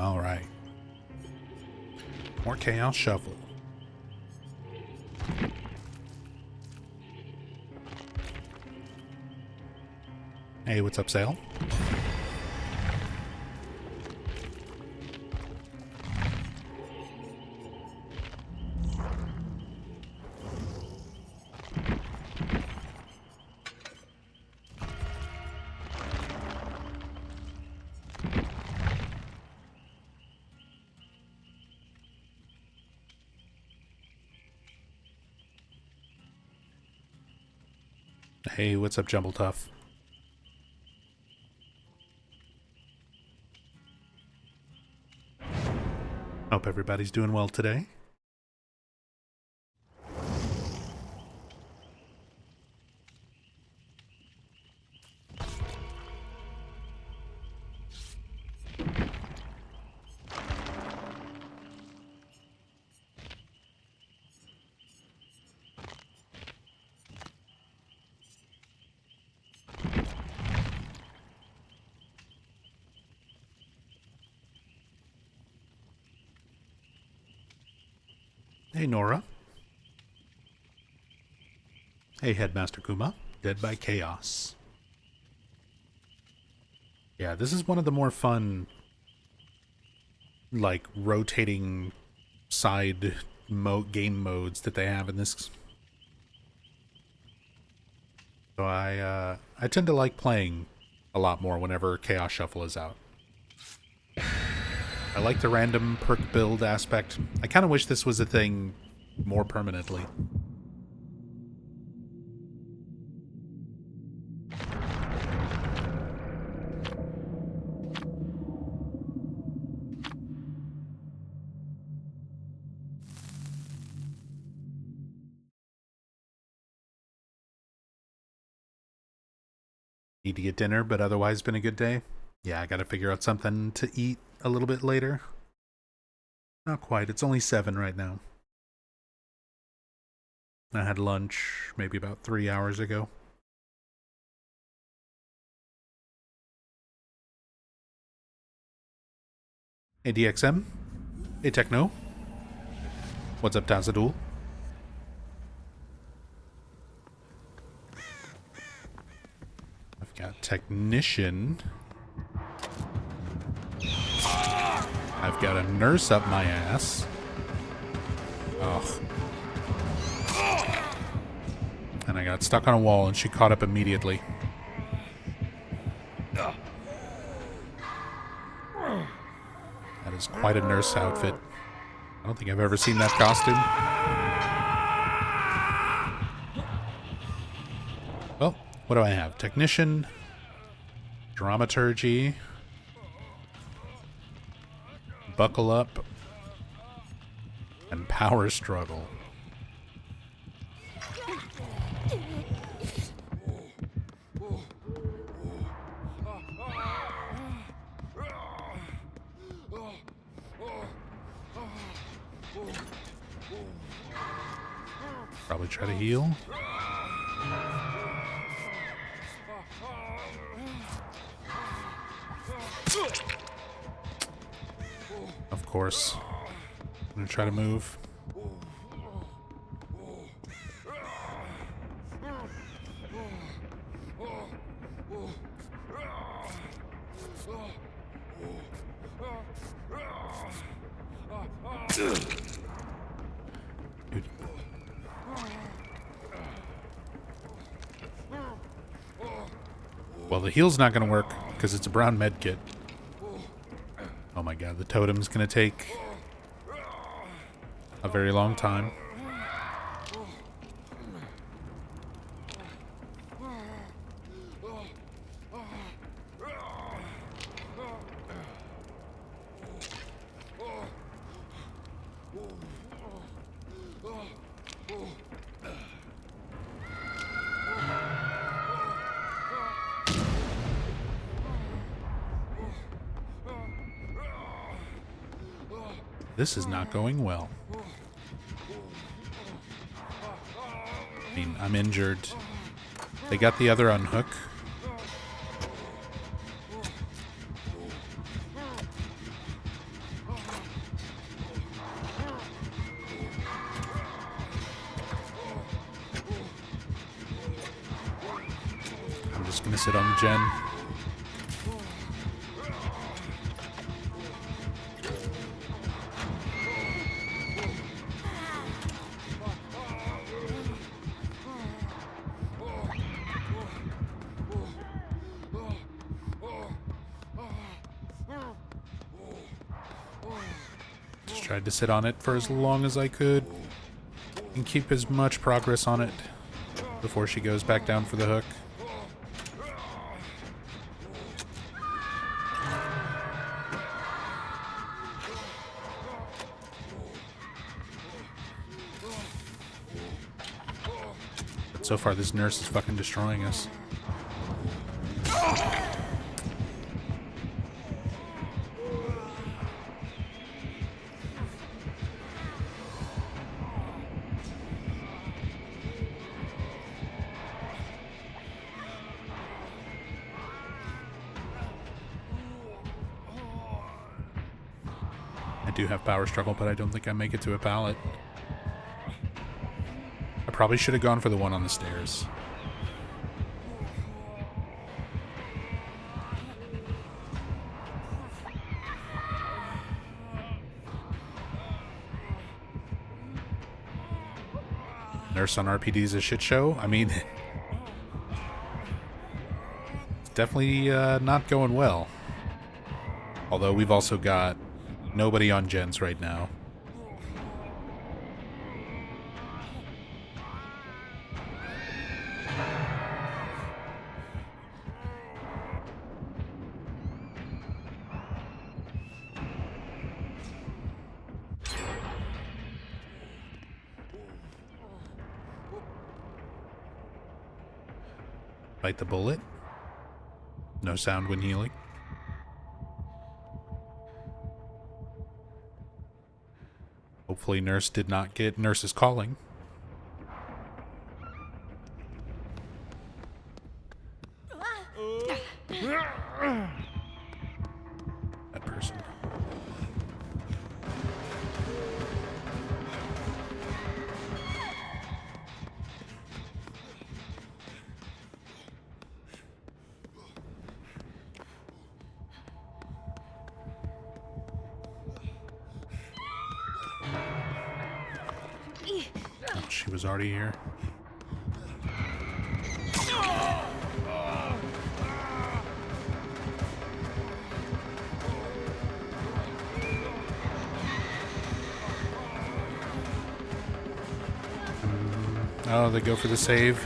All right. More Chaos Shuffle. Hey, what's up, Sale? Hey, what's up, Jumble Tough? Hope everybody's doing well today. Hey, Nora. Hey, Headmaster Kuma. Dead by Chaos. Yeah, this is one of the more fun, like, rotating side game modes that they have in this. So I tend to like playing a lot more whenever Chaos Shuffle is out. I like the random perk build aspect. I kind of wish this was a thing more permanently. Need to get dinner, but otherwise been a good day. Yeah, I gotta figure out something to eat a little bit later. Not quite, it's only 7 right now. I had lunch maybe about 3 hours ago. Hey DXM. Hey Techno. What's up, Tazadul? I've got Technician. I've got a nurse up my ass. Oh. And I got stuck on a wall and she caught up immediately. That is quite a nurse outfit. I don't think I've ever seen that costume. Well, what do I have? Technician, Dramaturgy, Buckle Up, and Power Struggle. Probably try to heal. Of course. I'm gonna try to move. Dude. Well, the heal's not going to work because it's a brown med kit. Oh my god, the totem's going to take a very long time. This is not going well. I mean, I'm injured. They got the other unhook. I'm just gonna sit on the gen. Just tried to sit on it for as long as I could and keep as much progress on it before she goes back down for the hook. So far, this nurse is fucking destroying us. I do have power struggle, but I don't think I make it to a pallet. I probably should have gone for the one on the stairs. Nurse on RPD is a shit show. I mean, it's definitely not going well. Although we've also got nobody on gens right now. Bite the bullet. No sound when healing. Hopefully nurse did not get nurses calling. That person. Oh, she was already here. Oh, they go for the save.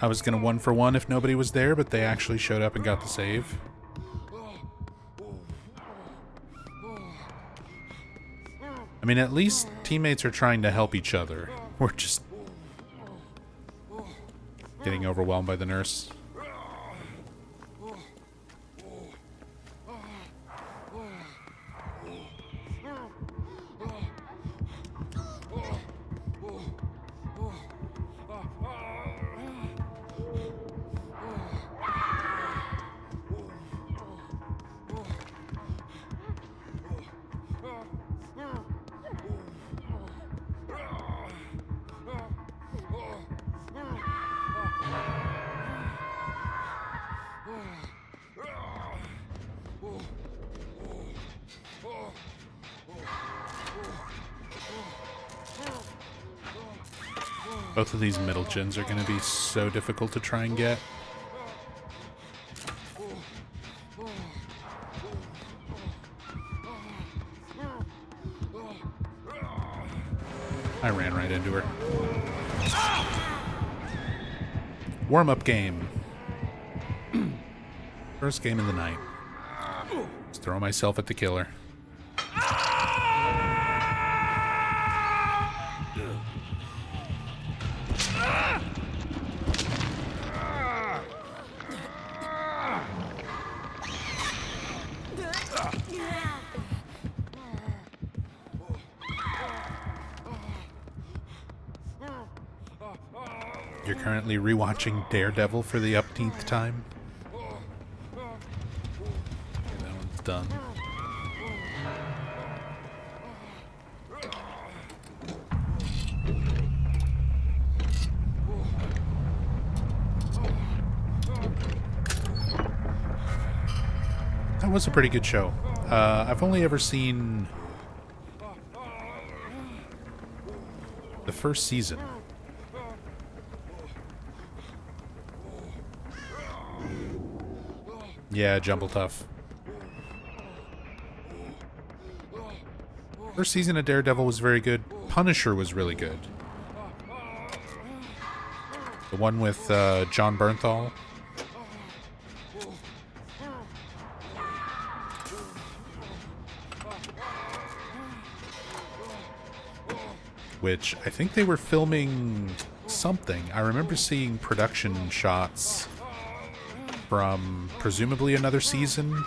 I was gonna 1-for-1 if nobody was there, but they actually showed up and got the save. I mean, at least teammates are trying to help each other. We're just getting overwhelmed by the nurse. Both of these middle gens are going to be so difficult to try and get. I ran right into her. Warm-up game. First game of the night. Just throw myself at the killer. You're currently rewatching Daredevil for the upteenth time. Okay, that one's done. was a pretty good show. I've only ever seen the first season. Yeah, Jumble Tough. First season of Daredevil was very good. Punisher was really good. The one with John Bernthal. Which I think they were filming something. I remember seeing production shots from presumably another season.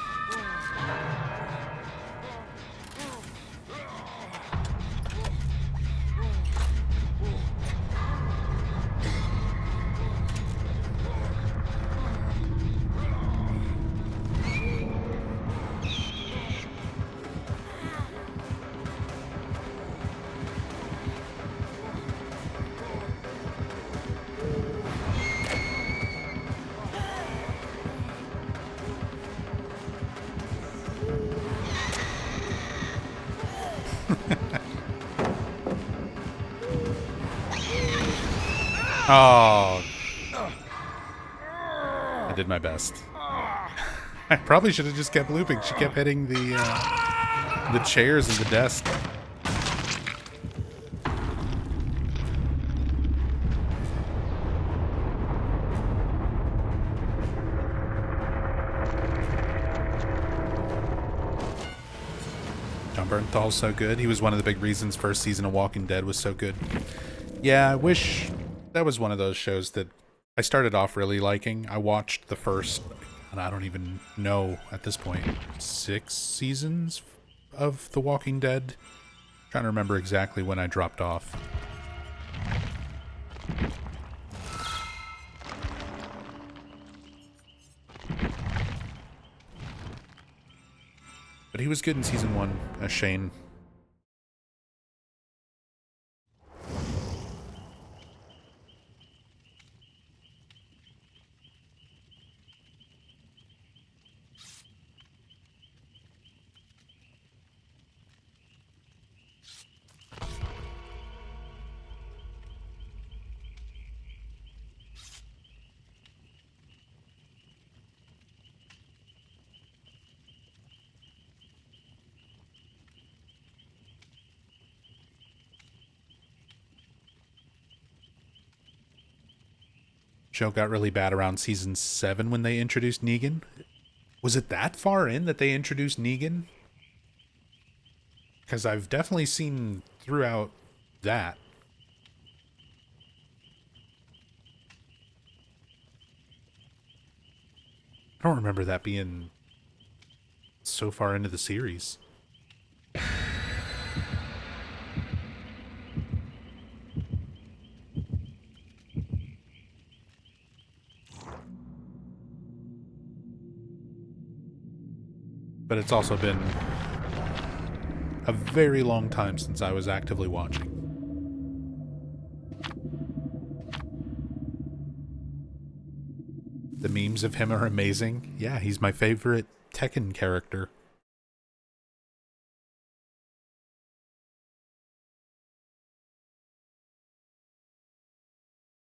Oh. I did my best. I probably should have just kept looping. She kept hitting the chairs and the desk. John Bernthal's so good. He was one of the big reasons first season of Walking Dead was so good. Yeah, I wish that was one of those shows that I started off really liking. I watched the first, and I don't even know at this point, 6 seasons of The Walking Dead. I'm trying to remember exactly when I dropped off. But he was good in season 1 as Shane. Show got really bad around season 7 when they introduced Negan. Was it that far in that they introduced Negan? Because I've definitely seen throughout that. I don't remember that being so far into the series. But it's also been a very long time since I was actively watching. The memes of him are amazing. Yeah, he's my favorite Tekken character.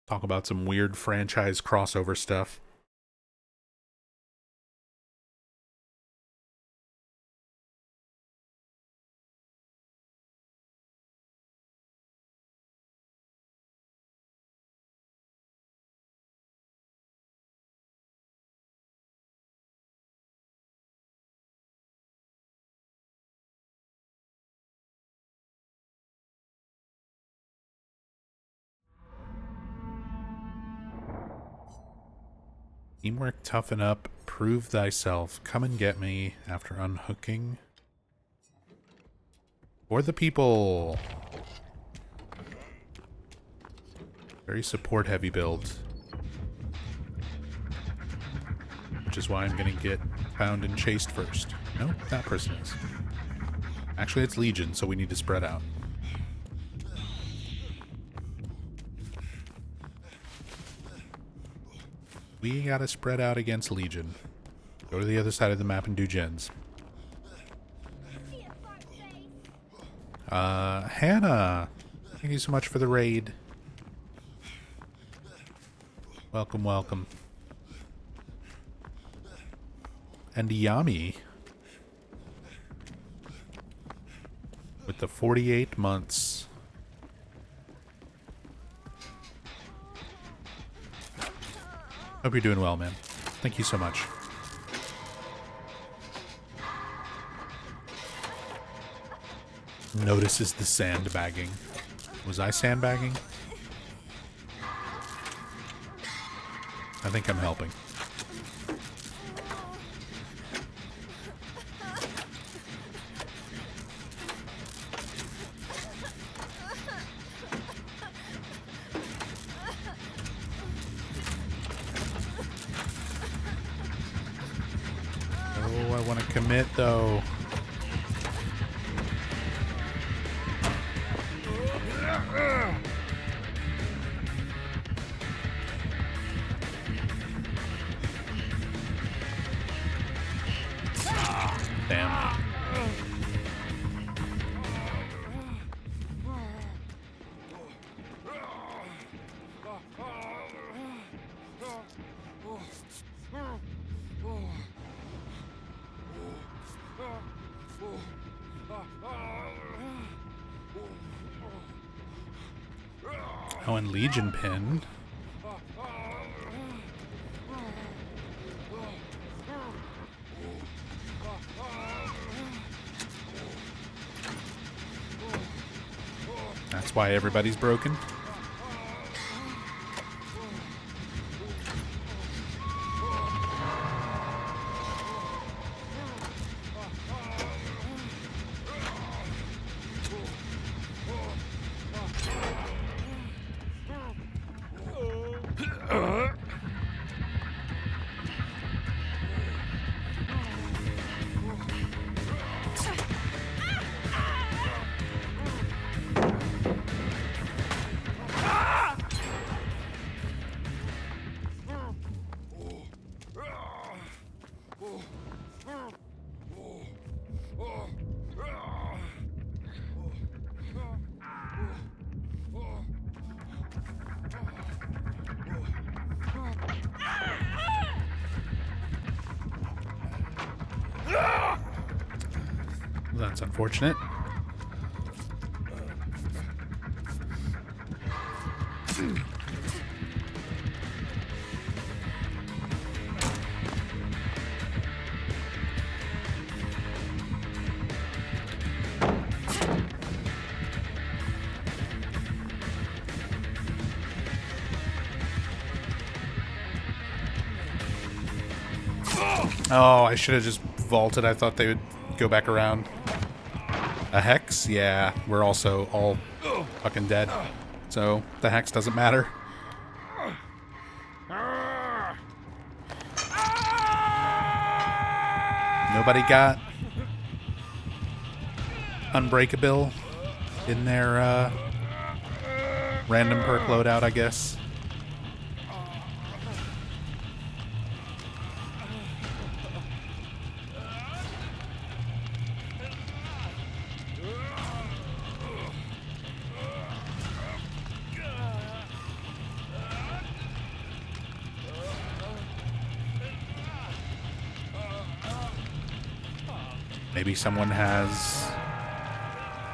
Talk about some weird franchise crossover stuff. Teamwork, toughen up, prove thyself, come and get me after unhooking. For the people. Very support heavy build. Which is why I'm gonna get found and chased first. No, that person is. Actually, it's Legion, so we need to spread out. We gotta spread out against Legion. Go to the other side of the map and do gens. Hannah! Thank you so much for the raid. Welcome, welcome. And Yami with the 48 months. Hope you're doing well, man. Thank you so much. Notices the sandbagging. Was I sandbagging? I think I'm helping. Oh, I want to commit though. Damn. Oh, and Legion Pin. That's why everybody's broken. That's unfortunate. Oh, I should have just vaulted. I thought they would go back around. A hex? Yeah, we're also all fucking dead. So the hex doesn't matter. Nobody got Unbreakable in their random perk loadout, I guess. Maybe someone has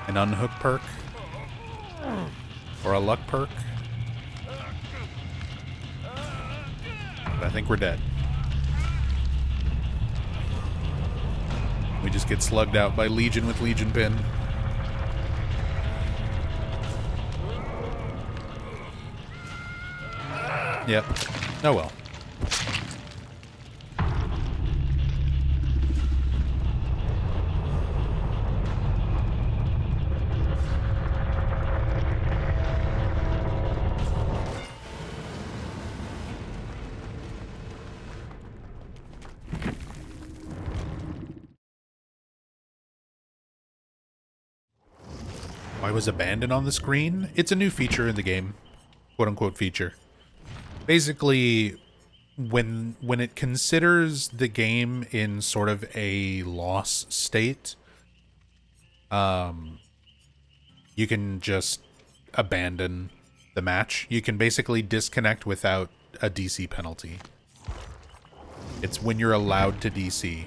an unhook perk or a luck perk. But I think we're dead. We just get slugged out by Legion with Legion Pin. Yep. Oh well. Why was abandoned on the screen? It's a new feature in the game. Quote-unquote feature. Basically, when it considers the game in sort of a loss state, you can just abandon the match. You can basically disconnect without a DC penalty. It's when you're allowed to DC.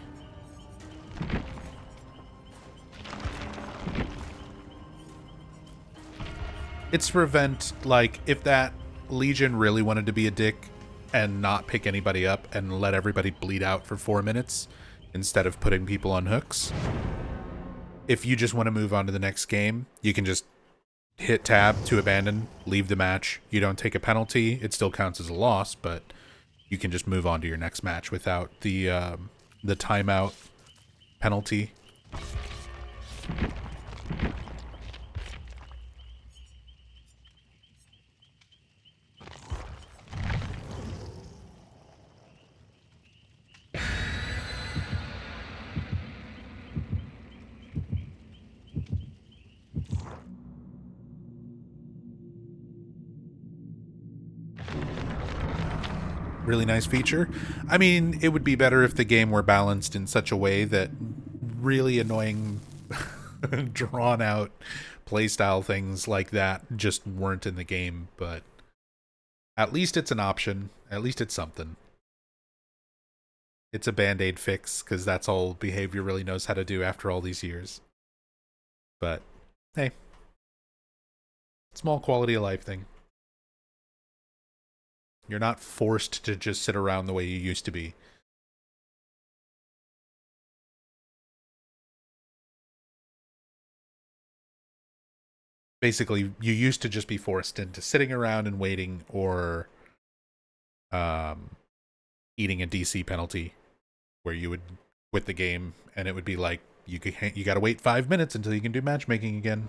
It's to prevent, like, if that Legion really wanted to be a dick and not pick anybody up and let everybody bleed out for 4 minutes instead of putting people on hooks. If you just want to move on to the next game, you can just hit tab to abandon, leave the match. You don't take a penalty. It still counts as a loss, but you can just move on to your next match without the timeout penalty. Really nice feature. I mean, it would be better if the game were balanced in such a way that really annoying drawn out playstyle things like that just weren't in the game, but at least it's an option. At least it's something. It's a band-aid fix, because that's all behavior really knows how to do after all these years. But hey, small quality of life thing. You're not forced to just sit around the way you used to be. Basically, you used to just be forced into sitting around and waiting, or eating a DC penalty where you would quit the game and it would be like, you got to wait 5 minutes until you can do matchmaking again.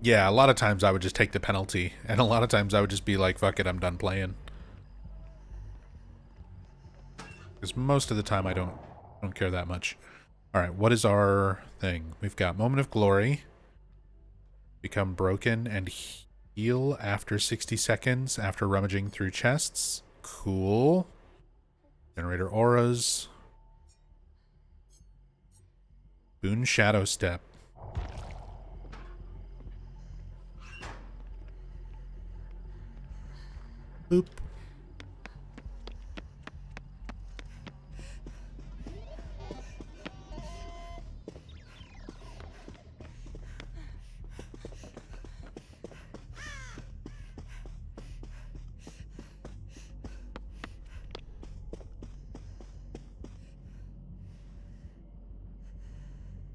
Yeah, a lot of times I would just take the penalty, and a lot of times I would just be like, fuck it, I'm done playing. Because most of the time I don't care that much. Alright, what is our thing? We've got Moment of Glory. Become broken and heal after 60 seconds after rummaging through chests. Cool. Generator auras. Boon Shadow Step. Boop.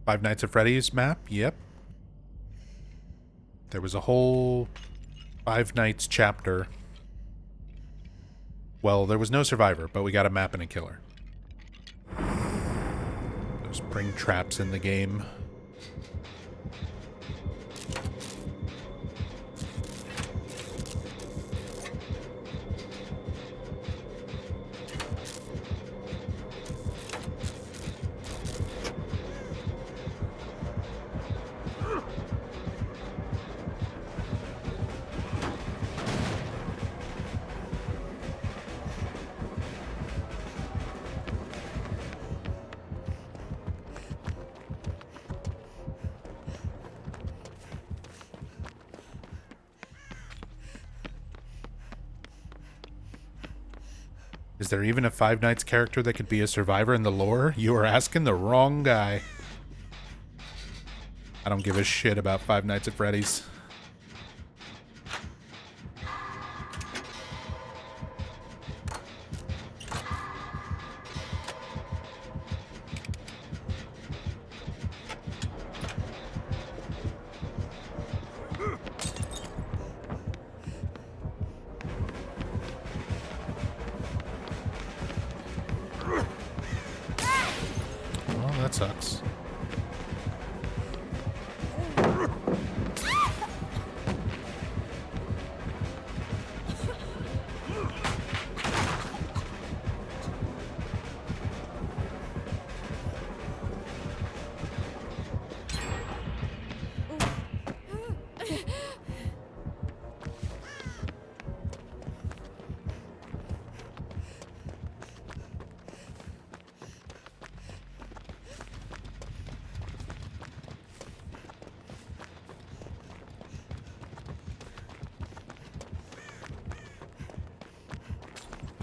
Five Nights at Freddy's map? Yep. There was a whole Five Nights chapter. Well, there was no survivor, but we got a map and a killer. There's spring traps in the game. Is there even a Five Nights character that could be a survivor in the lore? You are asking the wrong guy. I don't give a shit about Five Nights at Freddy's. That sucks.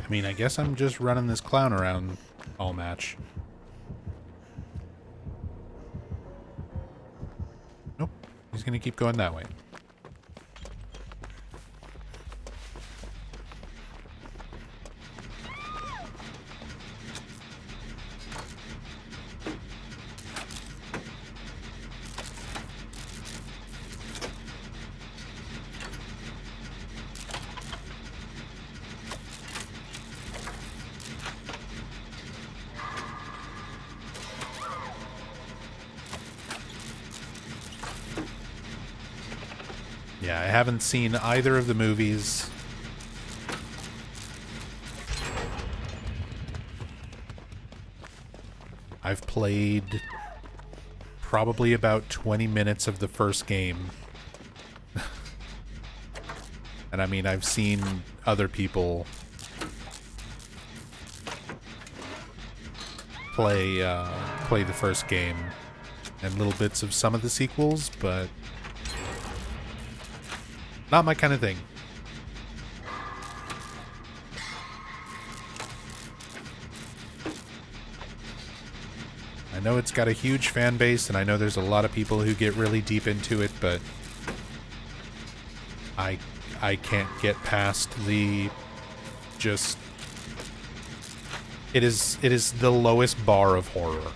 I mean, I guess I'm just running this clown around all match. Nope. He's gonna keep going that way. Yeah, I haven't seen either of the movies. I've played probably about 20 minutes of the first game. And I mean, I've seen other people play the first game and little bits of some of the sequels, but not my kind of thing. I know it's got a huge fan base, and I know there's a lot of people who get really deep into it, but I can't get past the just... It is the lowest bar of horror.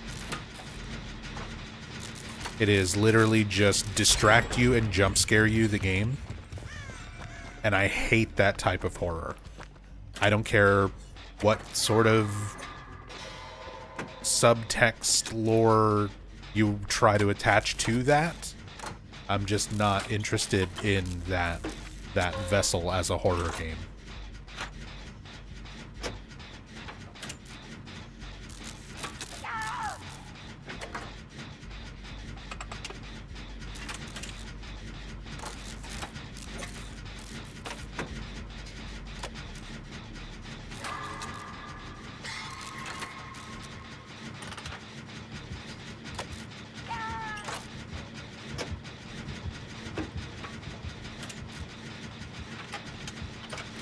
It is literally just distract you and jump scare you the game. And I hate that type of horror. I don't care what sort of subtext lore you try to attach to that. I'm just not interested in that vessel as a horror game.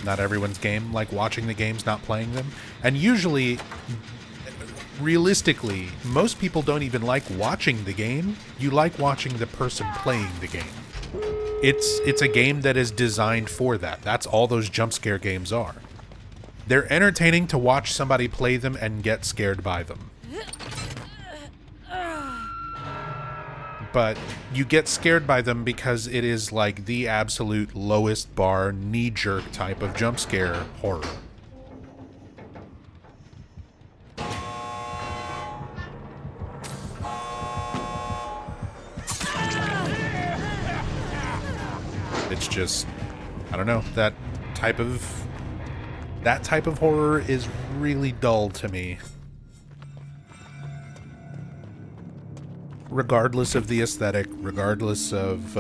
Not everyone's game, like watching the games, not playing them. And usually, realistically, most people don't even like watching the game. You like watching the person playing the game. It's a game that is designed for that. That's all those jump scare games are. They're entertaining to watch somebody play them and get scared by them. But you get scared by them because it is like the absolute lowest bar, knee-jerk type of jump scare horror. It's just, I don't know, that type of horror is really dull to me. Regardless of the aesthetic, regardless of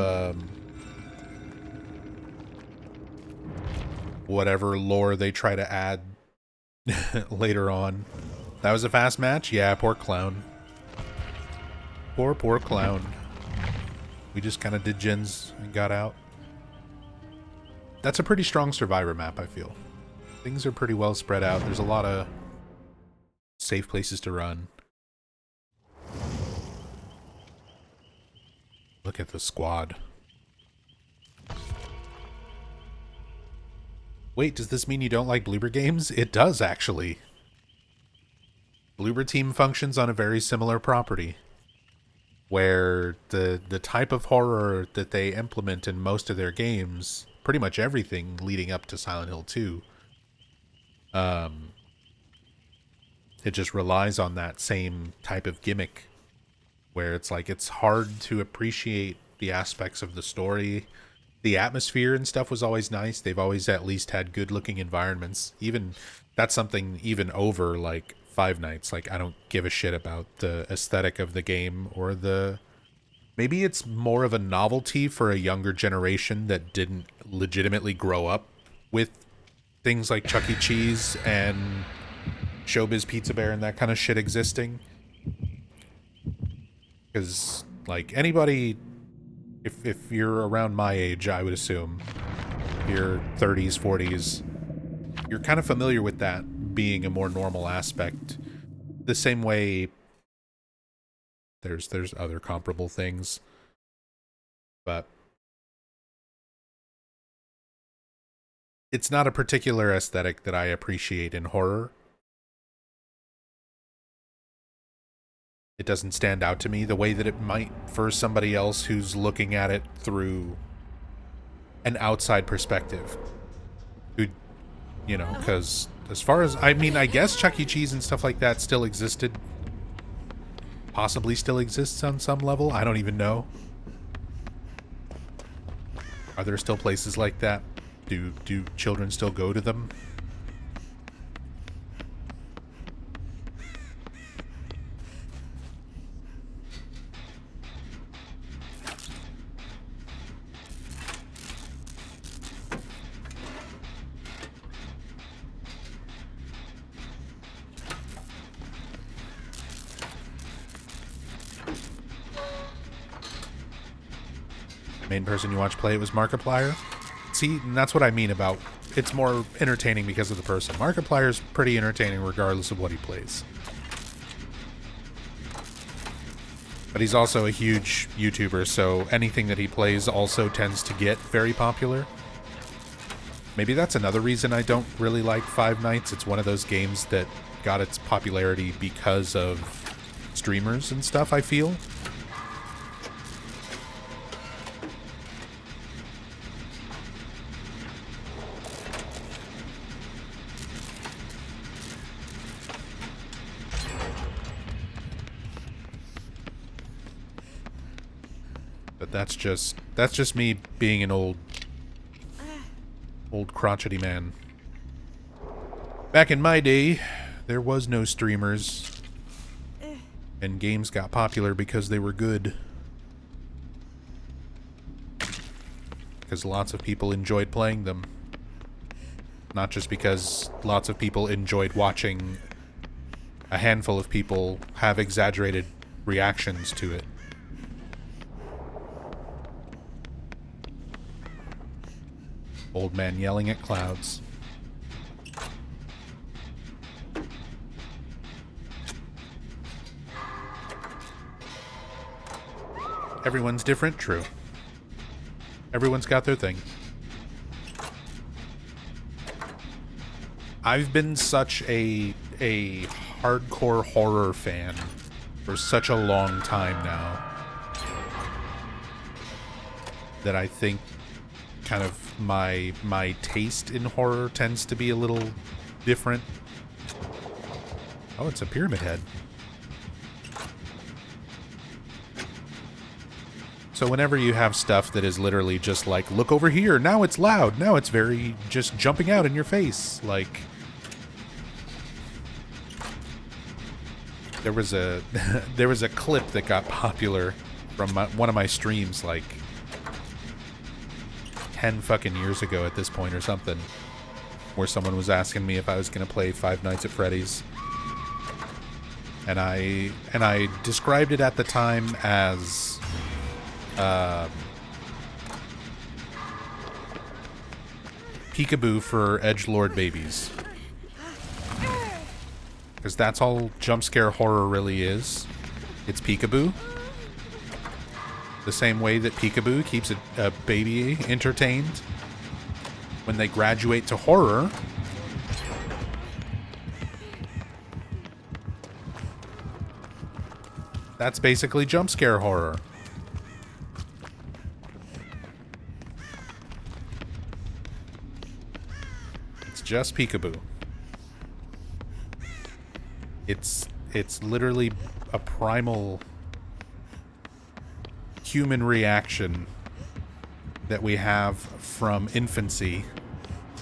whatever lore they try to add later on. That was a fast match? Yeah, poor clown. Poor clown. We just kind of did gens and got out. That's a pretty strong Survivor map, I feel. Things are pretty well spread out. There's a lot of safe places to run. Look at the squad. Wait, does this mean you don't like Bloober games? It does, actually. Bloober Team functions on a very similar property, where the type of horror that they implement in most of their games, pretty much everything leading up to Silent Hill 2, it just relies on that same type of gimmick, where it's like it's hard to appreciate the aspects of the story. The atmosphere and stuff was always nice. They've always at least had good looking environments. Even that's something even over like Five Nights. Like, I don't give a shit about the aesthetic of the game or the... Maybe it's more of a novelty for a younger generation that didn't legitimately grow up with things like Chuck E. Cheese and Showbiz Pizza Bear and that kind of shit existing. Because, like, anybody, if you're around my age, I would assume, your 30s, 40s, you're kind of familiar with that being a more normal aspect. The same way there's other comparable things, but it's not a particular aesthetic that I appreciate in horror. It doesn't stand out to me the way that it might for somebody else who's looking at it through an outside perspective. Who, you know, because as far as, I mean, I guess Chuck E. Cheese and stuff like that still existed. Possibly still exists on some level. I don't even know. Are there still places like that? Do children still go to them? Main person you watch play it was Markiplier. See, and that's what I mean about it's more entertaining because of the person. Markiplier's pretty entertaining regardless of what he plays. But he's also a huge YouTuber, so anything that he plays also tends to get very popular. Maybe that's another reason I don't really like Five Nights. It's one of those games that got its popularity because of streamers and stuff, I feel. But that's just me being an old crotchety man. Back in my day, there was no streamers, and games got popular because they were good. Because lots of people enjoyed playing them. Not just because lots of people enjoyed watching a handful of people have exaggerated reactions to it. Old man yelling at clouds. Everyone's different, true. Everyone's got their thing. I've been such a hardcore horror fan for such a long time now that I think kind of my taste in horror tends to be a little different. Oh, it's a pyramid head. So whenever you have stuff that is literally just like, look over here, now it's loud, now it's very just jumping out in your face, like there was a there was a clip that got popular from one of my streams like 10 fucking years ago at this point or something, where someone was asking me if I was going to play Five Nights at Freddy's. And I described it at the time as peekaboo for edgelord babies. Because that's all jump scare horror really is. It's peekaboo. The same way that peekaboo keeps a baby entertained. When they graduate to horror, that's basically jump scare horror. It's just peekaboo. It's literally a primal human reaction that we have from infancy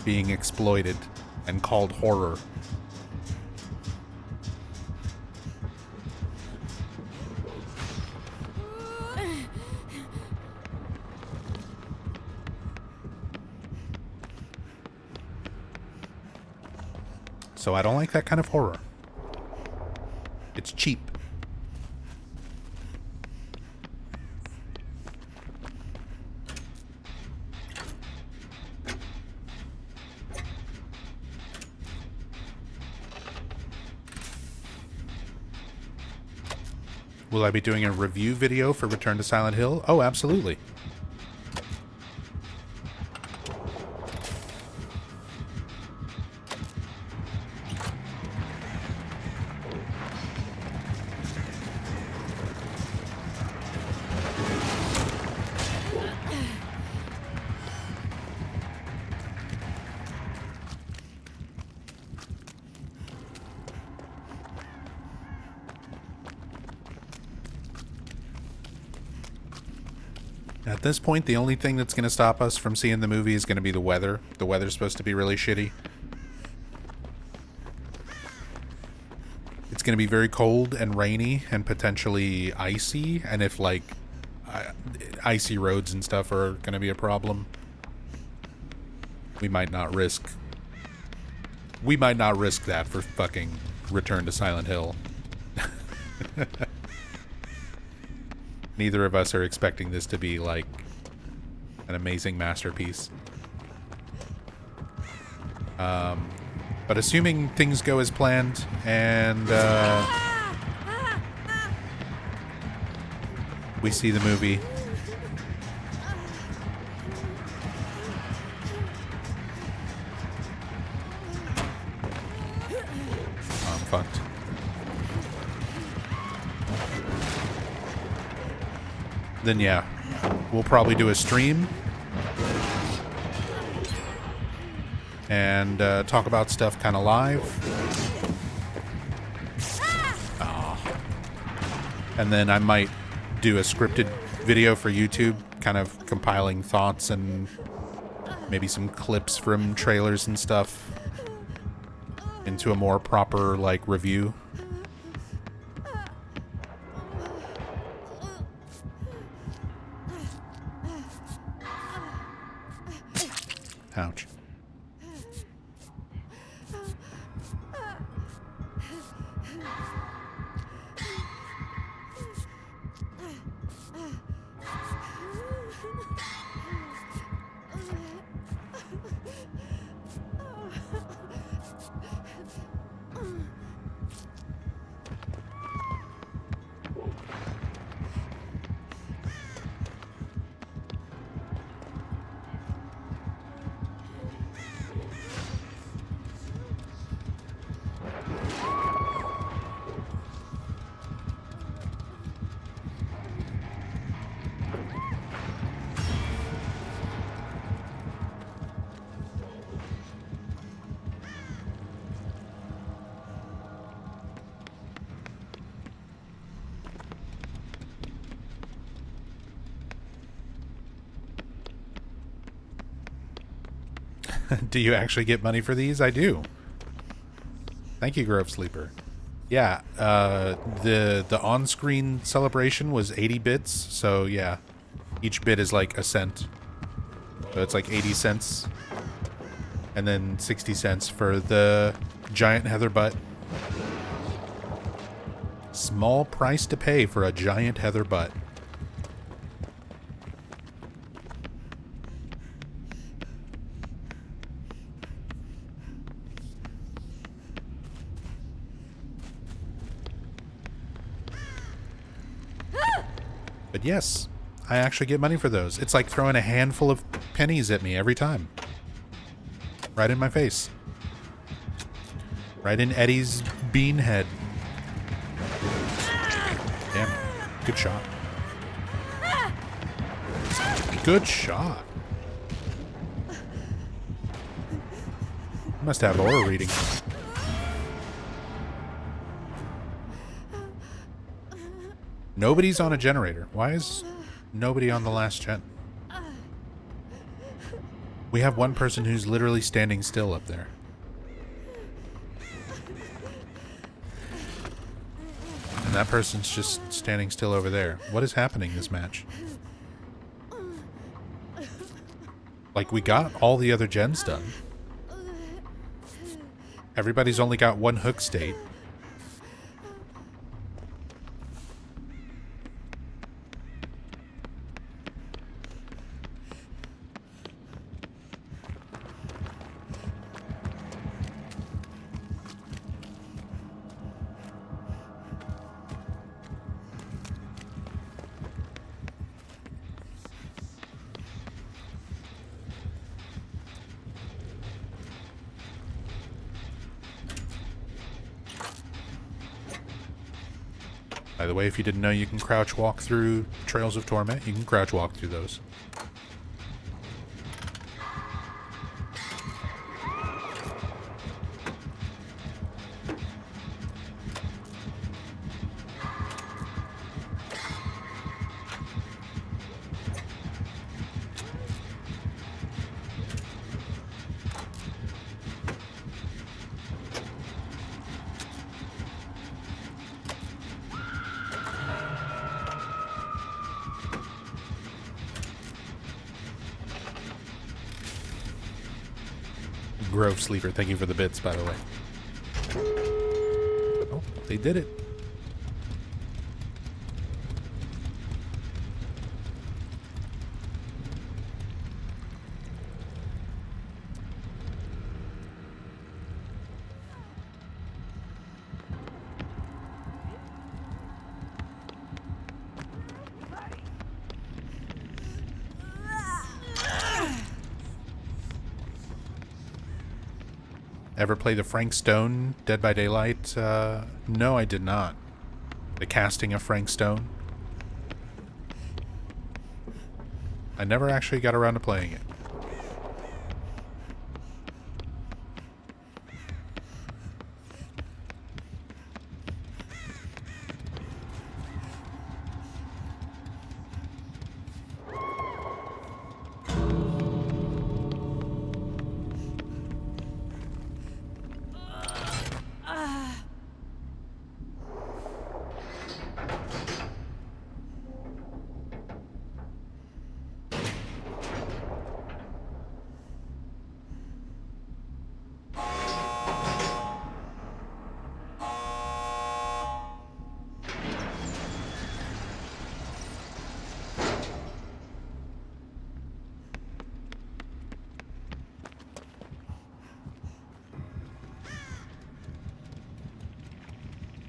being exploited and called horror. So I don't like that kind of horror. It's cheap. Will I be doing a review video for Return to Silent Hill? Oh, absolutely. At this point, the only thing that's going to stop us from seeing the movie is going to be the weather. The weather's supposed to be really shitty. It's going to be very cold and rainy and potentially icy. And if, like, icy roads and stuff are going to be a problem, we might not risk... We might not risk that for fucking Return to Silent Hill. Neither of us are expecting this to be, like, an amazing masterpiece. But assuming things go as planned and we see the movie, I'm fucked. Then yeah, we'll probably do a stream and talk about stuff kind of live. Oh. And then I might do a scripted video for YouTube, kind of compiling thoughts and maybe some clips from trailers and stuff into a more proper, like, review. Ouch. Do you actually get money for these? I do. Thank you, Grove Sleeper. Yeah, the on-screen celebration was 80 bits, so yeah. Each bit is like a cent. So it's like 80 cents. And then 60 cents for the giant heather butt. Small price to pay for a giant heather butt. But yes, I actually get money for those. It's like throwing a handful of pennies at me every time. Right in my face. Right in Eddie's bean head. Damn. Good shot. Good shot. Must have aura reading. Nobody's on a generator. Why is nobody on the last gen? We have one person who's literally standing still up there. And that person's just standing still over there. What is happening this match? Like, we got all the other gens done. Everybody's only got one hook state. By the way, if you didn't know, you can crouch walk through Trails of Torment. You can crouch walk through those. Grove Sleeper, thank you for the bits, by the way. Oh, they did it. Ever play the Frank Stone Dead by Daylight? No, I did not. The casting of Frank Stone. I never actually got around to playing it.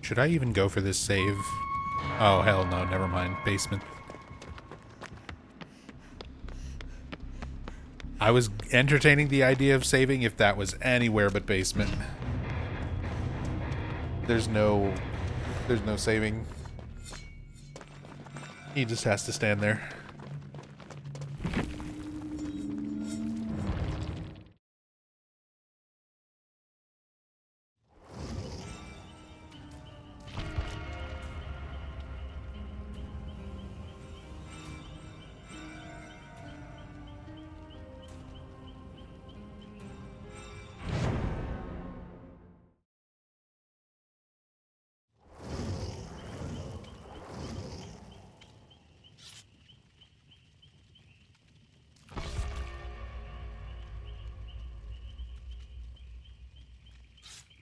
Should I even go for this save? Oh, hell no, never mind. Basement. I was entertaining the idea of saving if that was anywhere but basement. There's no saving. He just has to stand there.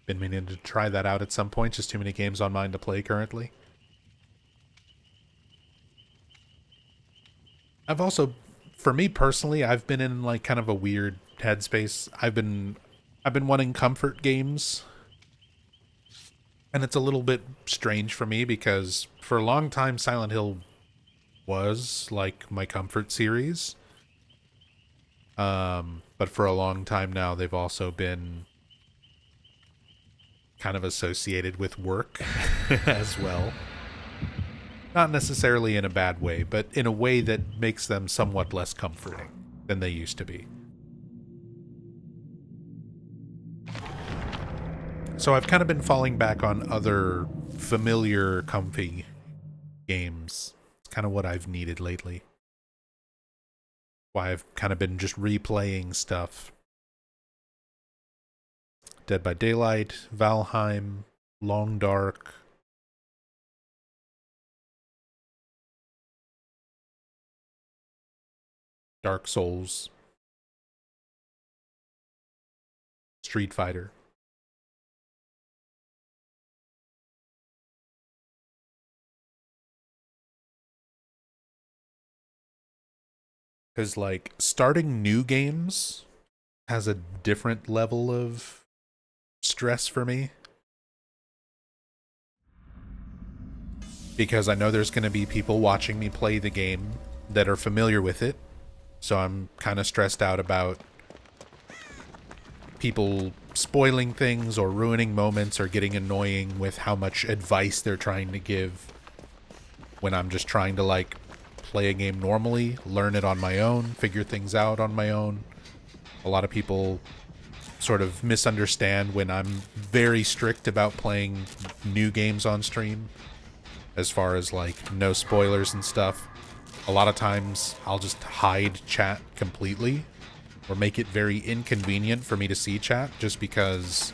Been meaning to try that out at some point, just too many games on mine to play currently. I've also, for me personally, I've been in like kind of a weird headspace. I've been wanting comfort games. And it's a little bit strange for me because for a long time Silent Hill was like my comfort series. But for a long time now they've also been kind of associated with work as well. Not necessarily in a bad way, but in a way that makes them somewhat less comforting than they used to be. So I've kind of been falling back on other familiar, comfy games. It's kind of what I've needed lately. Why I've kind of been just replaying stuff. Dead by Daylight, Valheim, Long Dark. Dark Souls. Street Fighter. Because, like, starting new games has a different level of stress for me. Because I know there's going to be people watching me play the game that are familiar with it. So I'm kind of stressed out about people spoiling things or ruining moments or getting annoying with how much advice they're trying to give. when I'm just trying to like play a game normally, learn it on my own, figure things out on my own. A lot of people sort of misunderstand when I'm very strict about playing new games on stream, as far as like no spoilers and stuff. A lot of times I'll just hide chat completely or make it very inconvenient for me to see chat, just because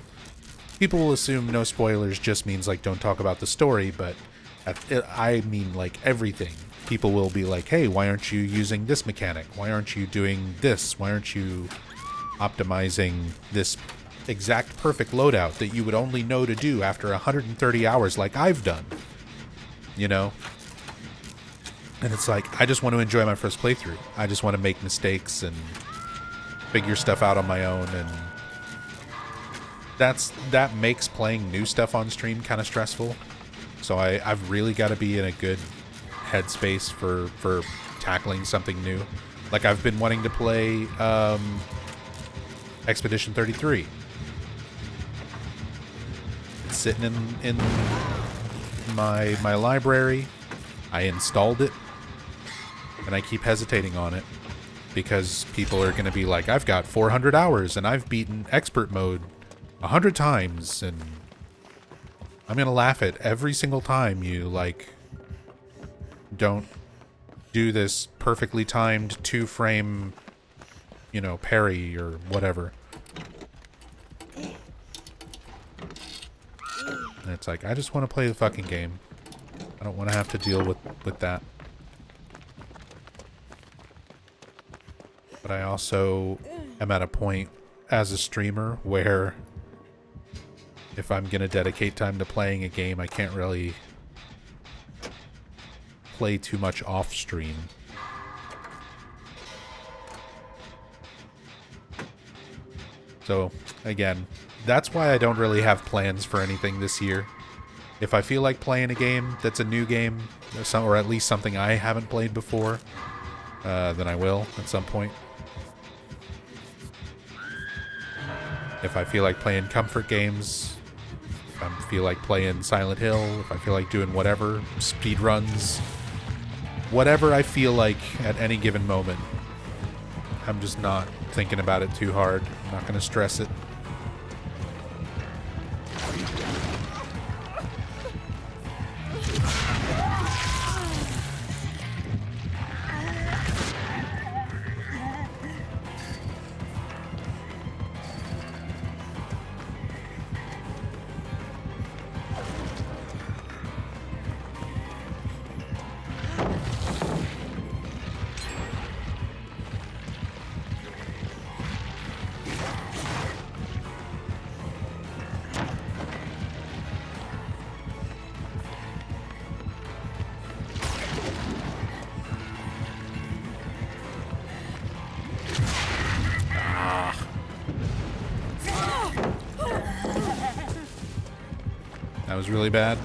people will assume no spoilers just means like don't talk about the story, but I mean like everything. People will be like, hey, why aren't you using this mechanic? Why aren't you doing this? Why aren't you optimizing this exact perfect loadout that you would only know to do after 130 hours like I've done? You know? And it's like, I just want to enjoy my first playthrough. I just want to make mistakes and figure stuff out on my own, and that makes playing new stuff on stream kind of stressful. So I've really got to be in a good headspace for tackling something new. Like, I've been wanting to play Expedition 33. It's sitting in my library. I installed it, and I keep hesitating on it because people are going to be like, I've got 400 hours and I've beaten expert mode 100 times, and I'm going to laugh at every single time you like don't do this perfectly timed 2-frame, you know, parry or whatever. And it's like, I just want to play the fucking game. I don't want to have to deal with that. But I also am at a point as a streamer where if I'm going to dedicate time to playing a game, I can't really play too much off stream. So, again, that's why I don't really have plans for anything this year. If I feel like playing a game that's a new game, or at least something I haven't played before, then I will at some point. If I feel like playing comfort games, if I feel like playing Silent Hill, if I feel like doing whatever, speed runs, whatever I feel like at any given moment, I'm just not thinking about it too hard. I'm not going to stress it. That was really bad.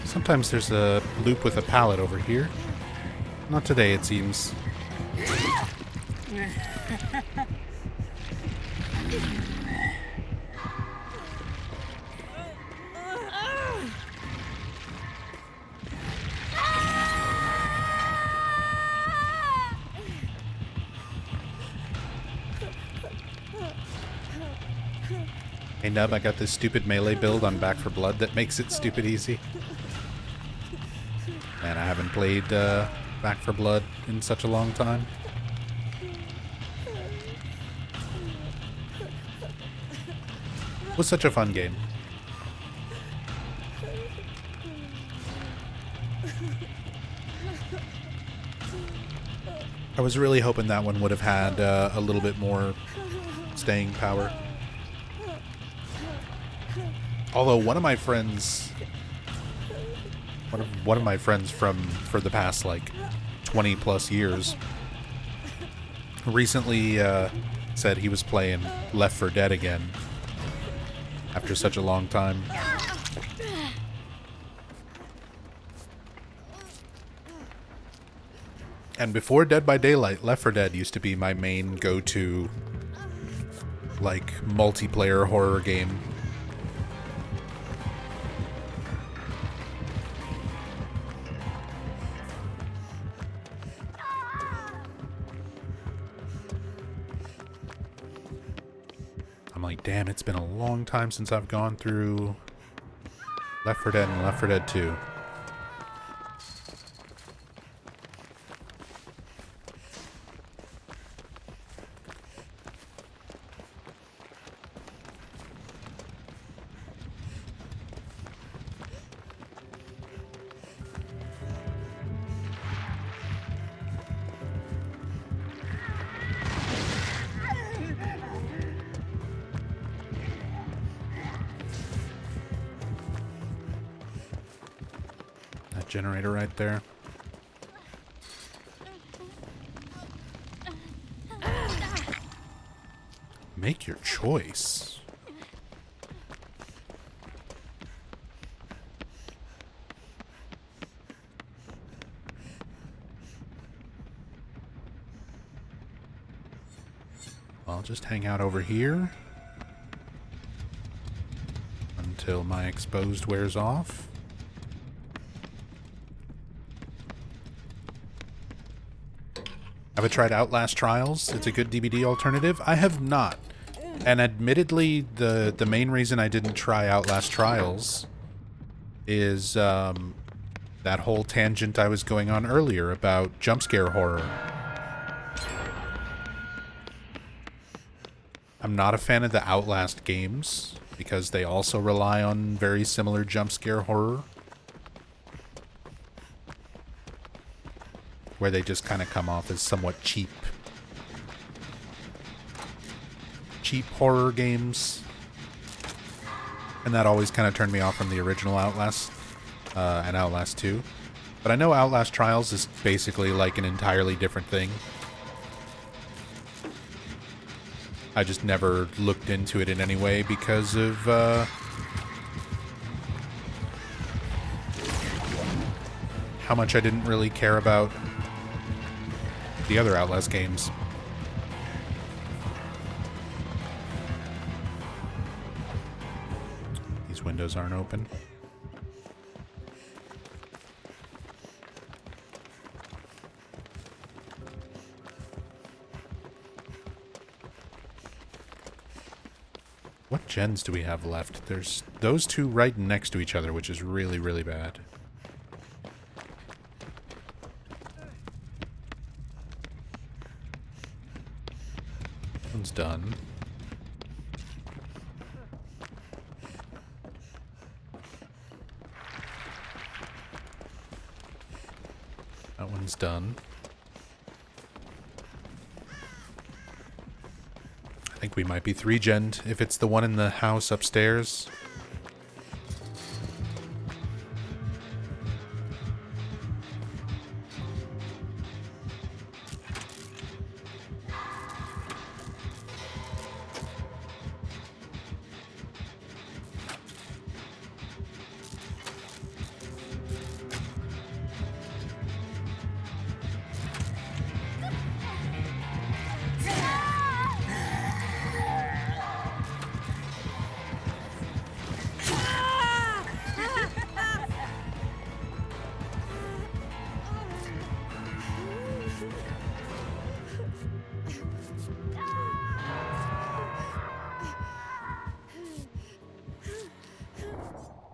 Sometimes there's a loop with a pallet over here. Not today, it seems. Hey Nub, I got this stupid melee build on Back 4 Blood that makes it stupid easy. Man, I haven't played Back 4 Blood in such a long time. It was such a fun game. I was really hoping that one would have had a little bit more staying power. Although one of my friends for the past like 20 plus years recently said he was playing Left 4 Dead again after such a long time. And before Dead by Daylight, Left 4 Dead used to be my main go-to, like, multiplayer horror game. I'm like, damn, it's been a long time since I've gone through Left 4 Dead and Left 4 Dead 2. Generator right there. Make your choice. I'll just hang out over here until my exposed wears off. Have I tried Outlast Trials? It's a good DVD alternative. I have not. And admittedly, the main reason I didn't try Outlast Trials is that whole tangent I was going on earlier about jump scare horror. I'm not a fan of the Outlast games because they also rely on very similar jump scare horror, where they just kind of come off as somewhat cheap horror games. And that always kind of turned me off from the original Outlast and Outlast 2. But I know Outlast Trials is basically like an entirely different thing. I just never looked into it in any way because of how much I didn't really care about the other Outlast games. These windows aren't open. What gens do we have left? There's those two right next to each other, which is really, really bad. One's done. That one's done. I think we might be 3-gen'd if it's the one in the house upstairs.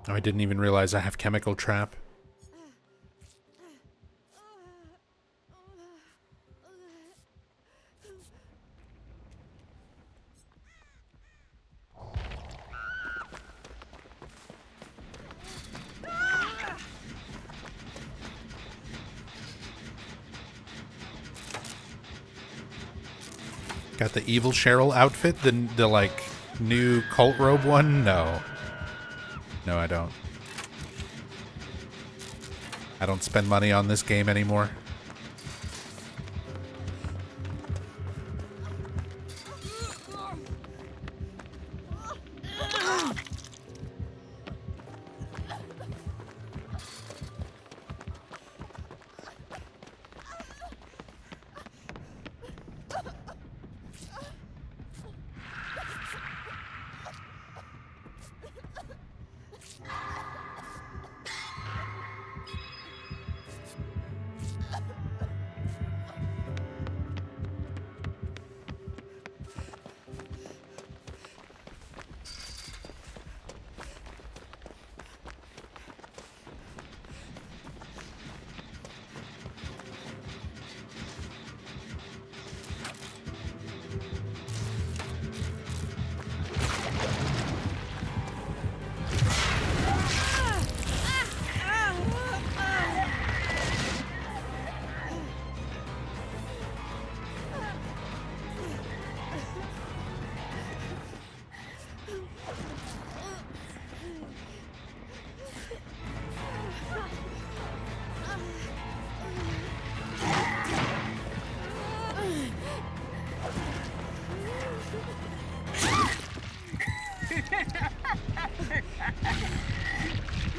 Oh, I didn't even realize I have Chemical Trap. Got the Evil Cheryl outfit, the like new cult robe one? No. No, I don't. I don't spend money on this game anymore.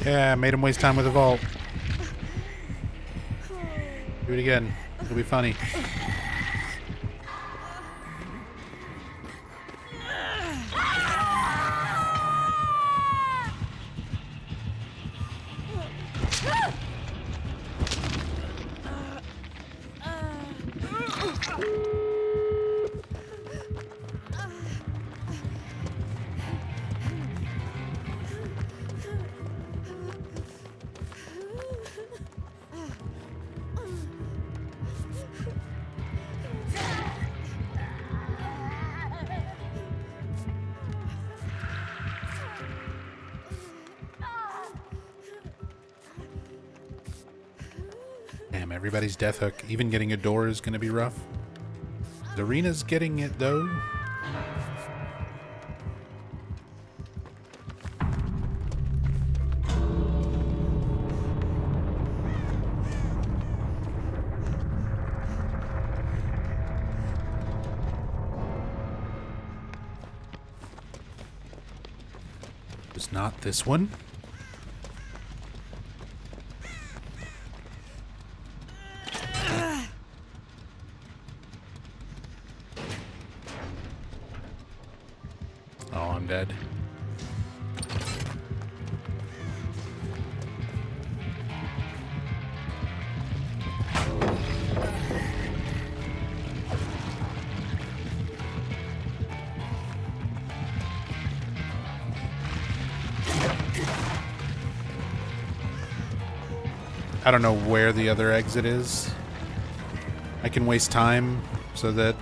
Yeah, made him waste time with the vault. Do it again. It'll be funny. Damn, everybody's death hook. Even getting a door is going to be rough. Zarina's getting it, though. It's not this one. Oh, I'm dead. I don't know where the other exit is. I can waste time so that...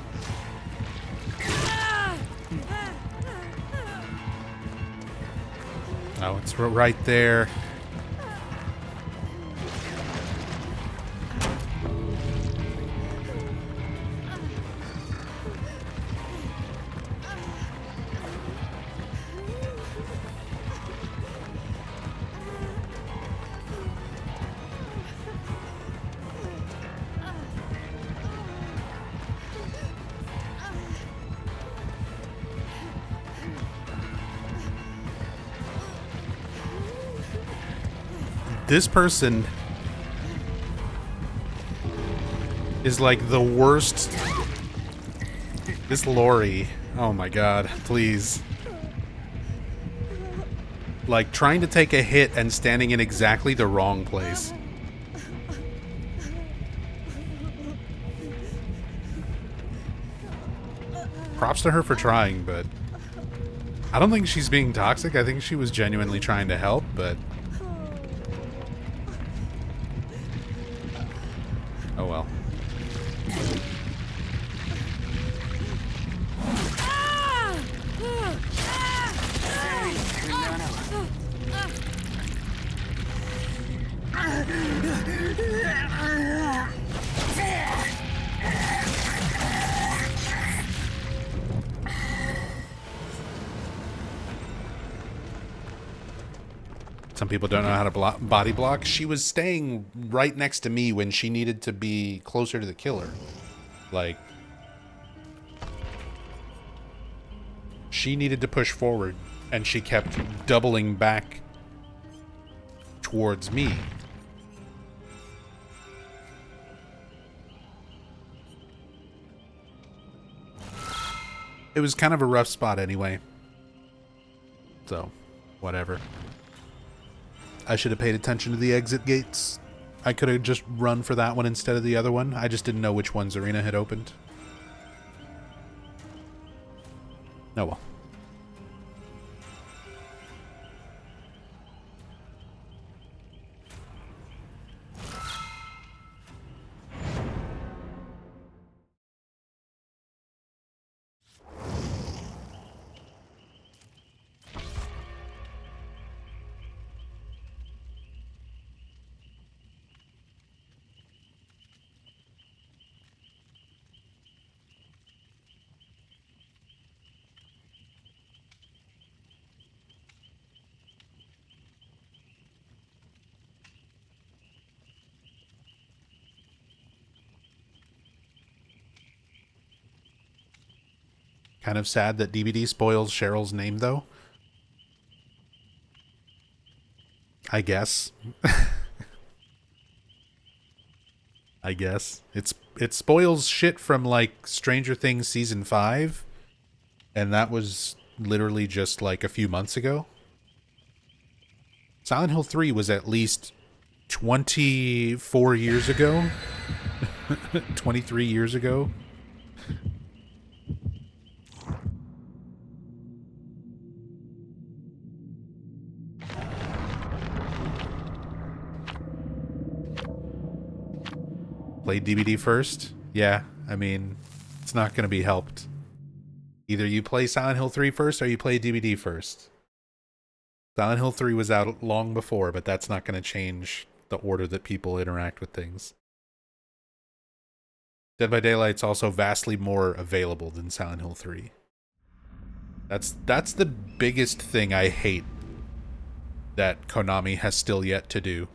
Oh, it's right there. This person is like the worst. This Lori. Oh my god, please. Like trying to take a hit and standing in exactly the wrong place. Props to her for trying, but I don't think she's being toxic. I think she was genuinely trying to help, but oh well. Some people don't know how to body block. She was staying right next to me when she needed to be closer to the killer. Like, she needed to push forward, and she kept doubling back towards me. It was kind of a rough spot anyway. So, whatever. I should have paid attention to the exit gates. I could have just run for that one instead of the other one. I just didn't know which one Zarina had opened. Oh well. Kind of sad that DBD spoils Cheryl's name, though. I guess. I guess. It spoils shit from, like, Stranger Things Season 5, and that was literally just, like, a few months ago. Silent Hill 3 was at least 24 years ago. 23 years ago. Play DVD first? Yeah, I mean, it's not going to be helped. Either you play Silent Hill 3 first or you play DVD first. Silent Hill 3 was out long before, but that's not going to change the order that people interact with things. Dead by Daylight's also vastly more available than Silent Hill 3. That's the biggest thing I hate that Konami has still yet to do.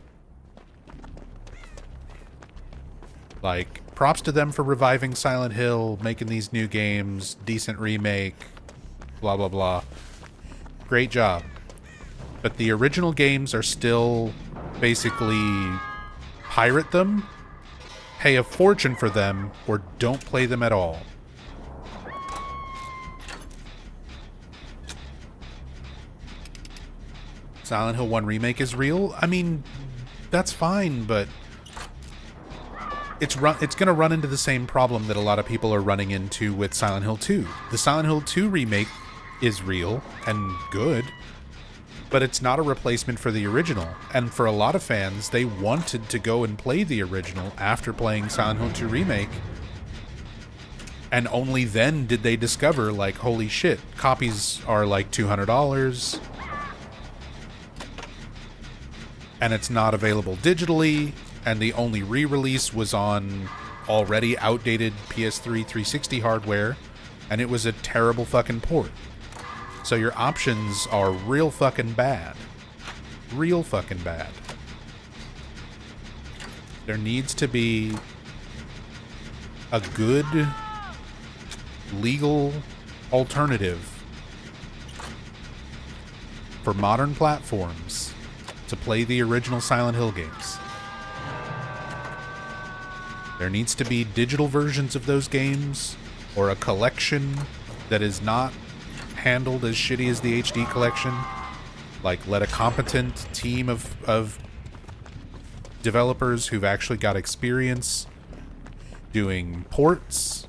Like, props to them for reviving Silent Hill, making these new games, decent remake, blah blah blah. Great job. But the original games are still basically pirate them, pay a fortune for them, or don't play them at all. Silent Hill 1 Remake is real? I mean, that's fine, but it's going to run into the same problem that a lot of people are running into with Silent Hill 2. The Silent Hill 2 remake is real and good, but it's not a replacement for the original. And for a lot of fans, they wanted to go and play the original after playing Silent Hill 2 Remake, and only then did they discover, like, holy shit, copies are like $200, and it's not available digitally, and the only re-release was on already outdated PS3 360 hardware, and it was a terrible fucking port. So your options are real fucking bad. Real fucking bad. There needs to be a good legal alternative for modern platforms to play the original Silent Hill games. There needs to be digital versions of those games, or a collection that is not handled as shitty as the HD collection. Like, let a competent team of developers who've actually got experience doing ports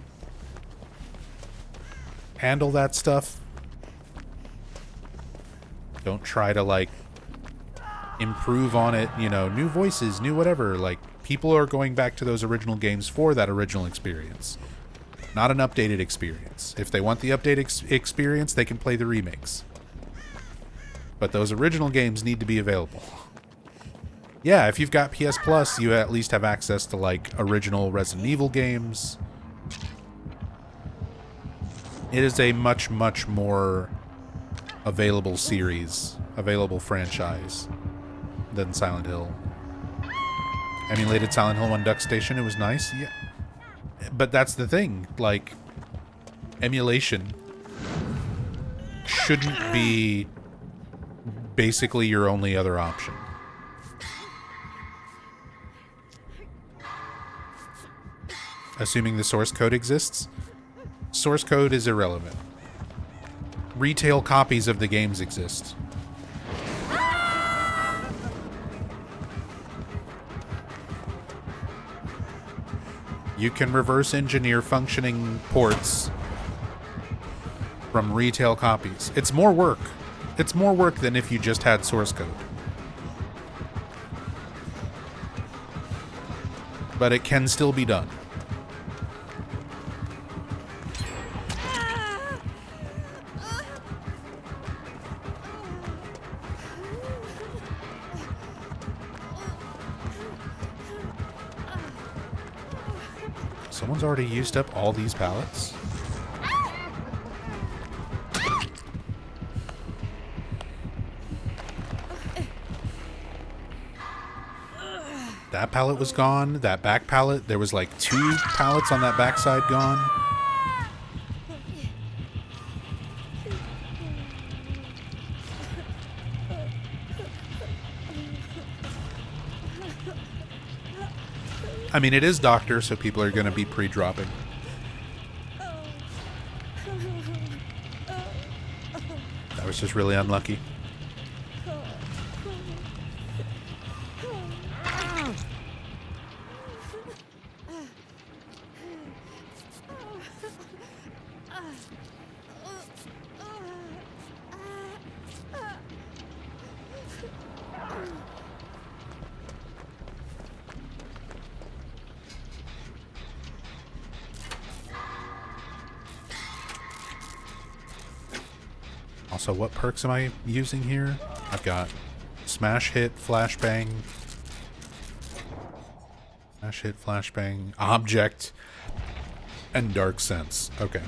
handle that stuff. Don't try to, like, improve on it, you know, new voices, new whatever. Like, people are going back to those original games for that original experience, not an updated experience. If they want the updated experience, they can play the remakes. But those original games need to be available. Yeah, if you've got PS Plus, you at least have access to, like, original Resident Evil games. It is a much, much more available series, available franchise than Silent Hill. Emulated Silent Hill 1 Duck Station, it was nice, yeah. But that's the thing, like, emulation shouldn't be basically your only other option. Assuming the source code exists, source code is irrelevant. Retail copies of the games exist. You can reverse engineer functioning ports from retail copies. It's more work. It's more work than if you just had source code. But it can still be done. Someone's already used up all these pallets? That pallet was gone. That back pallet, there was like 2 pallets on that back side gone. I mean, it is Doctor, so people are going to be pre-dropping. That was just really unlucky. Also, what perks am I using here? I've got Smash Hit, Flashbang, Smash Hit, Flashbang, Object, and Dark Sense. Okay.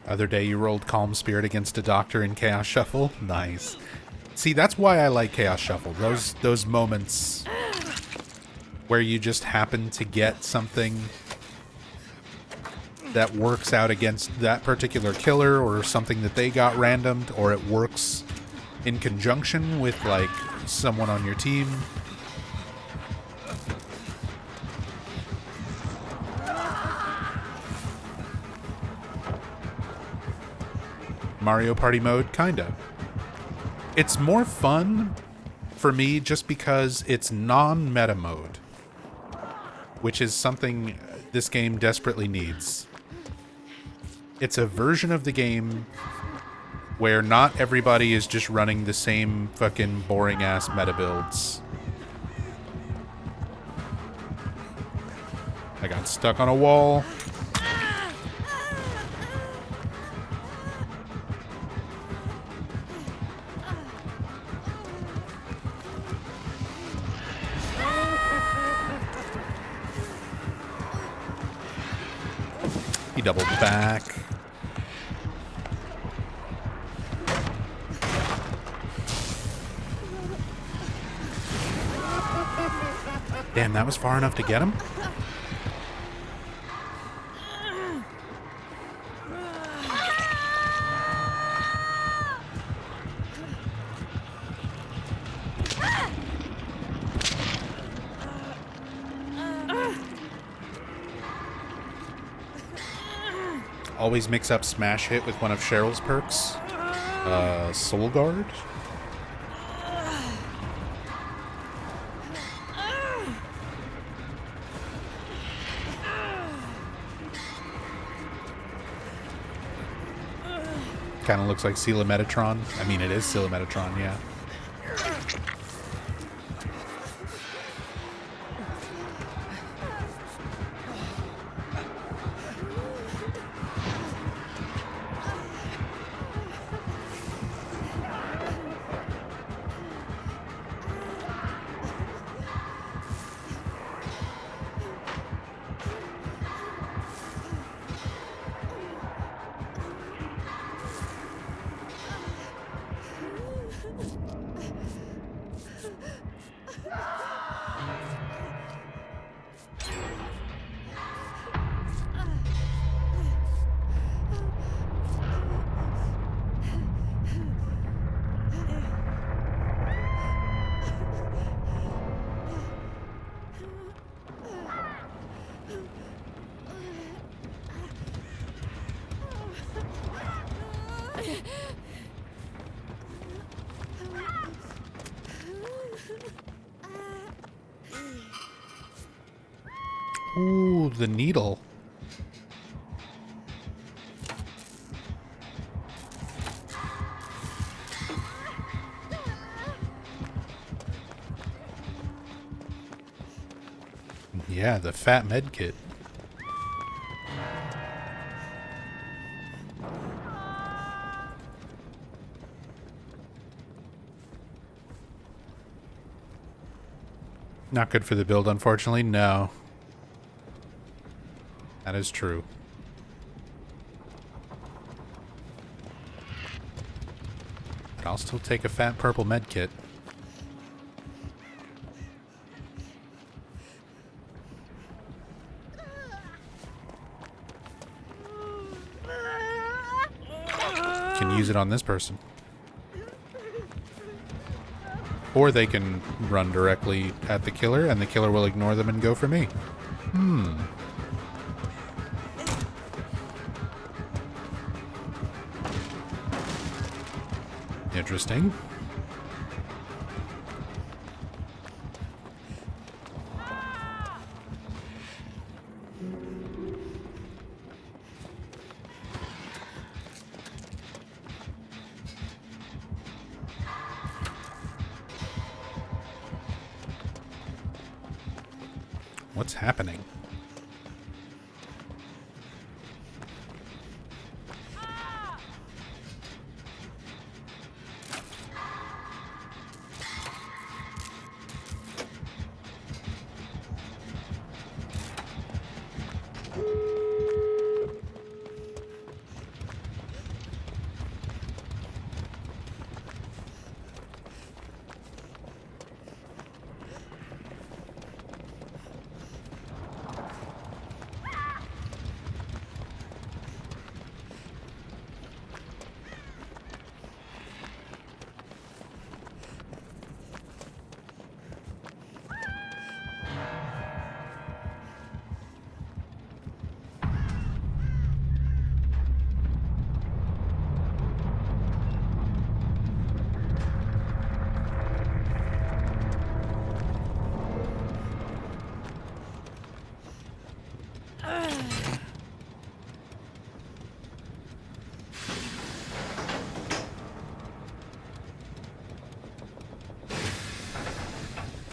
Other day you rolled Calm Spirit against a Doctor in Chaos Shuffle. Nice. See, that's why I like Chaos Shuffle. Those moments where you just happen to get something that works out against that particular killer, or something that they got randomed, or it works in conjunction with, like, someone on your team. Mario Party mode, kinda. It's more fun for me just because it's non-meta mode, which is something this game desperately needs. It's a version of the game where not everybody is just running the same fucking boring-ass meta builds. I got stuck on a wall. He doubled back. Damn, that was far enough to get him? Always mix up Smash Hit with one of Cheryl's perks. Soul Guard? Kind of looks like Sela Metatron. I mean, it is Sela Metatron, yeah. Ooh, the needle. Yeah, the fat med kit. Not good for the build, unfortunately. No. That is true. But I'll still take a fat purple med kit. Can use it on this person. Or they can run directly at the killer, and the killer will ignore them and go for me. Interesting. What's happening?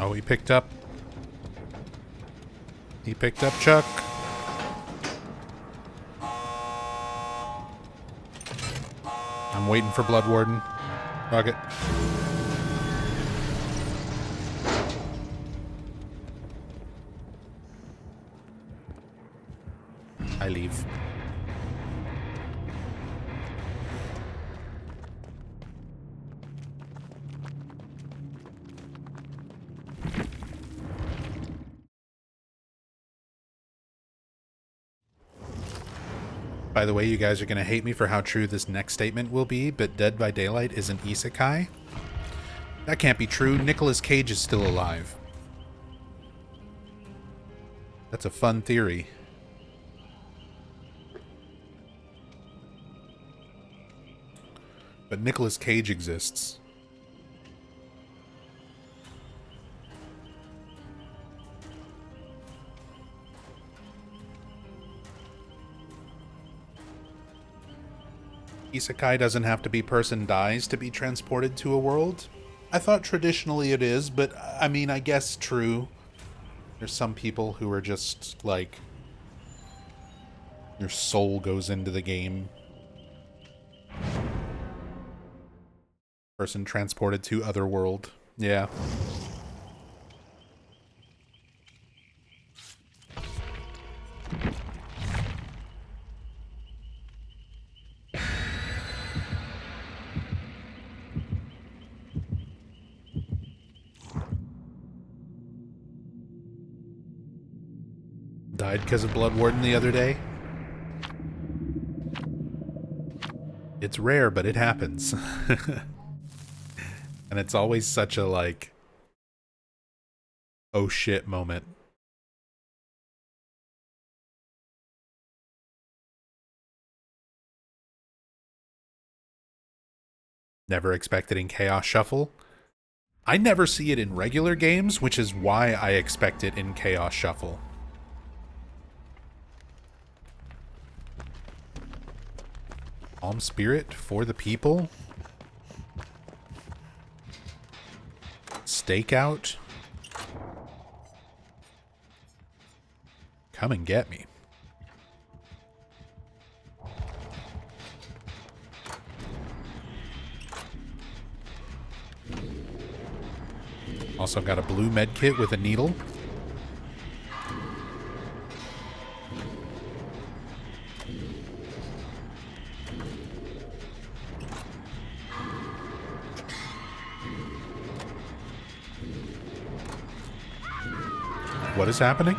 Oh, he picked up. He picked up Chuck. I'm waiting for Blood Warden. Rocket. I leave. By the way, you guys are going to hate me for how true this next statement will be, but Dead by Daylight is an isekai? That can't be true. Nicolas Cage is still alive. That's a fun theory. But Nicolas Cage exists. Isekai doesn't have to be person dies to be transported to a world. I thought traditionally it is, but I mean, I guess true. There's some people who are just like, your soul goes into the game. Person transported to other world. Yeah. Died because of Blood Warden the other day. It's rare, but it happens. And it's always such a, like, oh shit moment. Never expected in Chaos Shuffle. I never see it in regular games, which is why I expect it in Chaos Shuffle. Calm Spirit for the people. Stakeout. Come and get me. Also got a blue med kit with a needle. What is happening?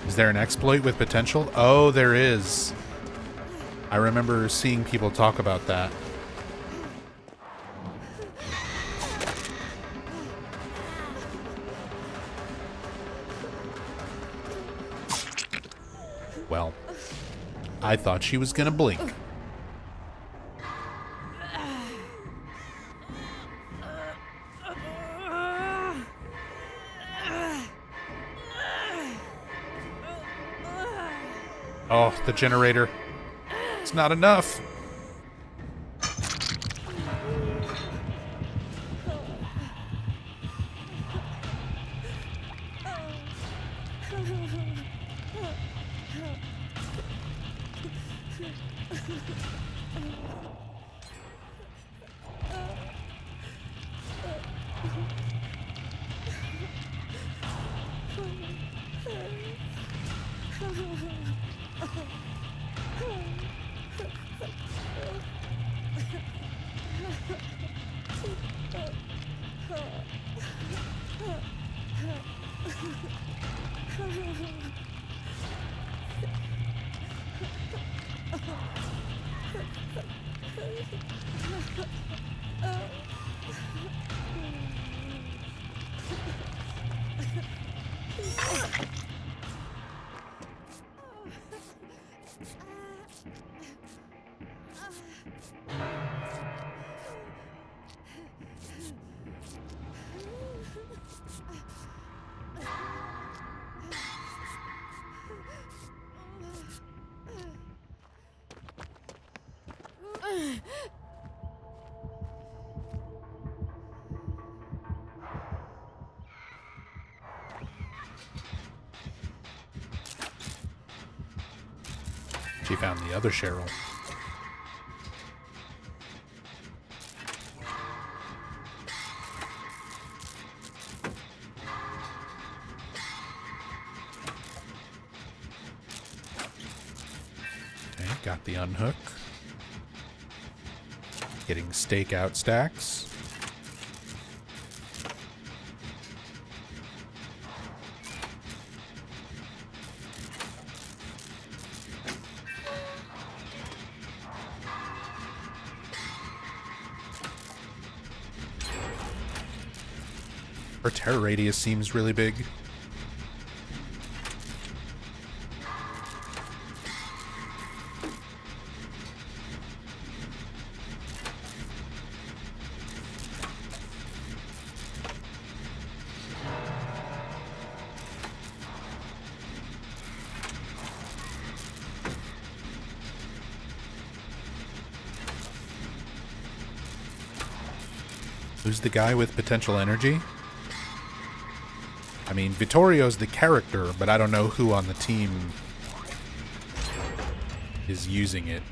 Is there an exploit with potential? Oh, there is. I remember seeing people talk about that. Well, I thought she was gonna blink. Oh, the generator. It's not enough. She found the other Cheryl. Okay, got the unhook. Getting stakeout stacks. Her terror radius seems really big. Who's the guy with potential energy? I mean, Vittorio's the character, but I don't know who on the team is using it.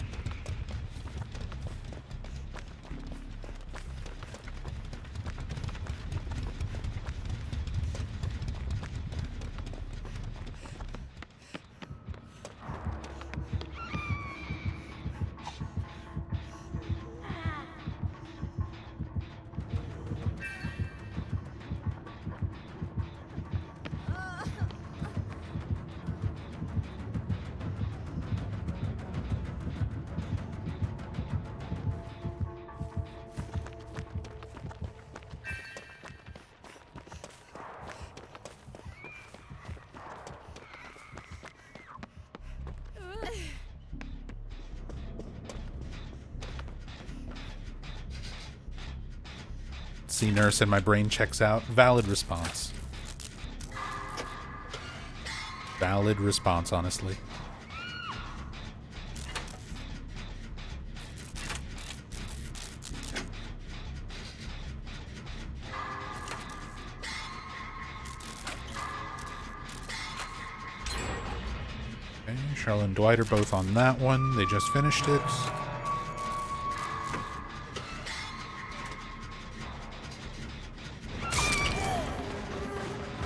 See nurse and my brain checks out. Valid response. Valid response, honestly. Okay, Charlotte and Dwight are both on that one. They just finished it.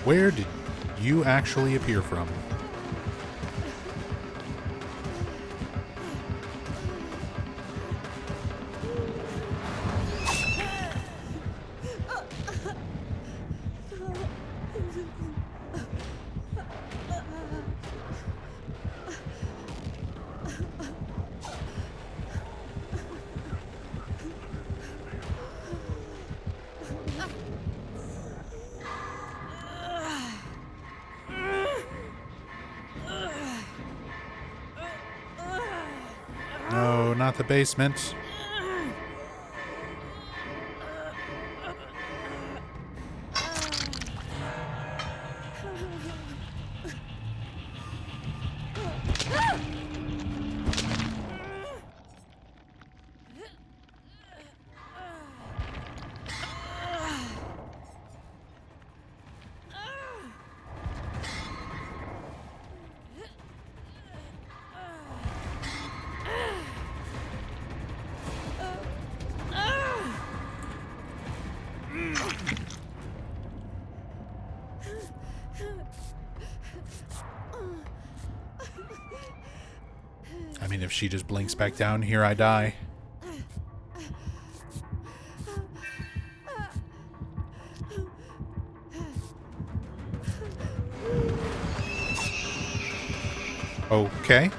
Where did you actually appear from? No, not the basement. I mean, if she just blinks back down here, I die. Okay.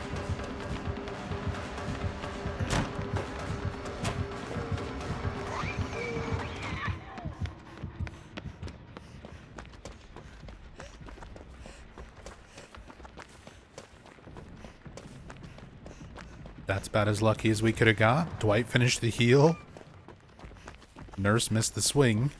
That's about as lucky as we could have got. Dwight finished the heal. Nurse missed the swing.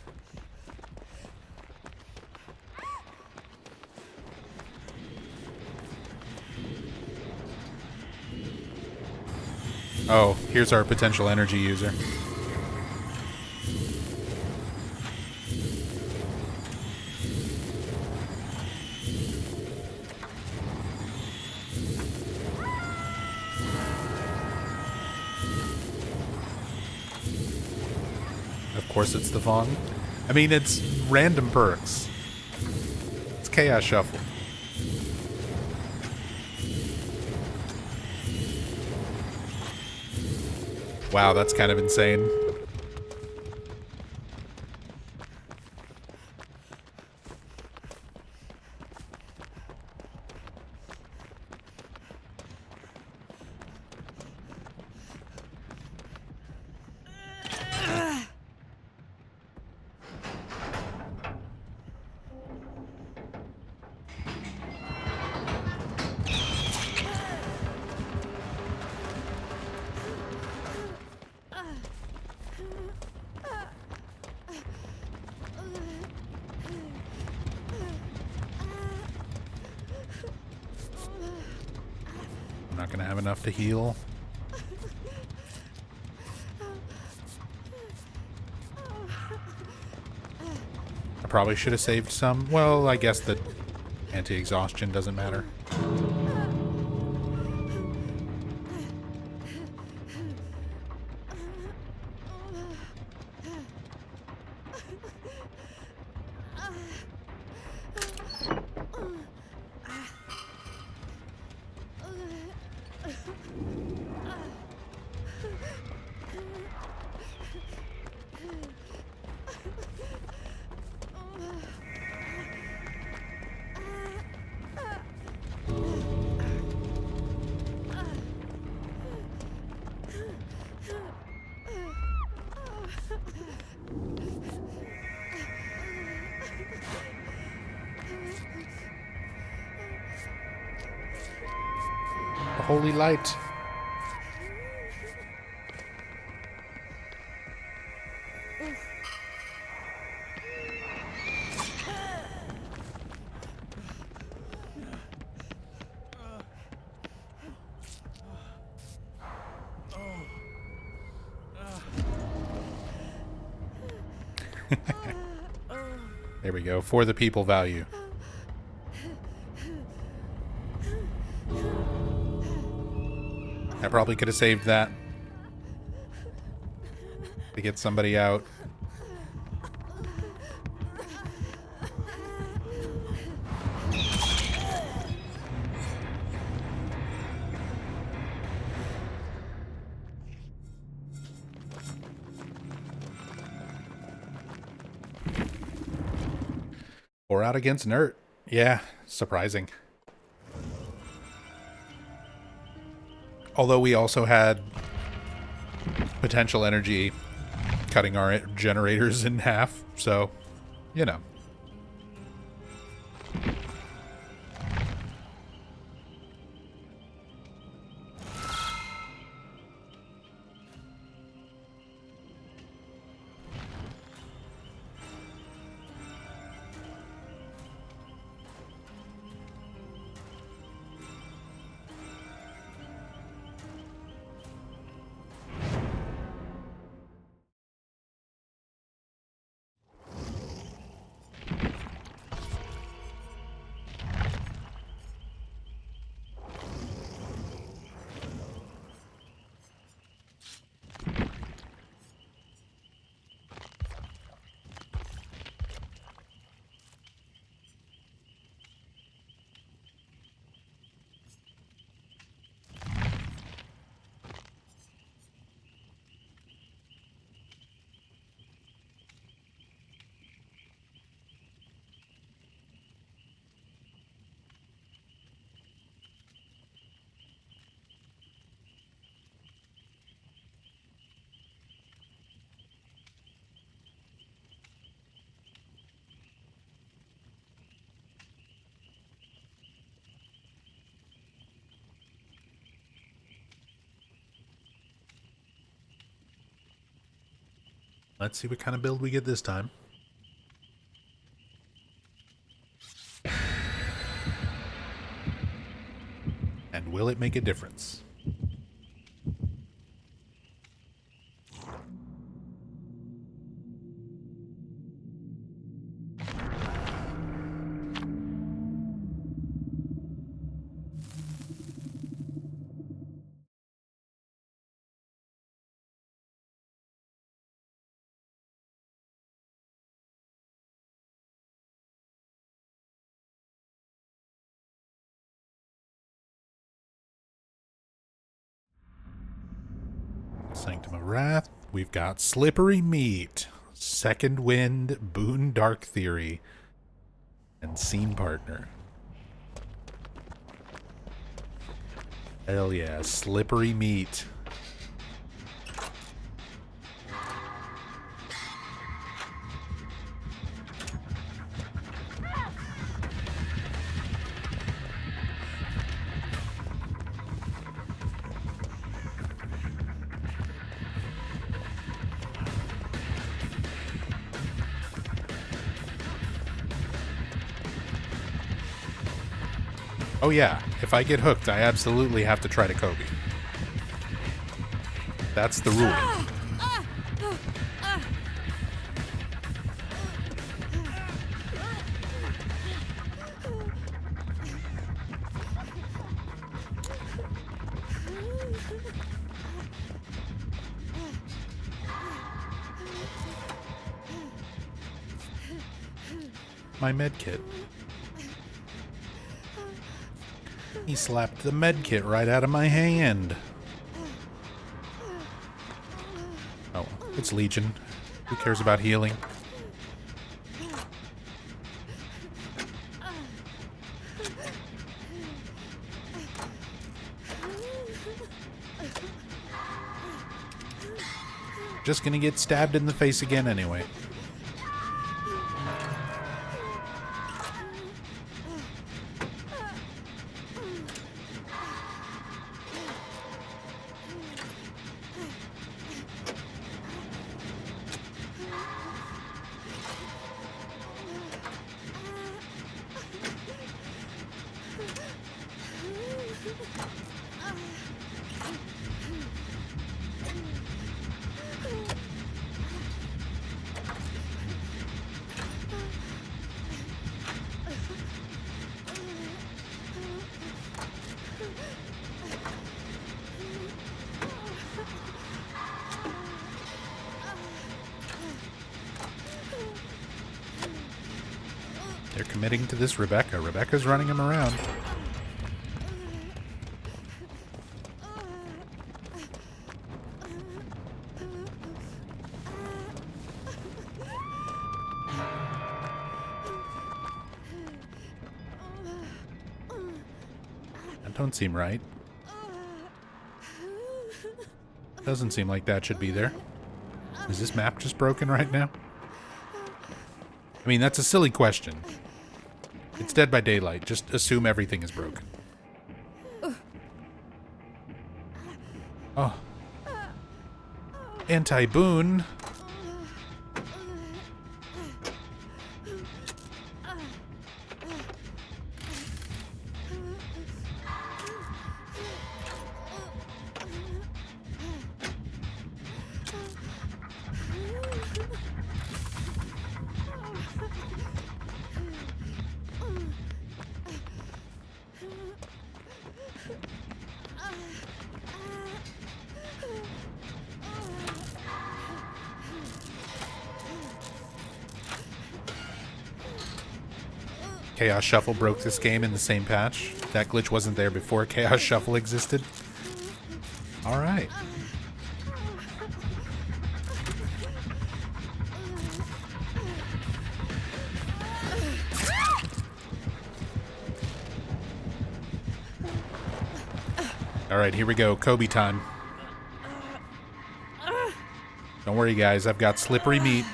Oh, here's our potential energy user. Of course it's the Vaughn. I mean, it's random perks. It's Chaos Shuffle. Wow, that's kind of insane. I'm not gonna have enough to heal. I probably should have saved some. Well, I guess that anti-exhaustion doesn't matter. The holy light. There we go. For the people value. I probably could have saved that to get somebody out. Or out against Nert. Yeah, surprising. Although we also had potential energy cutting our generators in half, so, you know. Let's see what kind of build we get this time. And will it make a difference? Sanctum of Wrath. We've got Slippery Meat, Second Wind, Boon Dark Theory, and Scene Partner. Hell yeah, Slippery Meat. Oh yeah, if I get hooked, I absolutely have to try to Kobe. That's the rule. My med kit. He slapped the med kit right out of my hand. Oh, it's Legion. Who cares about healing? Just gonna get stabbed in the face again anyway. committing to this Rebecca. Rebecca's running him around. That don't seem right. Doesn't seem like that should be there. Is this map just broken right now? I mean, that's a silly question. It's Dead by Daylight. Just assume everything is broken. Oh. Anti-boon. Chaos Shuffle broke this game in the same patch. That glitch wasn't there before Chaos Shuffle existed. Alright. Alright, here we go. Kobe time. Don't worry, guys. I've got slippery meat.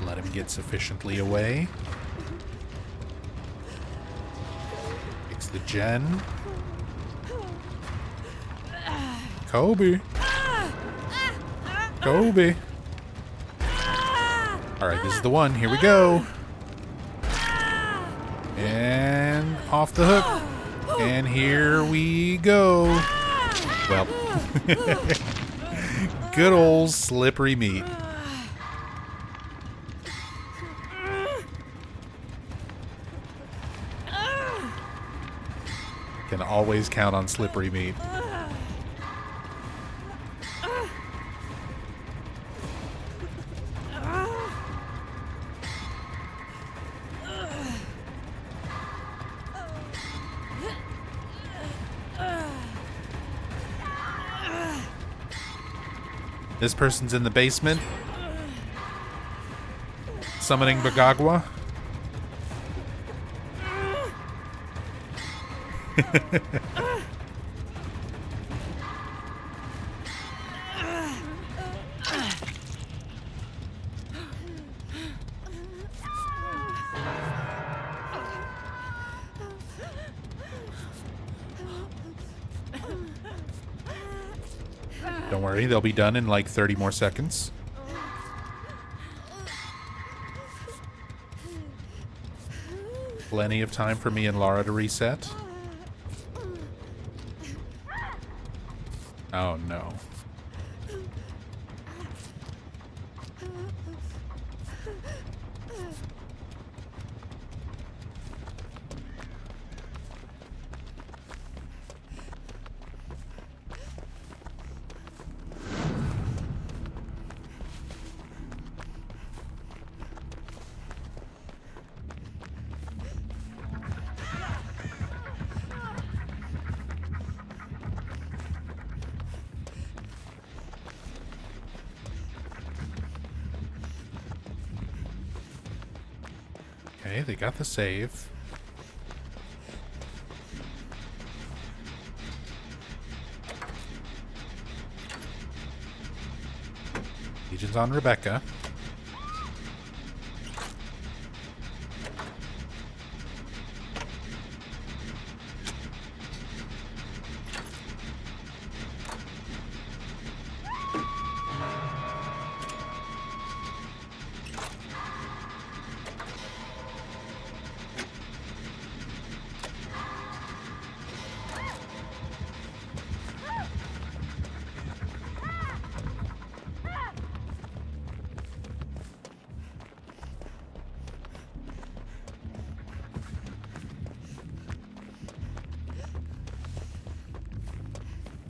Let him get sufficiently away. Fix the gen. Kobe. Kobe. Alright, this is the one. Here we go. And off the hook. And here we go. Well. Good old slippery meat. Can always count on slippery meat. This person's in the basement. Summoning Bagagwa. Don't worry, they'll be done in like 30 more seconds. Plenty of time for me and Lara to reset. Oh no. Okay, they got the save. Legion's on Rebecca.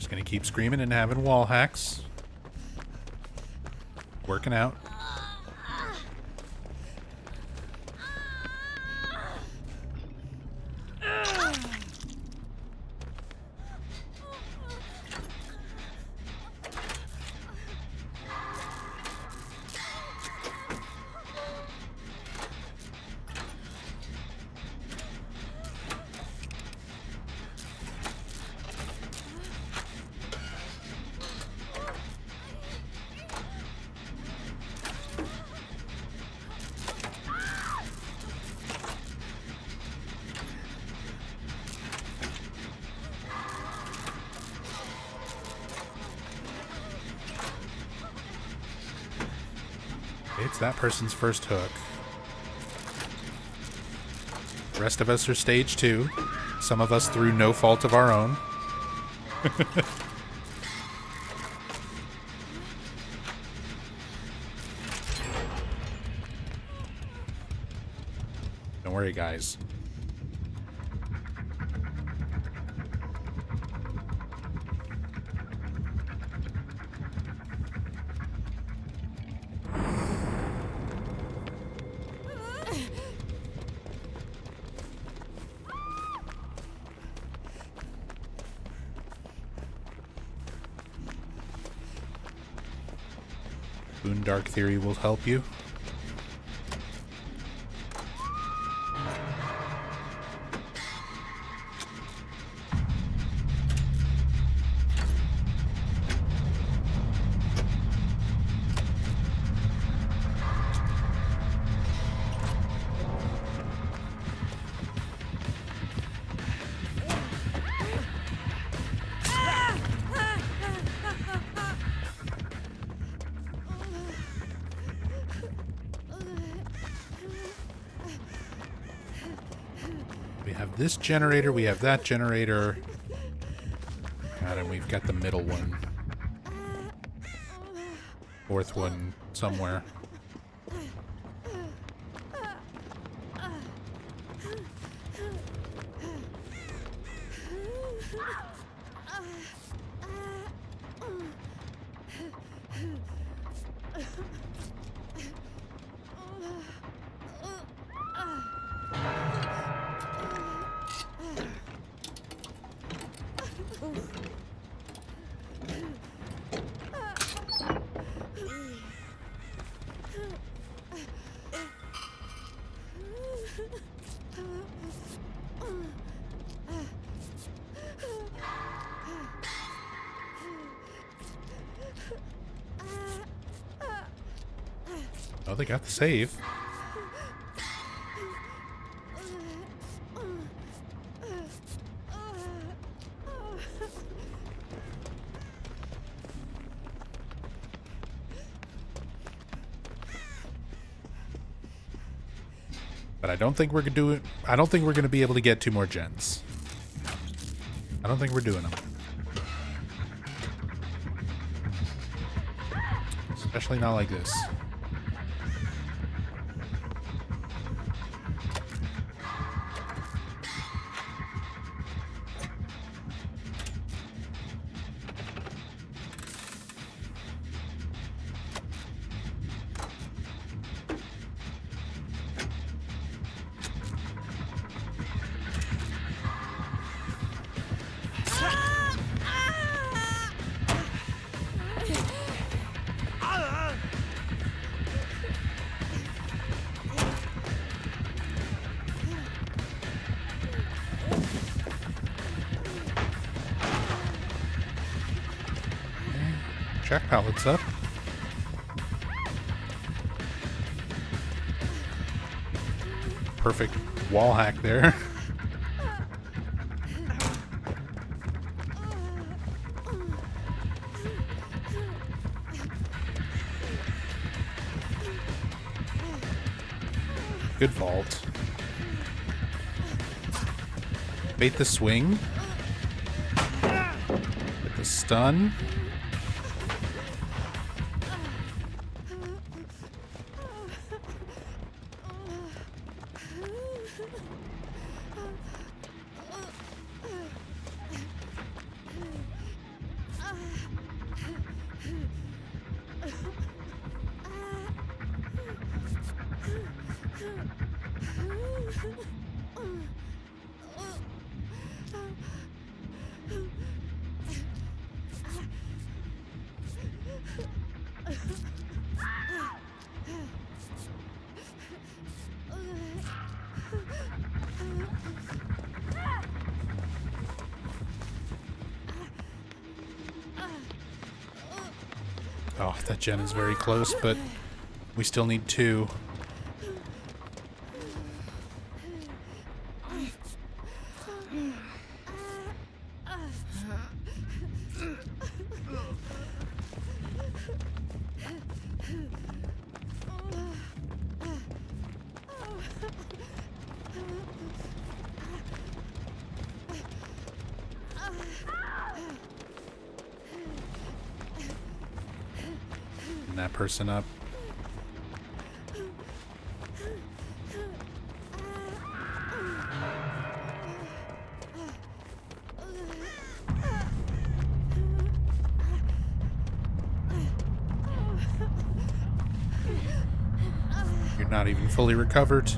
Just gonna keep screaming and having wall hacks. Working out. It's that person's first hook. The rest of us are stage 2. Some of us through no fault of our own. Don't worry, guys. Dark Theory will help you. We have this generator, we have that generator. God, and we've got the middle one. Fourth one somewhere. Oh, they got the save. But I don't think we're gonna do it. I don't think we're gonna be able to get 2 more gens. I don't think we're doing them. Especially not like this. Check pallets up. Perfect wall hack there. Good vault. Bait the swing. Get the stun. Oh, that gen is very close, but we still need 2. That person up. You're not even fully recovered.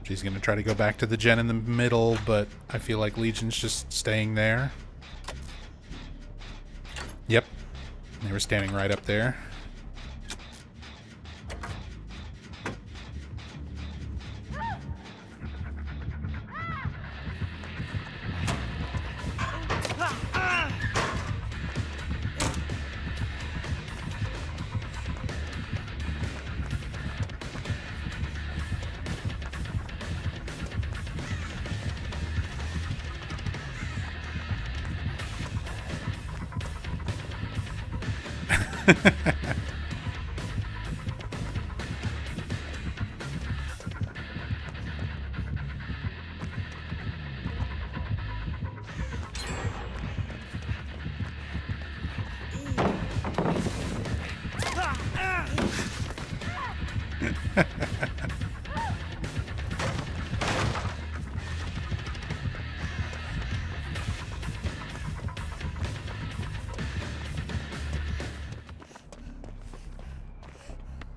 She's gonna try to go back to the gen in the middle, but I feel like Legion's just staying there. Yep. They were standing right up there.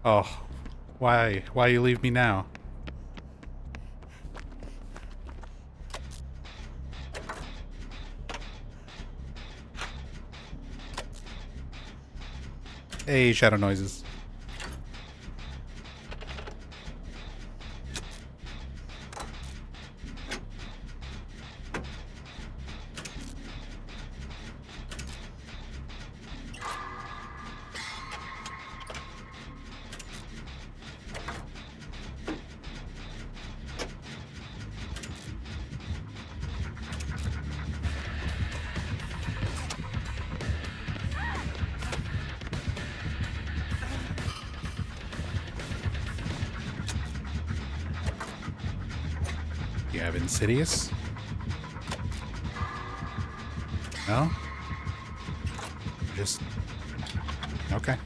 Oh, why? Why you leave me now? Hey, shadow noises. You have Insidious? No? Just... okay.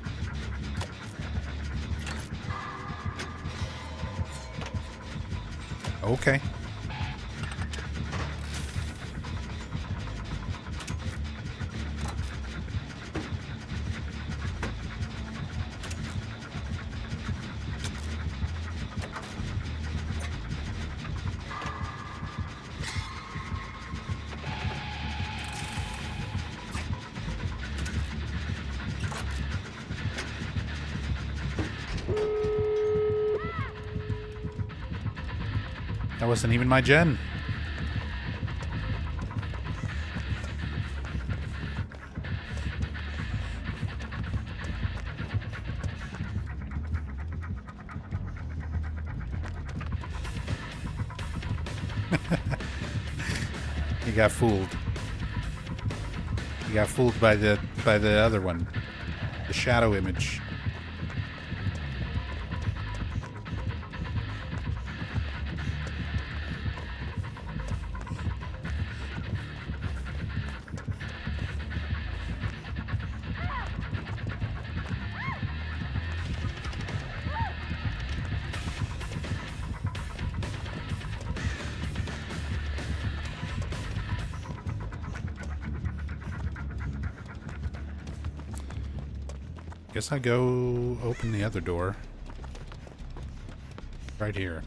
Okay. That wasn't even my gen. You got fooled. got fooled by the other one, the shadow image. Guess I go open the other door. Right here.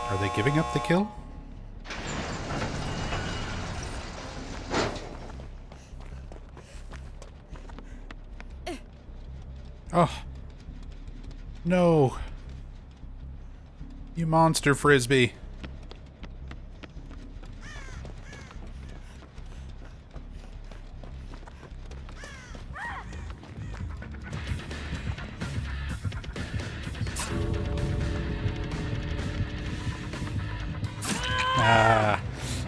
Are they giving up the kill? Oh. No. You monster frisbee. Ah,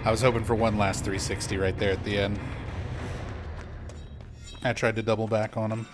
I was hoping for one last 360 right there at the end. I tried to double back on him.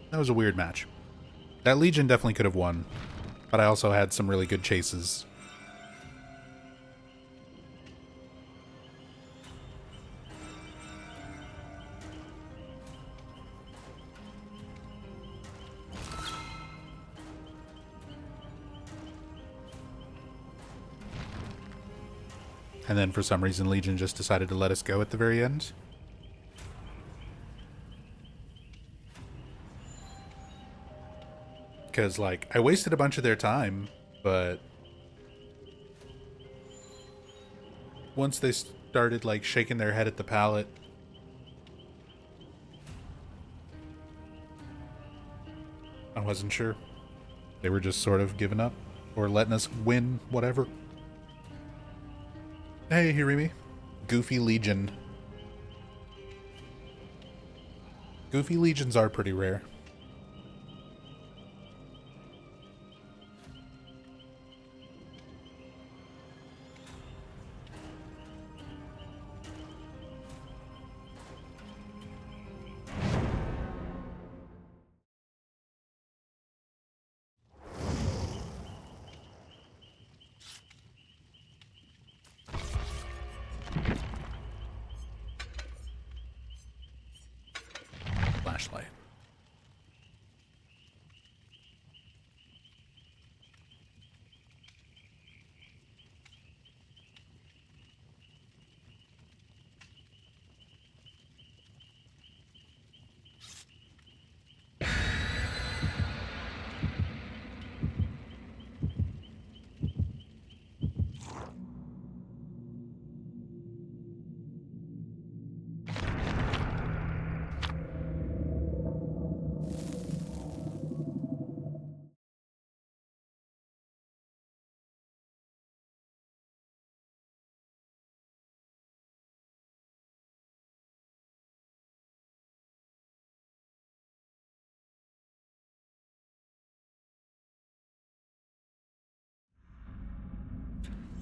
That was a weird match. That Legion definitely could have won, but I also had some really good chases. And then for some reason Legion just decided to let us go at the very end. Because, like, I wasted a bunch of their time, but once they started, like, shaking their head at the pallet, I wasn't sure. They were just sort of giving up or letting us win whatever. Hey, Hirimi. Goofy Legion. Goofy Legions are pretty rare. Flashlight.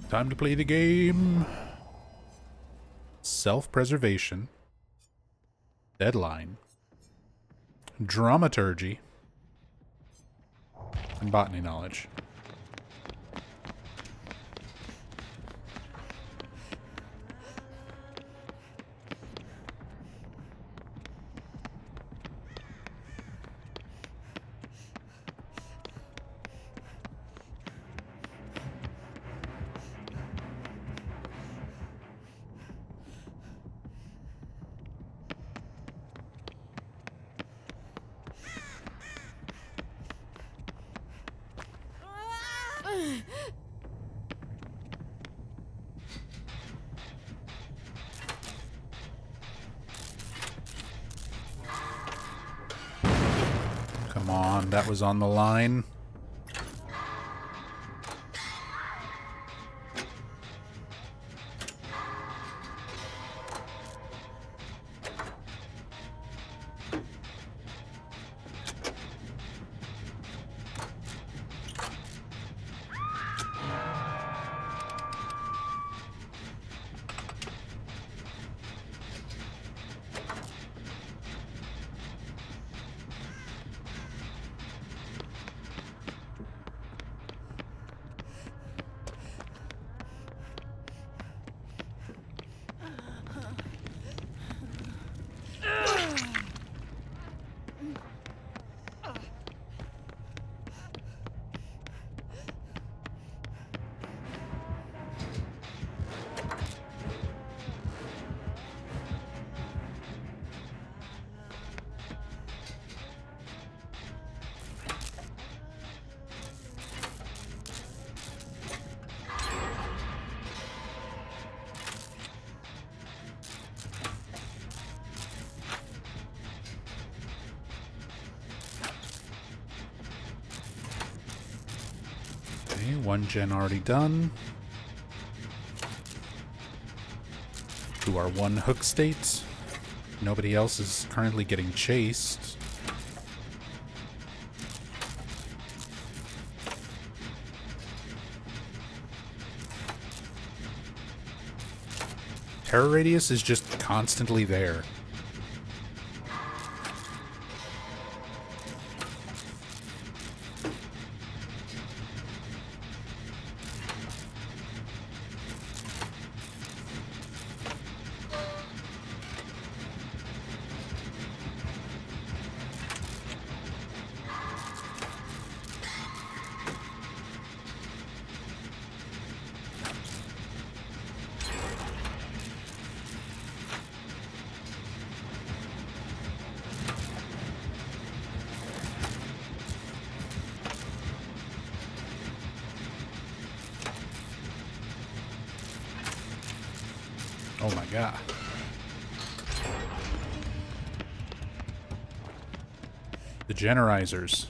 Time to play the game. Self-preservation. Deadline. Dramaturgy. And botany knowledge. Come on, that was on the line. Okay, one gen already done. To our one hook state. Nobody else is currently getting chased. Terror radius is just constantly there. Oh my god. The generizers.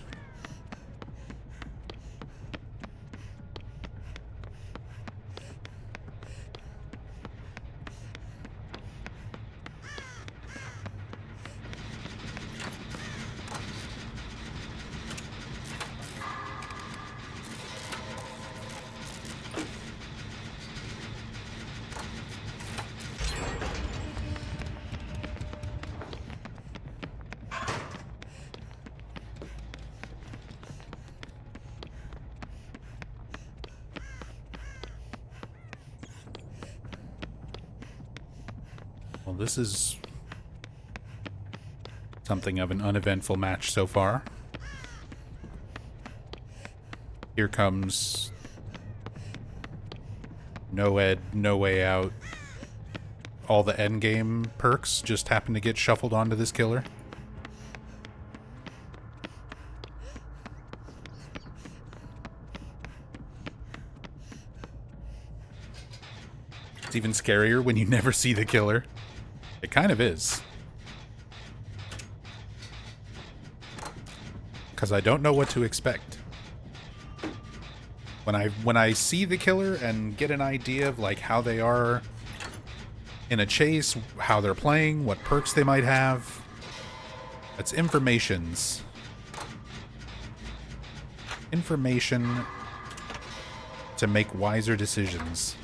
Well, this is something of an uneventful match so far. Here comes No Ed, No Way Out. All the endgame perks just happen to get shuffled onto this killer. It's even scarier when you never see the killer. It kind of is. Because I don't know what to expect. When I see the killer and get an idea of like how they are in a chase, how they're playing, what perks they might have, that's information to make wiser decisions.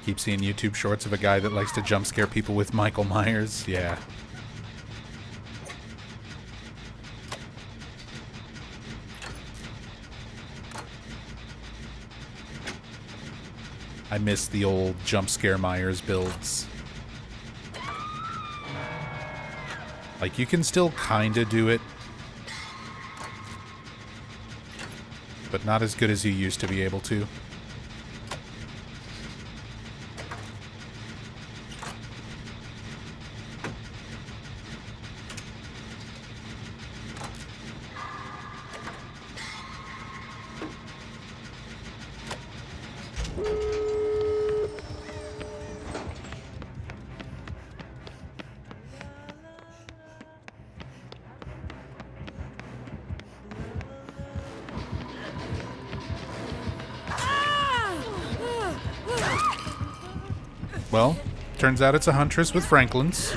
Keep seeing YouTube shorts of a guy that likes to jump scare people with Michael Myers. Yeah. I miss the old jump scare Myers builds. Like, you can still kinda do it, but not as good as you used to be able to. Well, turns out it's a Huntress with Franklin's.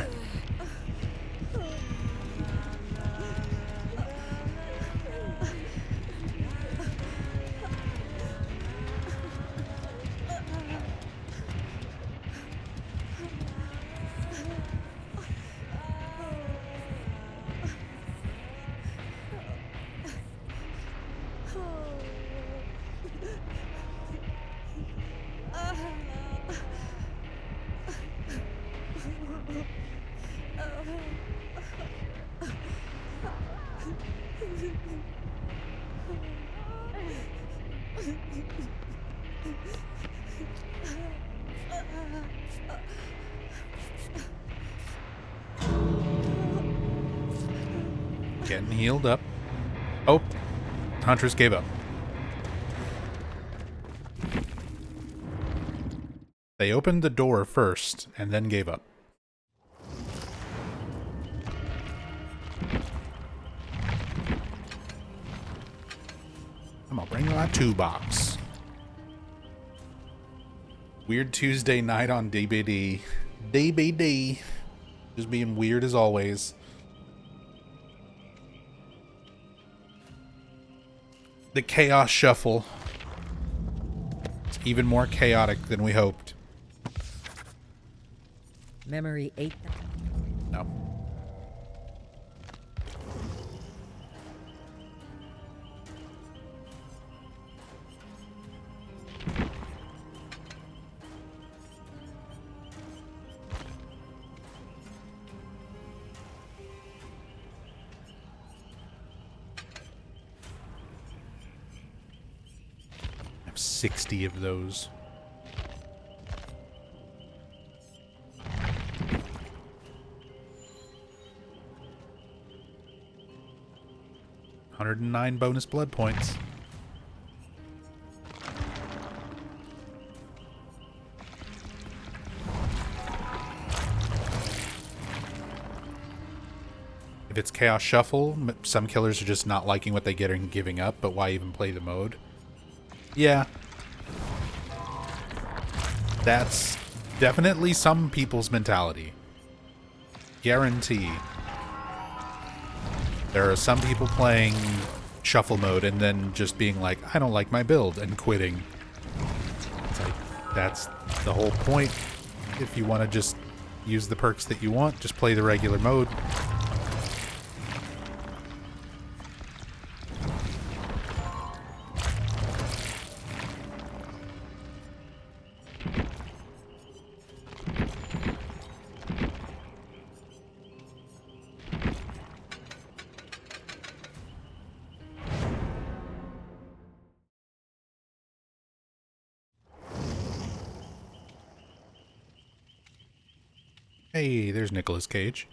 Getting healed up. Oh, Huntress gave up. They opened the door first and then gave up. Come on, bring my 2-box. Weird Tuesday night on DBD. DBD. Just being weird as always. The Chaos Shuffle. It's even more chaotic than we hoped. Memory 8. No. I have 60 of those. $109 bonus blood points. If it's Chaos Shuffle, some killers are just not liking what they get and giving up, but why even play the mode? Yeah. That's definitely some people's mentality. Guarantee. There are some people playing shuffle mode and then just being like, I don't like my build, and quitting. It's like, that's the whole point. If you want to just use the perks that you want, just play the regular mode. Hey, there's Nicolas Cage.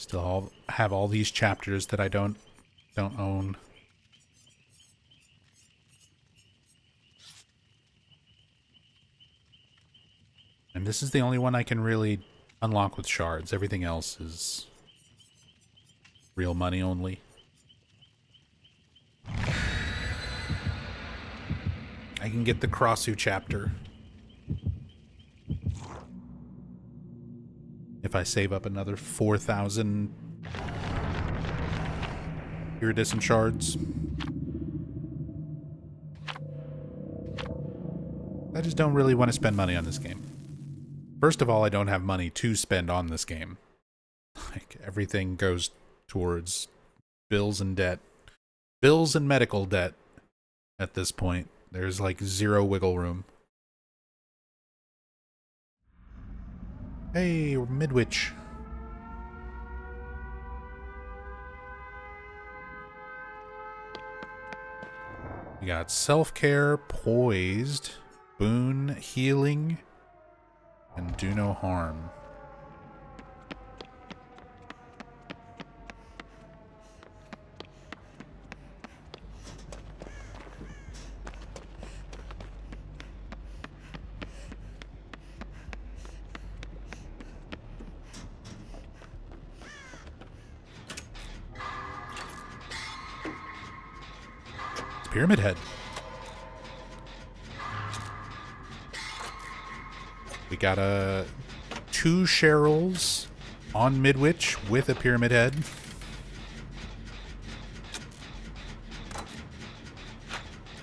Still have all these chapters that I don't own. And this is the only one I can really unlock with shards. Everything else is real money only. I can get the Crossu chapter if I save up another 4,000 iridescent shards. I just don't really want to spend money on this game. First of all, I don't have money to spend on this game. Like, everything goes towards bills and debt. bills and medical debt at this point. There's like zero wiggle room. Hey, Midwich. We got self-care, poised, boon, healing, and do no harm. Pyramid Head. We got two Cheryls on Midwich with a Pyramid Head.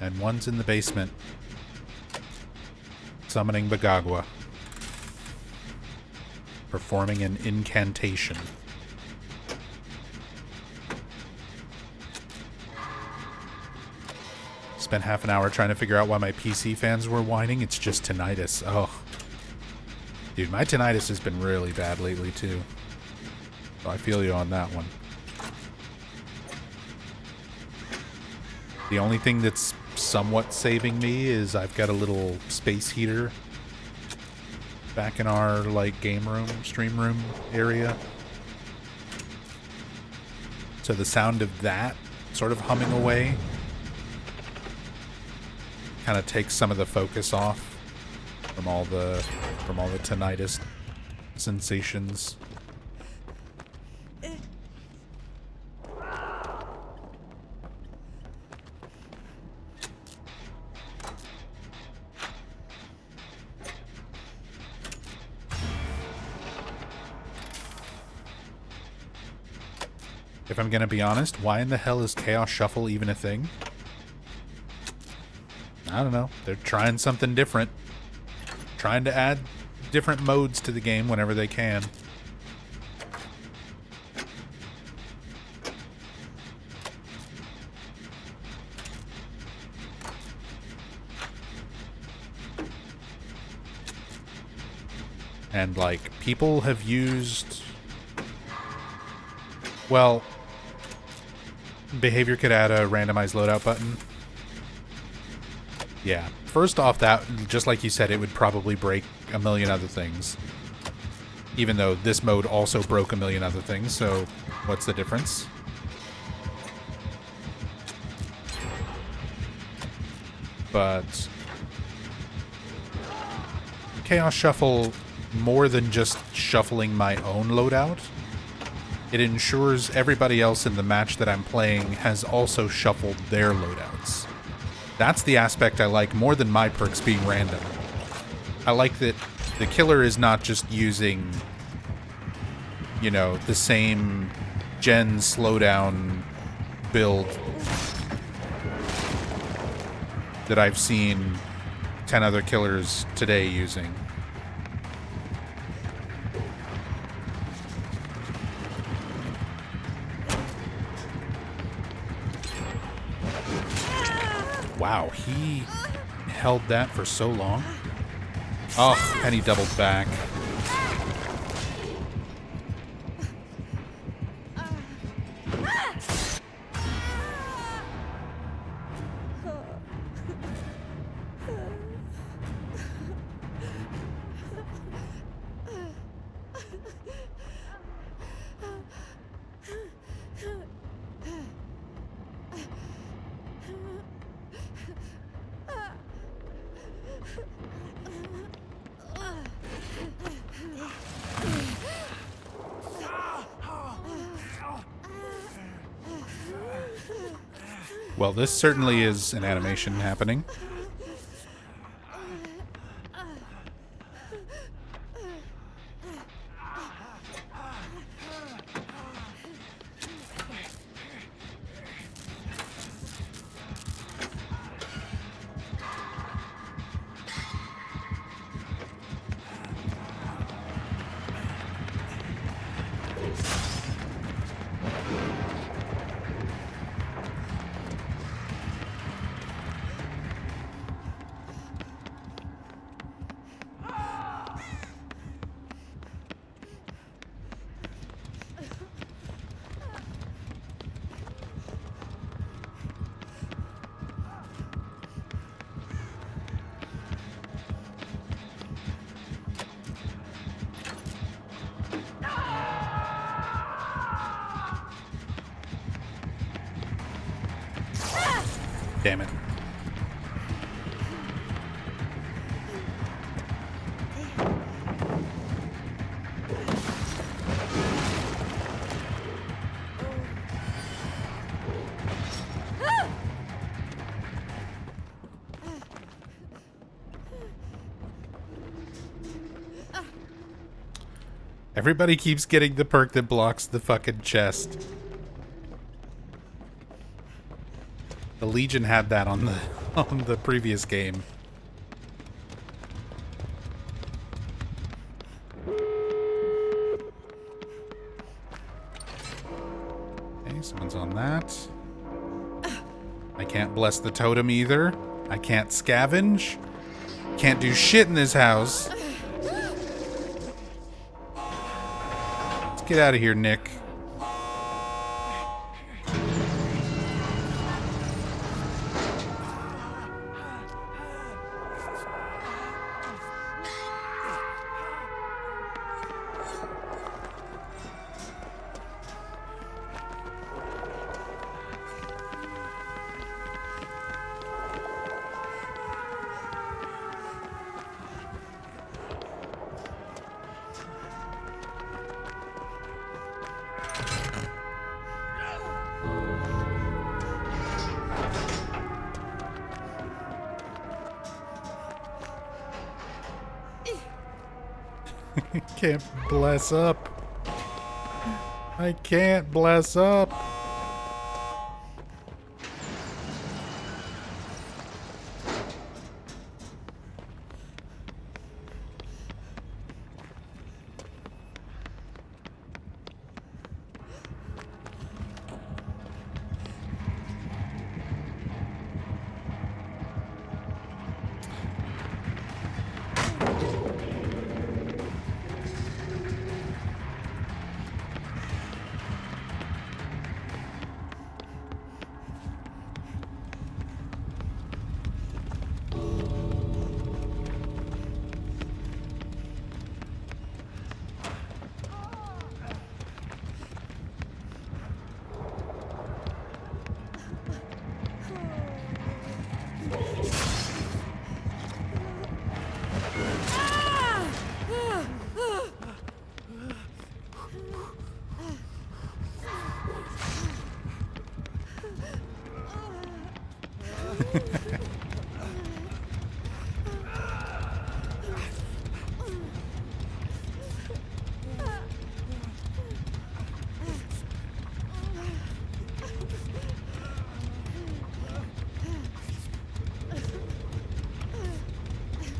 And one's in the basement. Summoning Bagagua. Performing an incantation. Spent half an hour trying to figure out why my PC fans were whining. It's just tinnitus. Oh. Dude, my tinnitus has been really bad lately, too. So I feel you on that one. The only thing that's somewhat saving me is I've got a little space heater back in our, like, game room, stream room area. So the sound of that sort of humming away kind of takes some of the focus off from all the tinnitus sensations. If I'm gonna be honest, why in the hell is Chaos Shuffle even a thing? I don't know. They're trying something different. Trying to add different modes to the game whenever they can. And, like, people have used... Well, Behavior could add a randomized loadout button. Yeah. First off, that, just like you said, it would probably break a million other things. Even though this mode also broke a million other things, so what's the difference? But Chaos Shuffle, more than just shuffling my own loadout, it ensures everybody else in the match that I'm playing has also shuffled their loadouts. That's the aspect I like more than my perks being random. I like that the killer is not just using, you know, the same gen slowdown build that I've seen 10 other killers today using. Wow, he held that for so long. Oh, and he doubled back. Well, this certainly is an animation happening. Damn it. Everybody keeps getting the perk that blocks the fucking chest. The Legion had that on the previous game. Okay, someone's on that. I can't bless the totem either. I can't scavenge. Can't do shit in this house. Let's get out of here, Nick. Can't bless up. I can't bless up.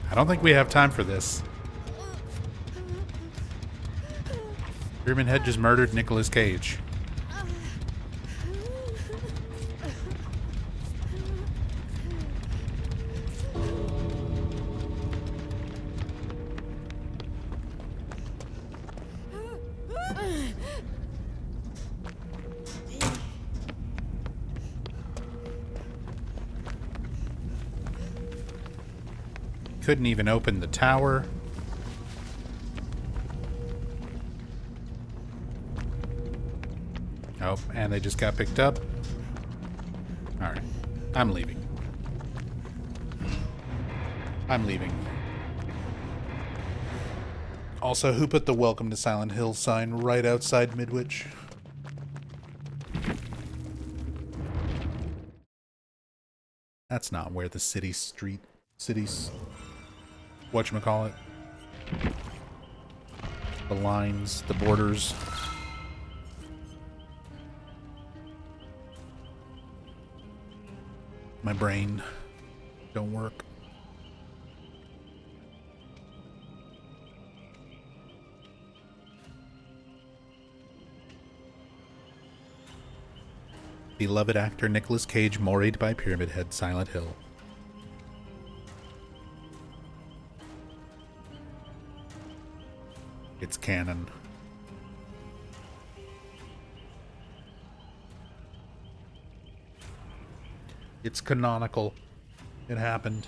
I don't think we have time for this. Pyramid Head just murdered Nicolas Cage. Couldn't even open the tower. Oh, and they just got picked up. Alright. I'm leaving. I'm leaving. Also, who put the Welcome to Silent Hill sign right outside Midwich? That's not where the city's whatchamacallit. The lines, the borders. My brain don't work. Beloved actor Nicolas Cage moried by Pyramid Head, Silent Hill. It's canon. It's canonical. It happened.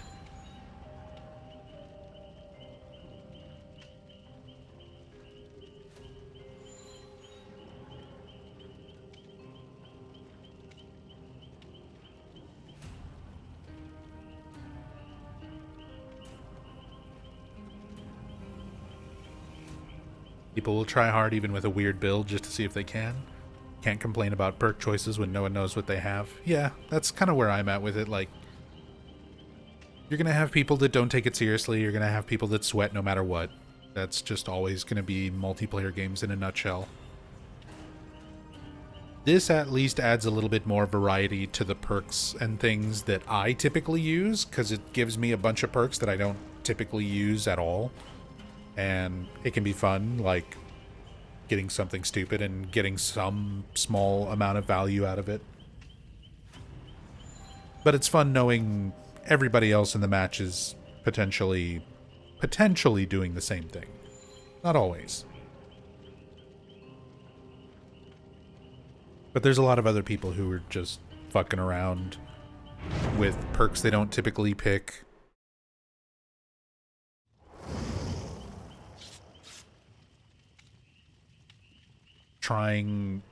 People will try hard even with a weird build just to see if they can. Can't complain about perk choices when no one knows what they have. Yeah, that's kind of where I'm at with it. Like, you're going to have people that don't take it seriously. You're going to have people that sweat no matter what. That's just always going to be multiplayer games in a nutshell. This at least adds a little bit more variety to the perks and things that I typically use, because it gives me a bunch of perks that I don't typically use at all. And it can be fun, like getting something stupid and getting some small amount of value out of it. But it's fun knowing everybody else in the match is potentially doing the same thing. Not always. But there's a lot of other people who are just fucking around with perks they don't typically pick. Trying,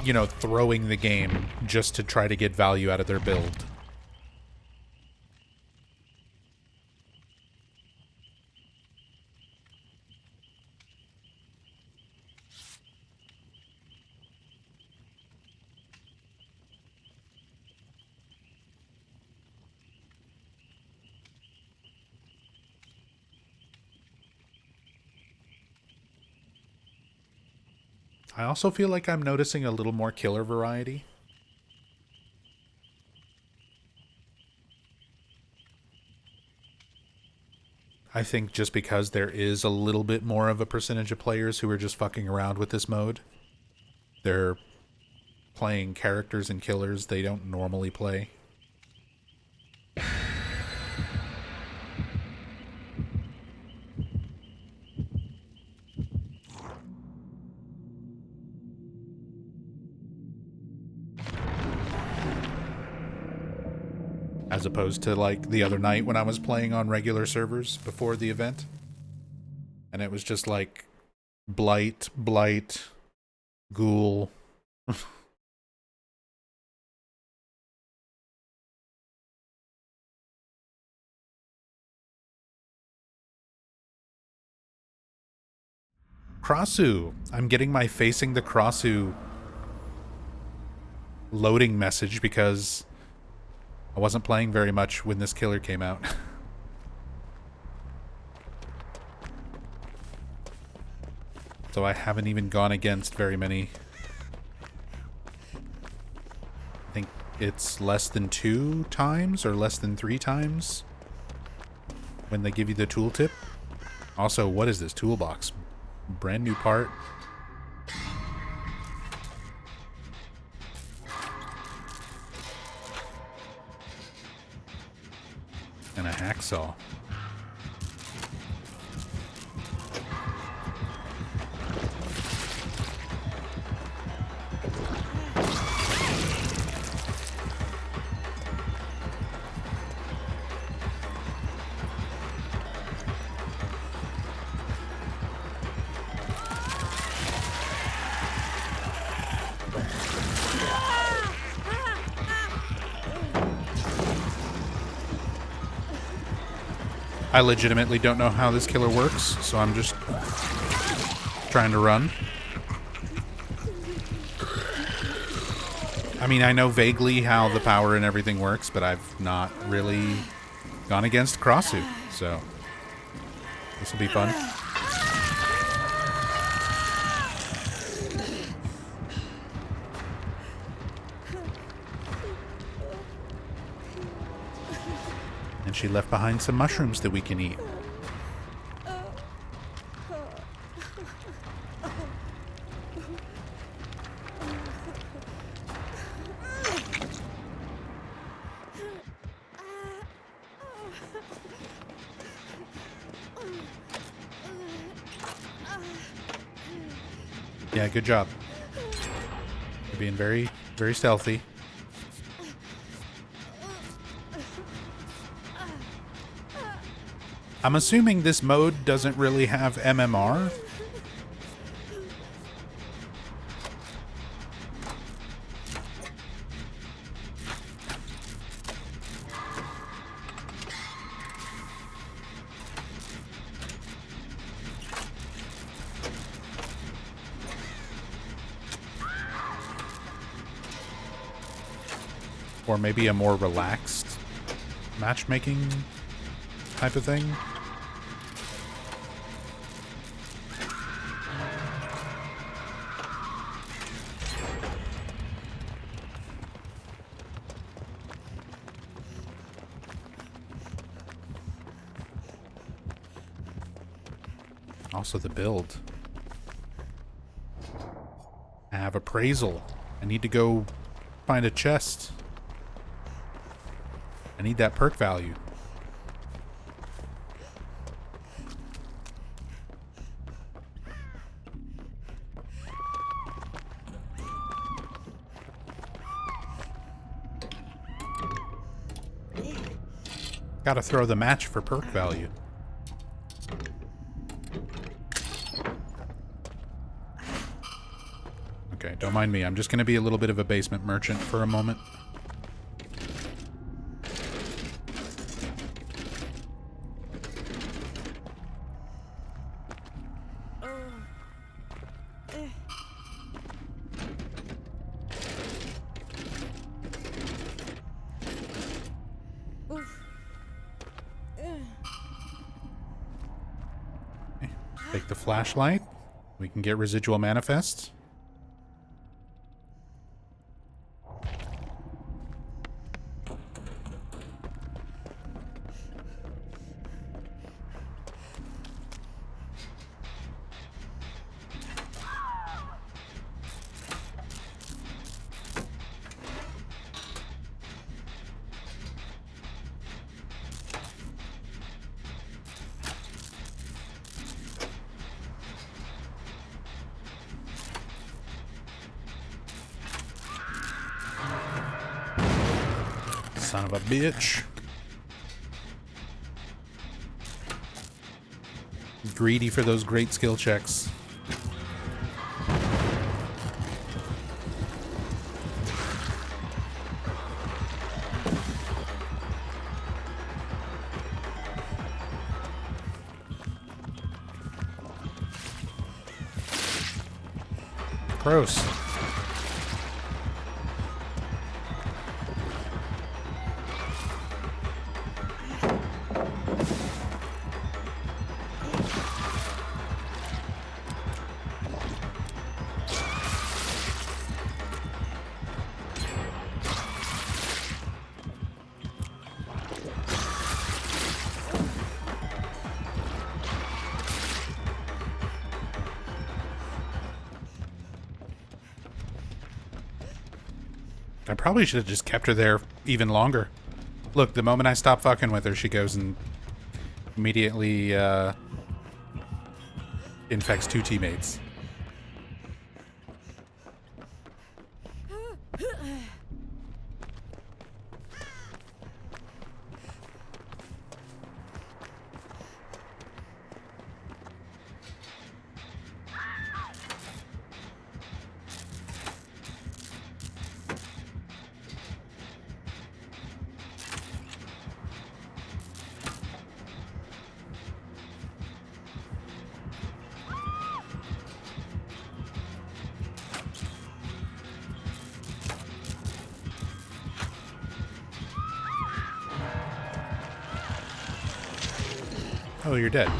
you know, throwing the game just to try to get value out of their build. I also feel like I'm noticing a little more killer variety. I think just because there is a little bit more of a percentage of players who are just fucking around with this mode. They're playing characters and killers they don't normally play. As opposed to like the other night when I was playing on regular servers before the event. And it was just like blight, ghoul. Crossu. I'm getting my facing the Crossu loading message because I wasn't playing very much when this killer came out. So I haven't even gone against very many. I think it's less than 2 times or less than 3 times when they give you the tooltip. Also, what is this toolbox? Brand new part. And a hacksaw. I legitimately don't know how this killer works, so I'm just trying to run. I mean, I know vaguely how the power and everything works, but I've not really gone against Crossu, so this will be fun. And she left behind some mushrooms that we can eat. Yeah, good job. You're being very, very stealthy. I'm assuming this mode doesn't really have MMR. Or maybe a more relaxed matchmaking type of thing. Also the build. I have appraisal. I need to go find a chest. I need that perk value. Gotta throw the match for perk value. Okay, don't mind me. I'm just gonna be a little bit of a basement merchant for a moment. Take the flashlight. We can get residual manifests. Son of a bitch. Greedy for those great skill checks. Gross. I probably should have just kept her there even longer. Look, the moment I stop fucking with her, she goes and immediately infects 2 teammates. Oh, you're dead.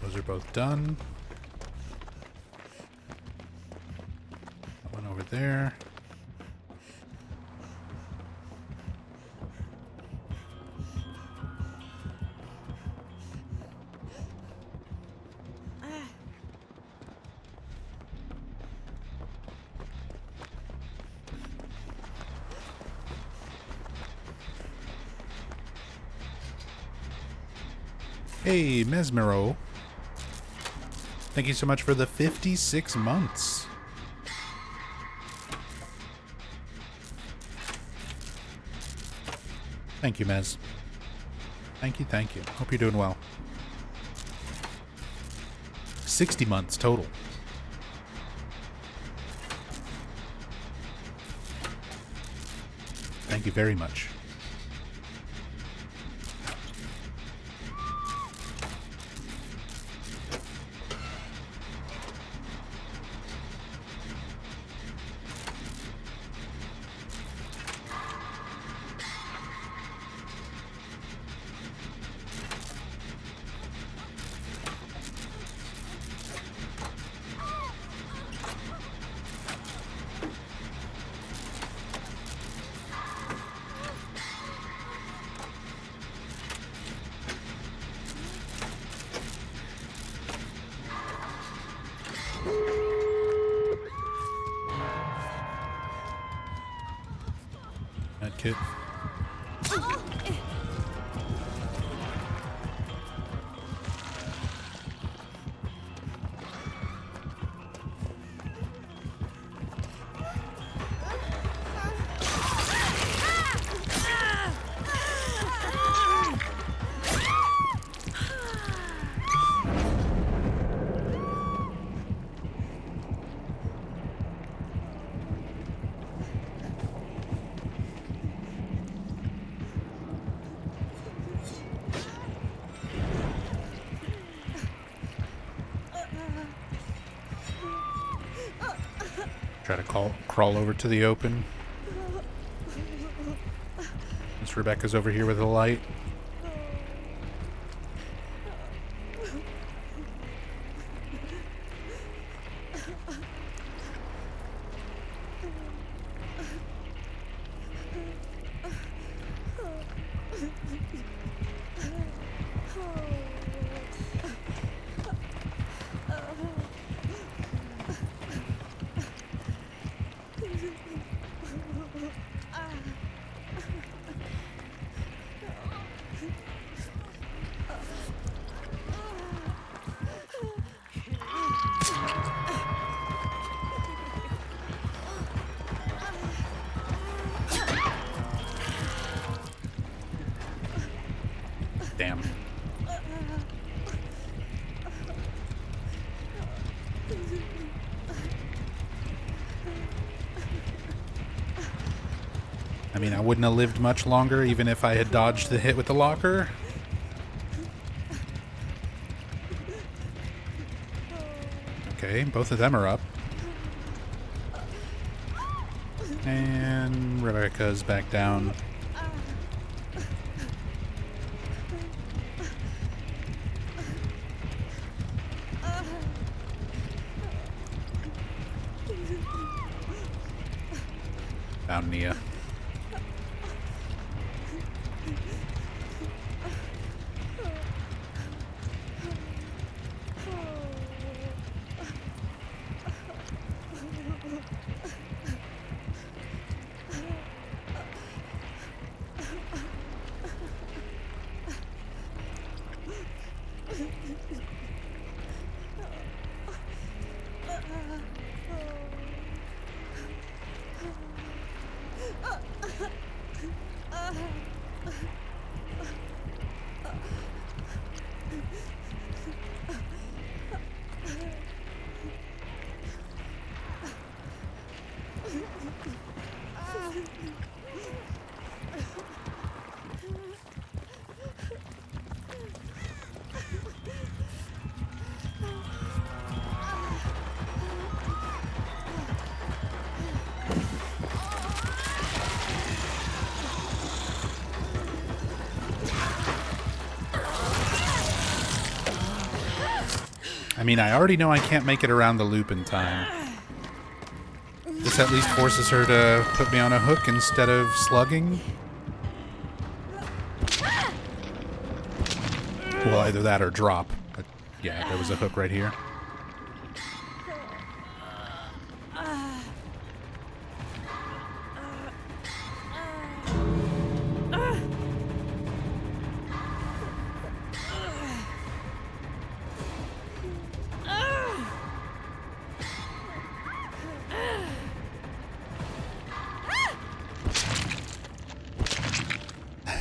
Those are both done. That one over there. Hey, Mesmero. Thank you so much for the 56 months. Thank you, Mez. Thank you, thank you. Hope you're doing well. 60 months total. Thank you very much. That kid. Try to crawl over to the open. Miss Rebecca's over here with the light. Damn. I mean, I wouldn't have lived much longer even if I had dodged the hit with the locker. Okay, both of them are up. And Rebecca's back down. Found Nia. I mean, I already know I can't make it around the loop in time. This at least forces her to put me on a hook instead of slugging. Well, either that or drop. But yeah, there was a hook right here.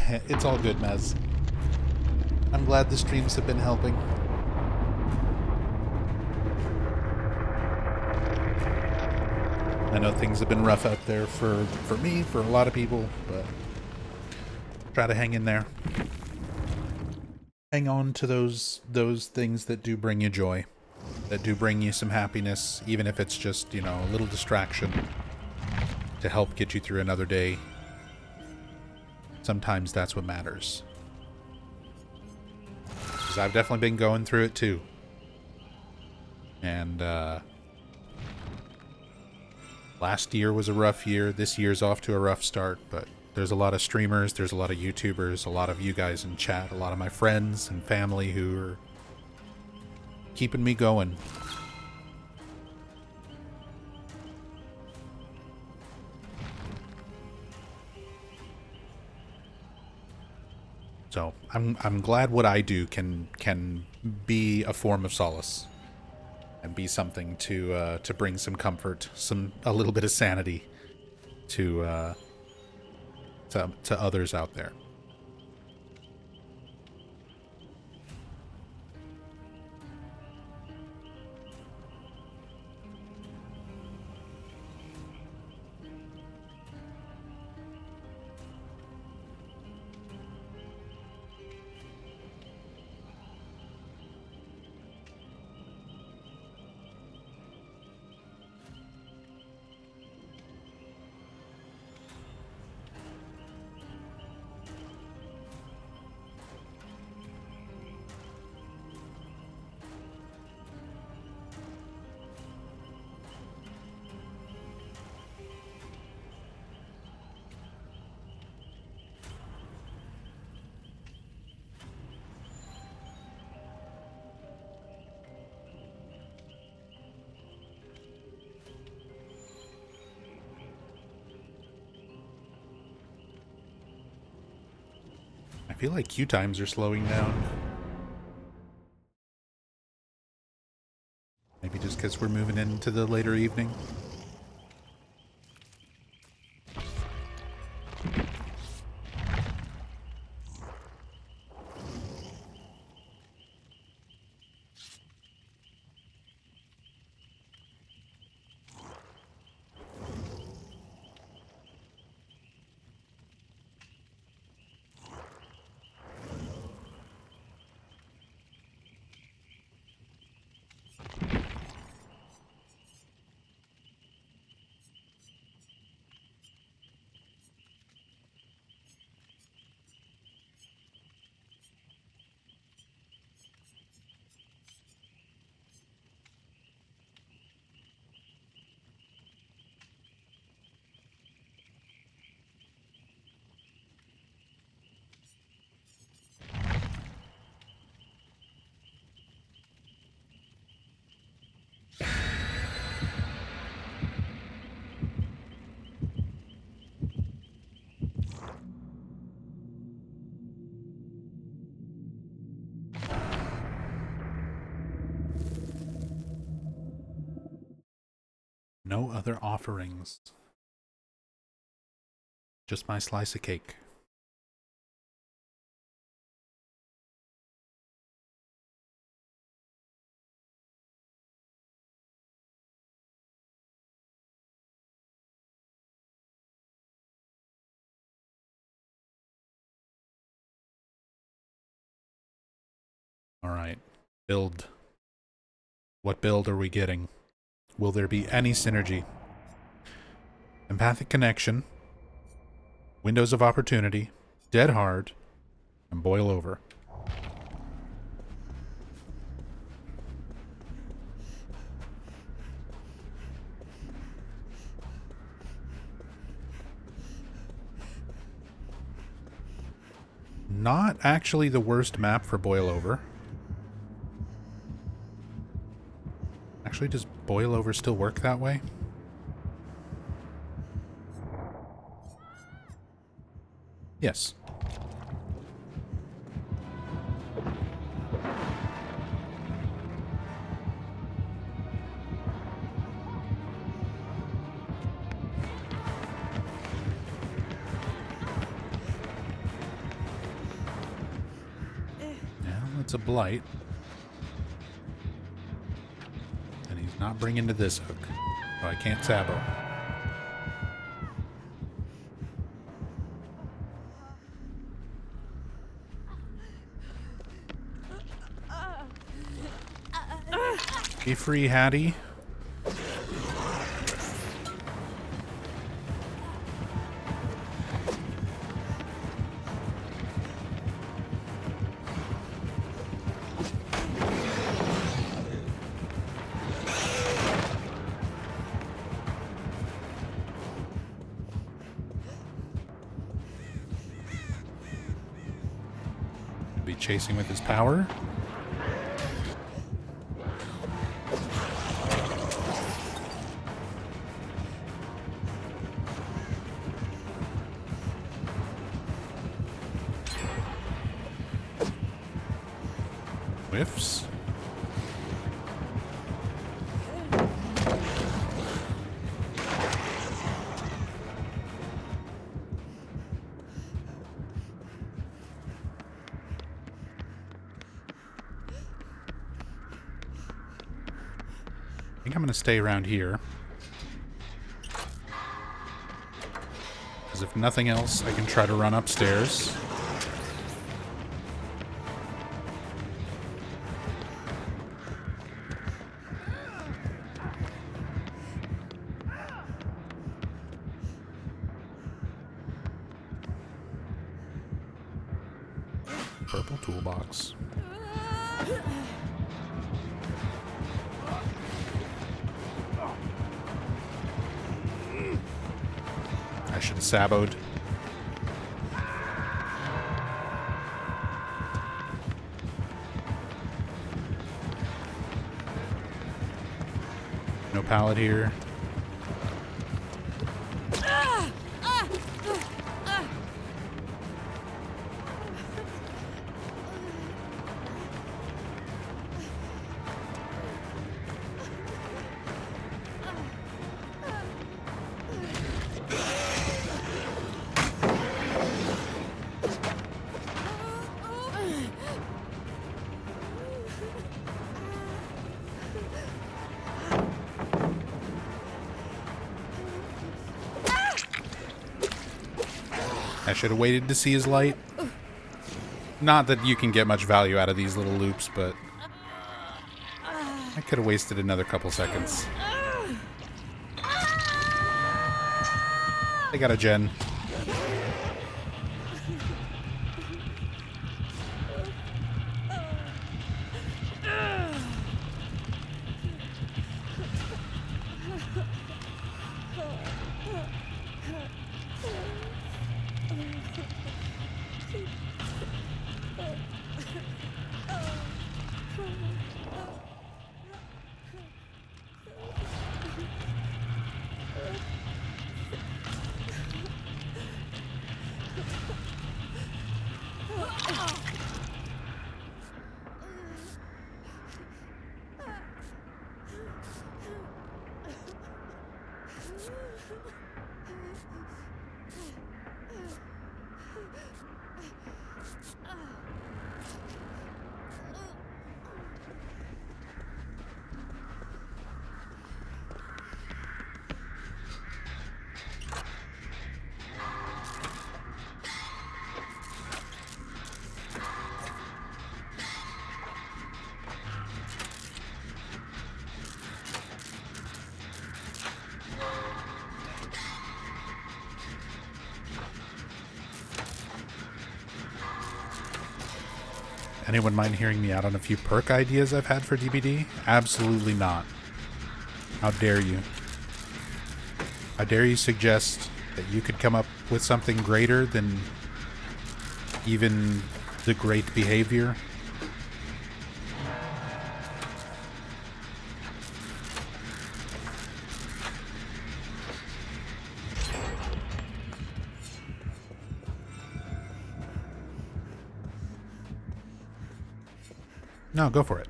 It's all good, Mez. I'm glad the streams have been helping. I know things have been rough out there for me, for a lot of people, but try to hang in there. Hang on to those things that do bring you joy, that do bring you some happiness, even if it's just, you know, a little distraction to help get you through another day. Sometimes that's what matters. Because I've definitely been going through it too. And last year was a rough year. This year's off to a rough start, but there's a lot of streamers, there's a lot of YouTubers, a lot of you guys in chat, a lot of my friends and family who are keeping me going. So I'm glad what I do can be a form of solace and be something to bring some comfort, a little bit of sanity to others out there. I feel like queue times are slowing down. Maybe just because we're moving into the later evening. No other offerings. Just my slice of cake. Alright. Build. What build are we getting? Will there be any synergy? Empathic Connection, Windows of Opportunity, Dead Hard, and Boil Over. Not actually the worst map for Boil Over. Actually, does Boil Over still work that way? Yes. It's a blight. And he's not bringing to this hook. So I can't sabo. Be free, Hattie. Be chasing with his power. Whiffs. I think I'm going to stay around here. Because if nothing else, I can try to run upstairs. Purple toolbox. I should have saboed. No pallet here. I should have waited to see his light. Not that you can get much value out of these little loops, but I could have wasted another couple seconds. They got a gen. Anyone mind hearing me out on a few perk ideas I've had for DBD? Absolutely not. How dare you? How dare you suggest that you could come up with something greater than even the great behavior? No, go for it.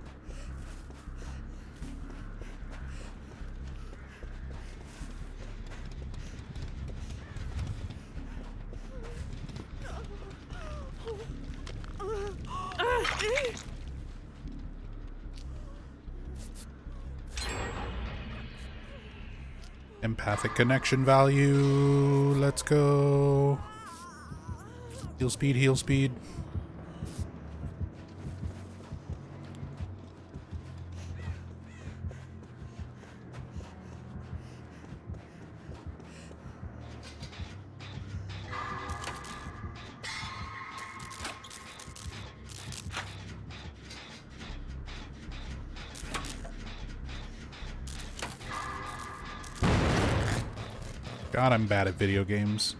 Empathic connection value. Let's go. Heal speed, heal speed. God, I'm bad at video games.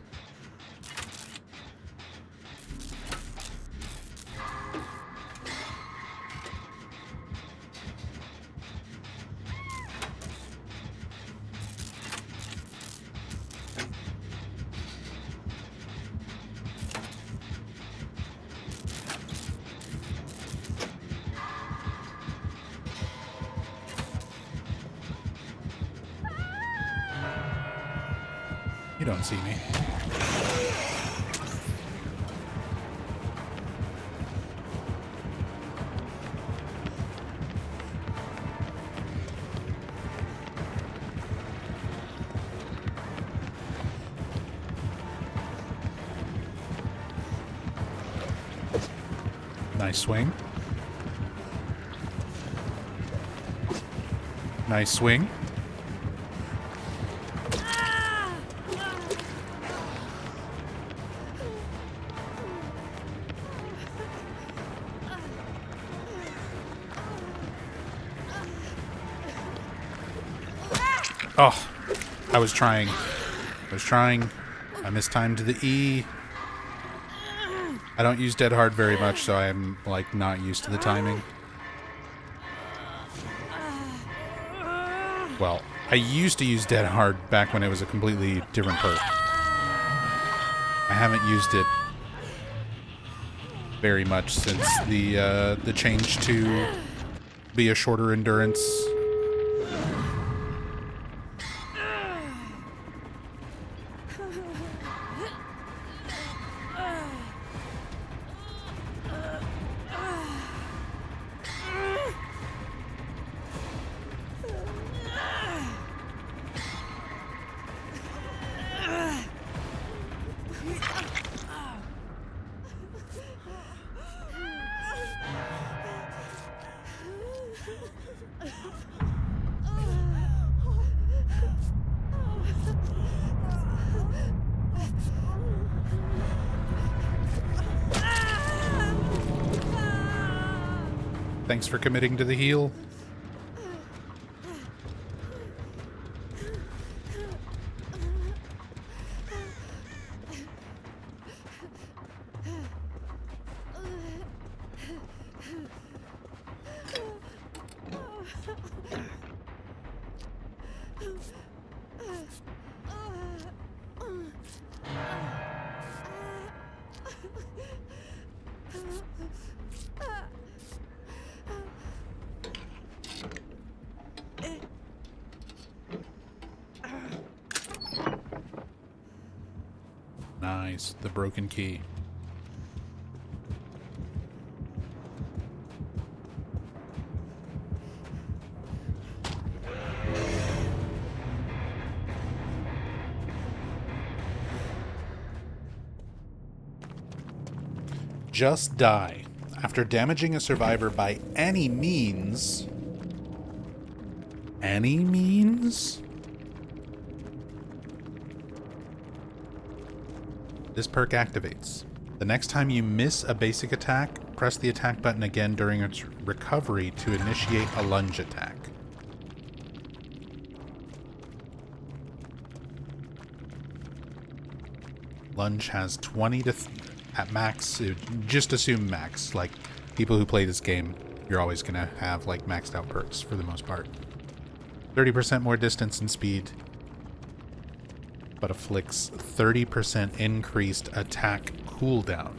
You don't see me. Nice swing. Nice swing. Oh, I was trying. I mistimed the E. I don't use Dead Hard very much, so I'm, like, not used to the timing. Well, I used to use Dead Hard back when it was a completely different perk. I haven't used it very much since the change to be a shorter endurance. Thanks for committing to the heal. Nice, the broken key. Just die. After damaging a survivor by any means... Any means? This perk activates. The next time you miss a basic attack, press the attack button again during its recovery to initiate a lunge attack. Lunge has 20 to... at max, just assume max. Like, people who play this game, you're always going to have, like, maxed out perks for the most part. 30% more distance and speed, but afflicts 30% increased attack cooldown.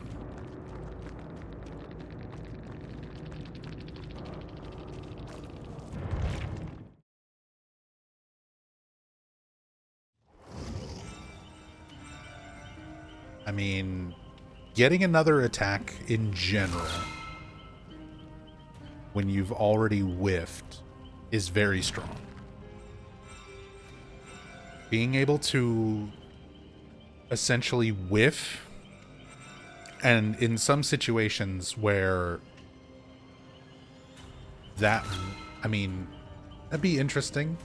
I mean, getting another attack in general, when you've already whiffed, is very strong. Being able to essentially whiff, and in some situations where that, I mean, that'd be interesting.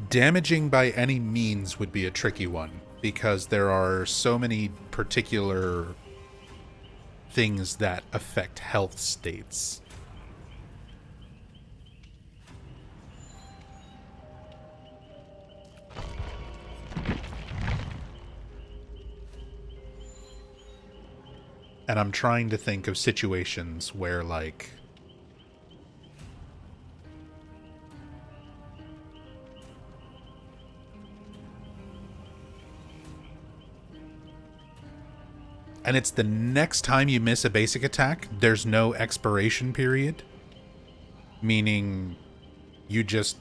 Damaging by any means would be a tricky one, because there are so many particular things that affect health states. And I'm trying to think of situations where, like, and it's the next time you miss a basic attack, there's no expiration period, meaning you just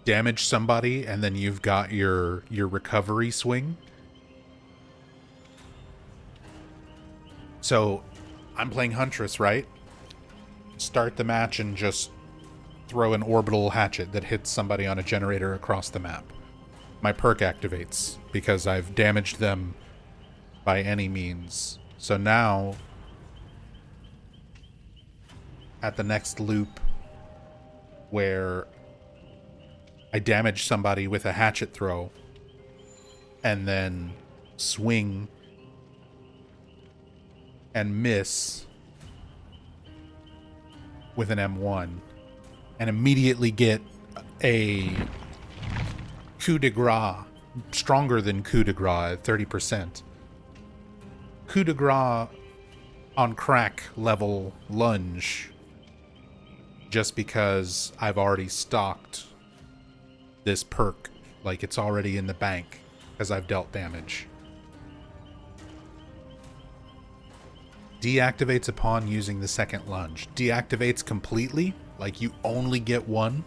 damage somebody and then you've got your recovery swing. So I'm playing Huntress, right? Start the match and just throw an orbital hatchet that hits somebody on a generator across the map. My perk activates because I've damaged them by any means. So now, at the next loop where I damage somebody with a hatchet throw and then swing and miss with an M1 and immediately get a coup de grace, stronger than coup de grace at 30%. Coup de grace on crack level lunge, just because I've already stocked this perk, like it's already in the bank because I've dealt damage. Deactivates upon using the second lunge. Deactivates completely, like you only get one.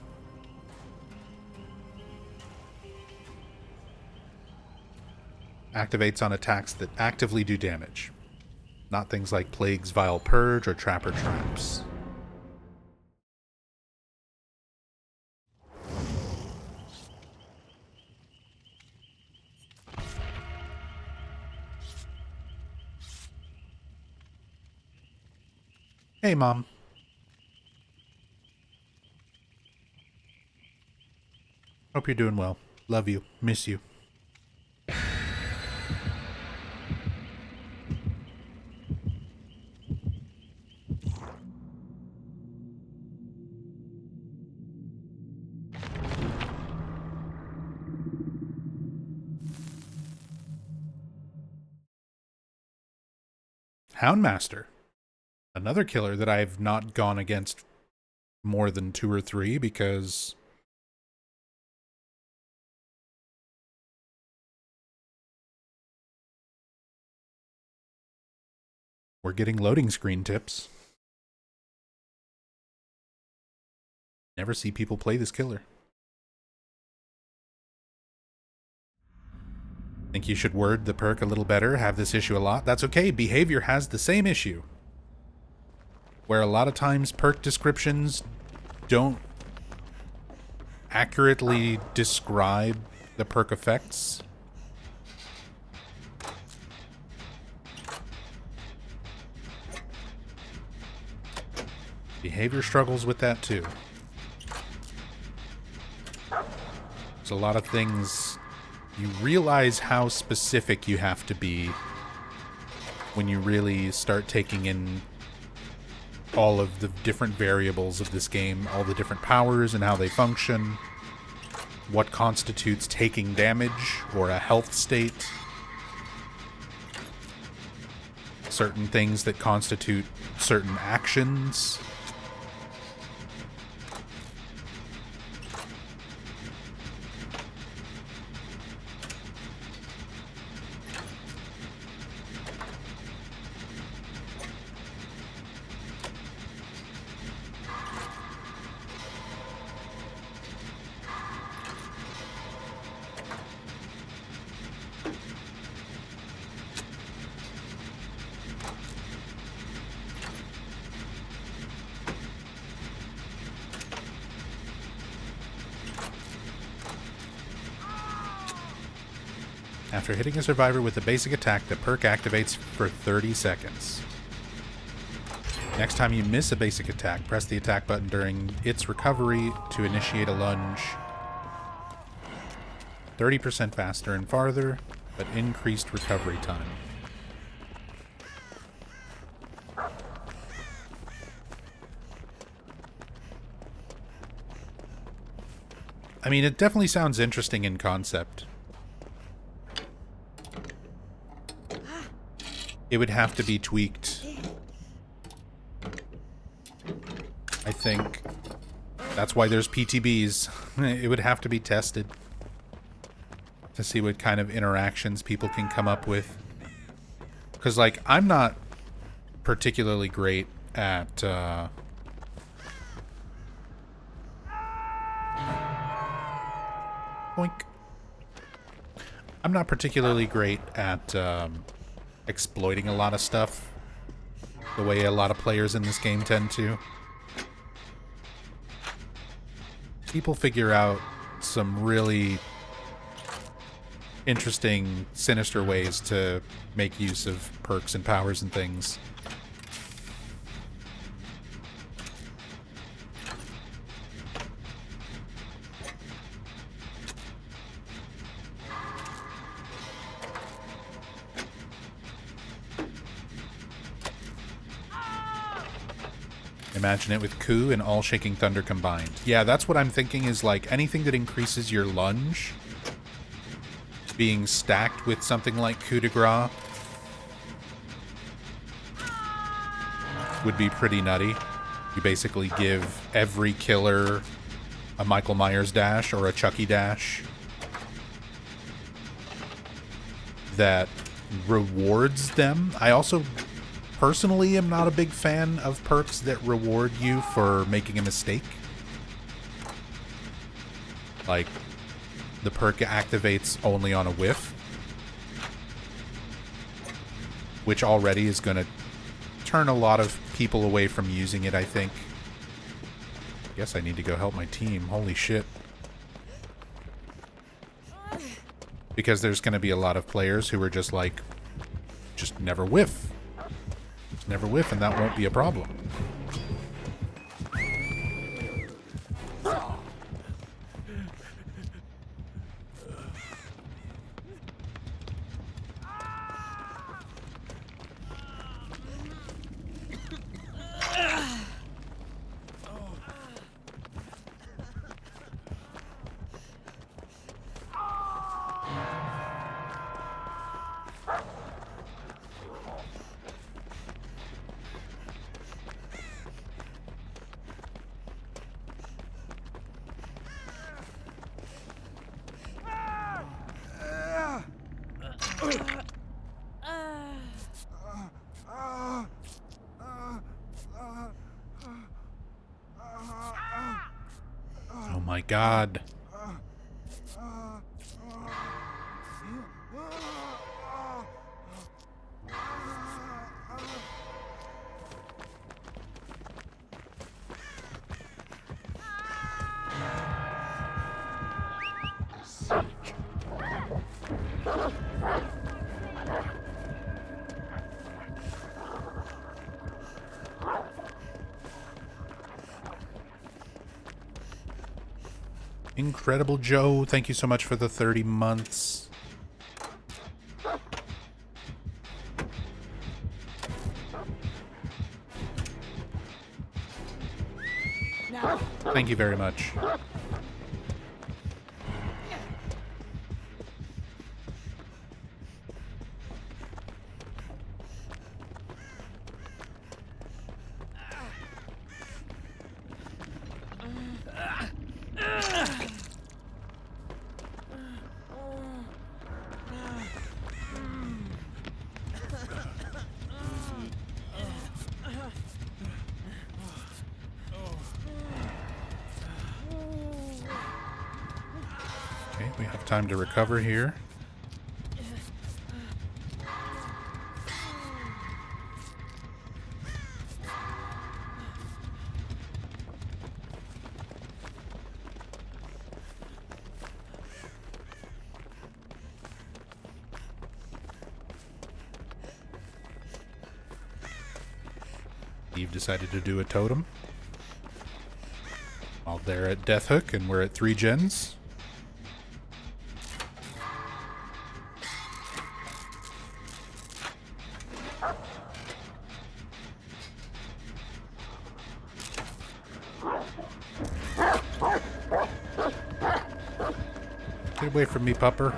Activates on attacks that actively do damage. Not things like Plague's Vile Purge or Trapper Traps. Hey, Mom. Hope you're doing well. Love you. Miss you. Houndmaster. Another killer that I've not gone against more than 2 or 3 because we're getting loading screen tips. Never see people play this killer. Think you should word the perk a little better, have this issue a lot? That's okay, Behavior has the same issue. Where a lot of times perk descriptions don't accurately describe the perk effects. Behavior struggles with that too. There's a lot of things. You realize how specific you have to be when you really start taking in all of the different variables of this game, all the different powers and how they function, what constitutes taking damage or a health state, certain things that constitute certain actions. After hitting a survivor with a basic attack, the perk activates for 30 seconds. Next time you miss a basic attack, press the attack button during its recovery to initiate a lunge. 30% faster and farther, but increased recovery time. I mean, it definitely sounds interesting in concept. It would have to be tweaked. I think that's why there's PTBs. It would have to be tested to see what kind of interactions people can come up with. Because, like, I'm not particularly great at... Boink. I'm not particularly great at exploiting a lot of stuff the way a lot of players in this game tend to. People figure out some really interesting, sinister ways to make use of perks and powers and things. Imagine it with Coup and All Shaking Thunder combined. Yeah, that's what I'm thinking, is like anything that increases your lunge being stacked with something like Coup de Grace would be pretty nutty. You basically give every killer a Michael Myers dash or a Chucky dash that rewards them. I also personally am not a big fan of perks that reward you for making a mistake. Like, the perk activates only on a whiff, which already is going to turn a lot of people away from using it, I think. I guess I need to go help my team. Holy shit. Because there's going to be a lot of players who are just like, just never whiff. Just never whiff, and that won't be a problem. Oh my god. Incredible Joe, thank you so much for the 30 months. Thank you very much. Okay, we have time to recover here. Eve decided to do a totem. While they're at Death Hook and we're at 3 gens. Get away from me, pupper.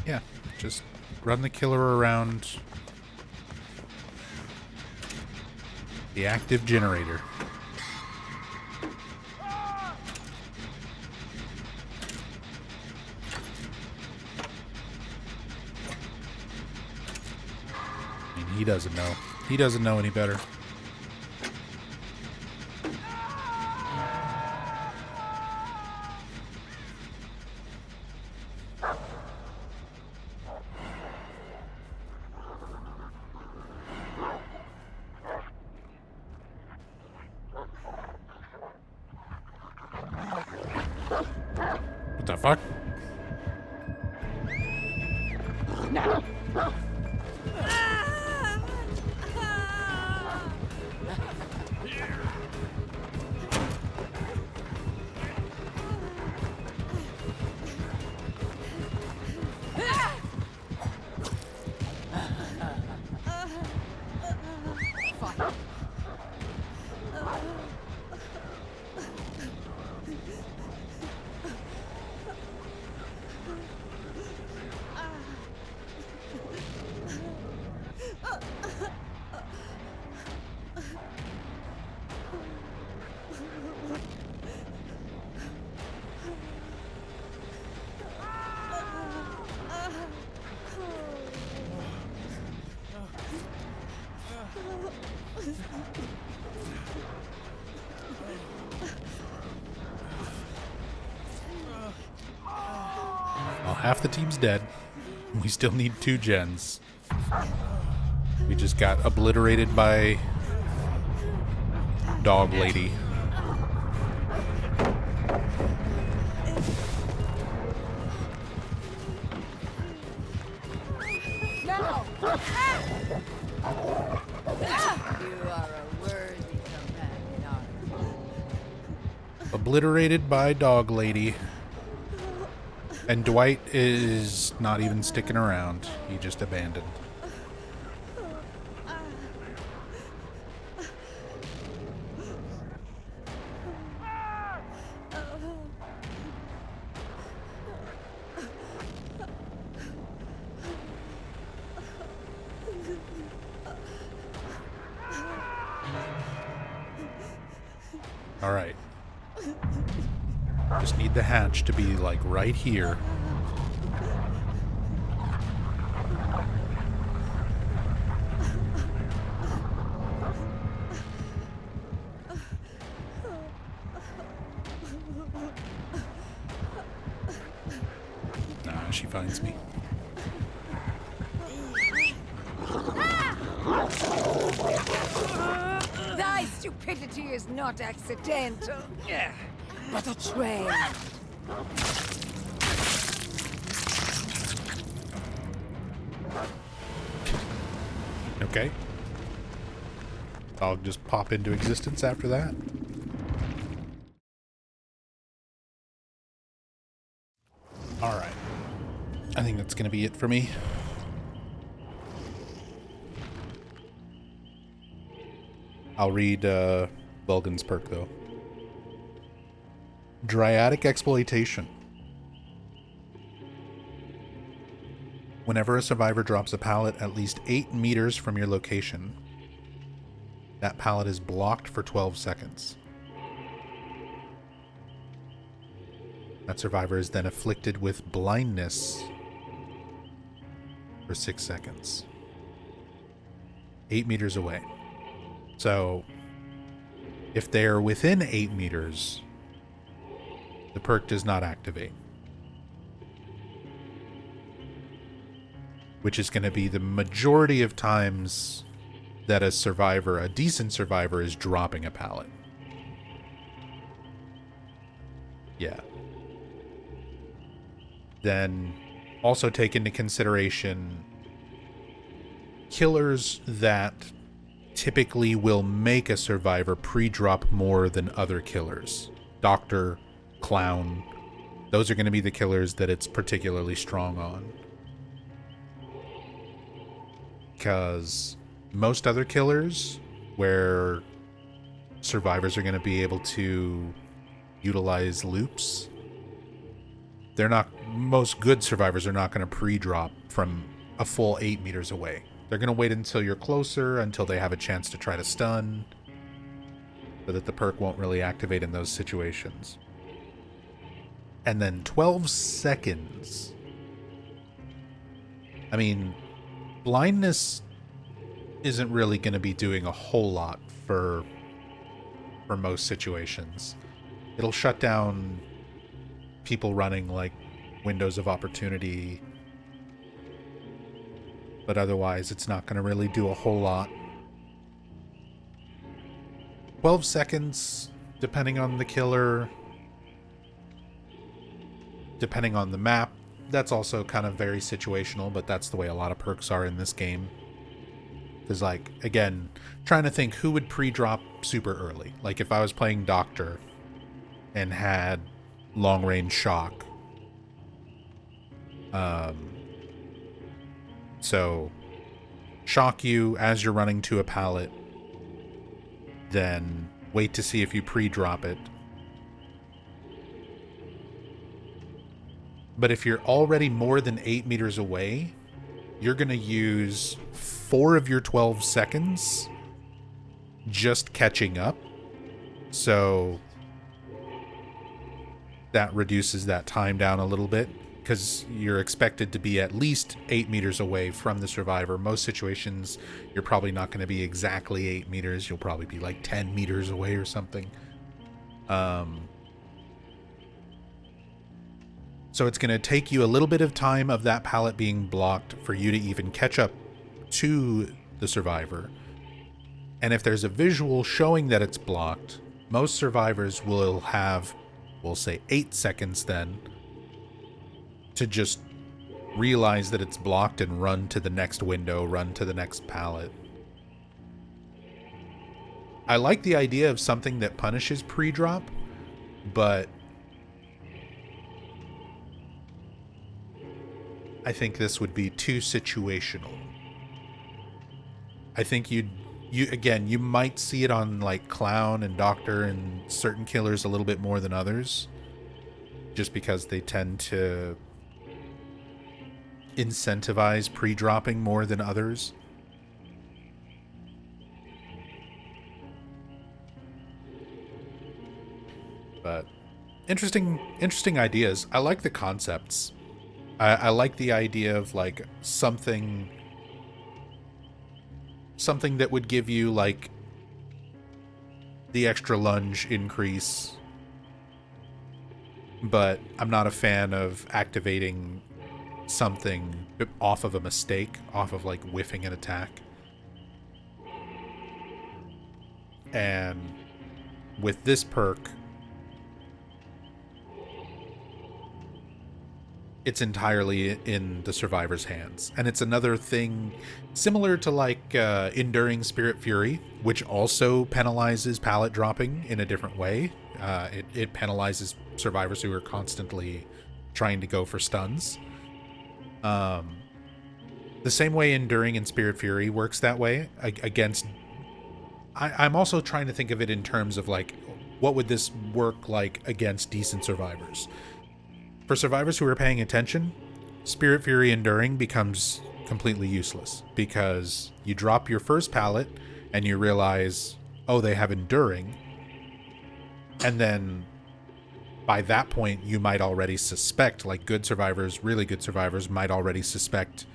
Yeah, just run the killer around the active generator. I mean, he doesn't know. He doesn't know any better. What the fuck? Well, half the team's dead. We still need 2 gens. We just got obliterated by Dog Lady. No! You are a worthy companion, aren't you? Obliterated by Dog Lady. And Dwight is not even sticking around. He just abandoned. All right. Just need the hatch to be like right here. Nah, she finds me. Thy stupidity is not accidental, but a train. Okay. I'll just pop into existence after that. Alright. I think that's gonna be it for me. I'll read Vulgan's perk though. Dryadic Exploitation. Whenever a survivor drops a pallet at least 8 meters from your location, that pallet is blocked for 12 seconds. That survivor is then afflicted with blindness for 6 seconds. 8 meters away. So, if they're within 8 meters, the perk does not activate. Which is going to be the majority of times that a survivor, a decent survivor, is dropping a pallet. Yeah. Then also take into consideration killers that typically will make a survivor pre-drop more than other killers. Doctor, Clown, those are going to be the killers that it's particularly strong on. Because most other killers where survivors are going to be able to utilize loops, most good survivors are not going to pre-drop from a full 8 meters away. They're going to wait until you're closer, until they have a chance to try to stun, so that the perk won't really activate in those situations. And then 12 seconds. I mean, blindness isn't really going to be doing a whole lot for most situations. It'll shut down people running like windows of opportunity, but otherwise it's not going to really do a whole lot. 12 seconds, depending on the killer, depending on the map. That's also kind of very situational, but that's the way a lot of perks are in this game. Because, like, again, trying to think who would pre-drop super early. Like, if I was playing Doctor and had long-range shock. So, shock you as you're running to a pallet, then wait to see if you pre-drop it. But if you're already more than 8 meters away, you're going to use 4 of your 12 seconds just catching up. So that reduces that time down a little bit, because you're expected to be at least 8 meters away from the survivor. Most situations, you're probably not going to be exactly 8 meters. You'll probably be like 10 meters away or something. So it's going to take you a little bit of time of that pallet being blocked for you to even catch up to the survivor. And if there's a visual showing that it's blocked, most survivors will have, we'll say 8 seconds then, to just realize that it's blocked and run to the next window, run to the next pallet. I like the idea of something that punishes pre-drop, but I think this would be too situational. I think you might see it on like Clown and Doctor and certain killers a little bit more than others, just because they tend to incentivize pre-dropping more than others. But interesting ideas. I like the concepts. I like the idea of like something that would give you like the extra lunge increase, but I'm not a fan of activating something off of a mistake, off of like whiffing an attack. And with this perk, it's entirely in the survivor's hands. And it's another thing similar to like Enduring Spirit Fury, which also penalizes pallet dropping in a different way. It penalizes survivors who are constantly trying to go for stuns. The same way Enduring and Spirit Fury works that way against... I'm also trying to think of it in terms of like, what would this work like against decent survivors? For survivors who are paying attention, Spirit Fury Enduring becomes completely useless because you drop your first pallet and you realize, oh, they have Enduring. And then by that point, you might already suspect, like good survivors, really good survivors might already suspect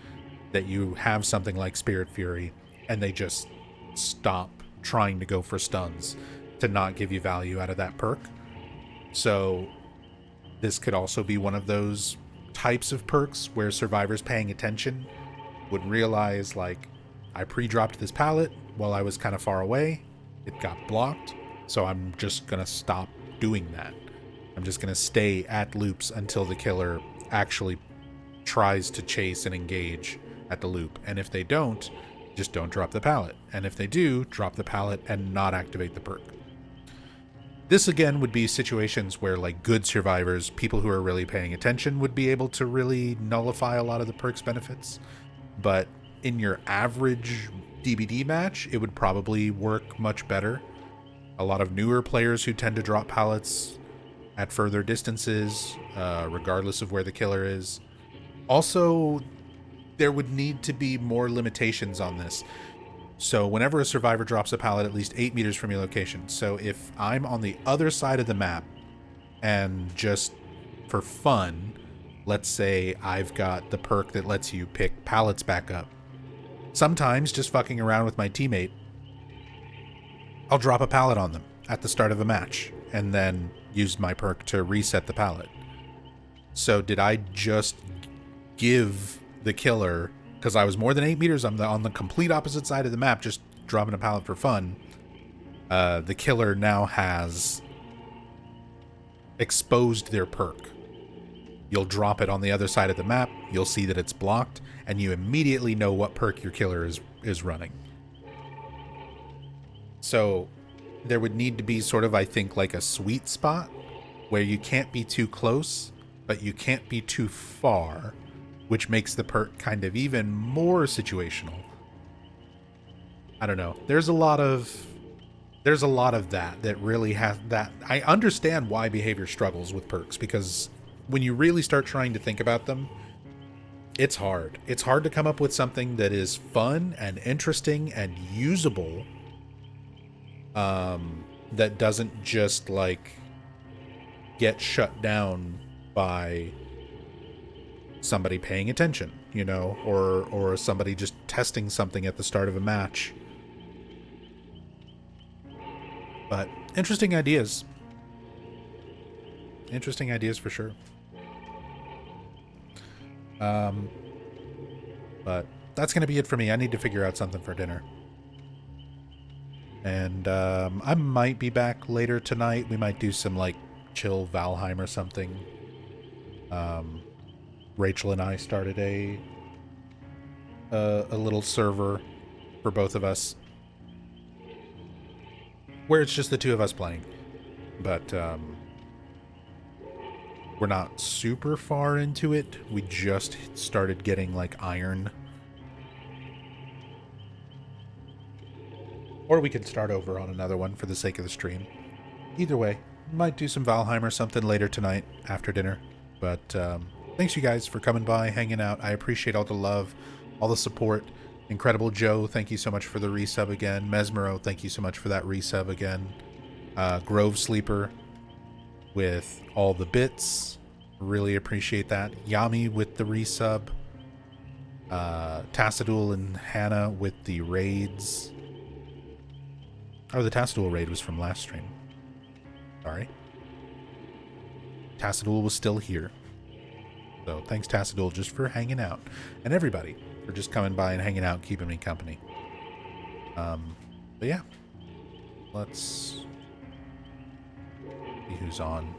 that you have something like Spirit Fury, and they just stop trying to go for stuns to not give you value out of that perk. So this could also be one of those types of perks where survivors paying attention would realize, like, I pre-dropped this pallet while I was kind of far away. It got blocked, so I'm just going to stop doing that. I'm just going to stay at loops until the killer actually tries to chase and engage at the loop. And if they don't, just don't drop the pallet. And if they do, drop the pallet and not activate the perk. This again would be situations where, like, good survivors, people who are really paying attention, would be able to really nullify a lot of the perk's benefits. But in your average DBD match, it would probably work much better. A lot of newer players who tend to drop pallets at further distances, regardless of where the killer is. Also, there would need to be more limitations on this. So whenever a survivor drops a pallet at least 8 meters from your location. So if I'm on the other side of the map and just for fun, let's say I've got the perk that lets you pick pallets back up. Sometimes just fucking around with my teammate, I'll drop a pallet on them at the start of a match and then use my perk to reset the pallet. So did I just give the killer, because I was more than 8 meters on the complete opposite side of the map, just dropping a pallet for fun, the killer now has exposed their perk. You'll drop it on the other side of the map, you'll see that it's blocked, and you immediately know what perk your killer is running. So there would need to be sort of, I think, like a sweet spot where you can't be too close, but you can't be too far, which makes the perk kind of even more situational. I don't know. There's a lot of that really has that. I understand why behavior struggles with perks, because when you really start trying to think about them, it's hard. It's hard to come up with something that is fun and interesting and usable, that doesn't just, like, get shut down by somebody paying attention, you know, or somebody just testing something at the start of a match. But interesting ideas. Interesting ideas for sure. But that's going to be it for me. I need to figure out something for dinner. And I might be back later tonight. We might do some, like, chill Valheim or something. Rachel and I started a little server for both of us, where it's just the two of us playing. But we're not super far into it. We just started getting, like, iron. Or we could start over on another one for the sake of the stream. Either way, might do some Valheim or something later tonight after dinner. But thanks you guys for coming by, hanging out. I appreciate all the love, all the support. Incredible Joe, thank you so much for the resub again. Mesmero, thank you so much for that resub again. Grove Sleeper with all the bits. Really appreciate that. Yami with the resub. Tassadul and Hannah with the raids. Oh, the Tassadul raid was from last stream. Sorry. Tassadul was still here. So thanks, Tassadul, just for hanging out. And everybody for just coming by and hanging out, keeping me company. But yeah. Let's see who's on.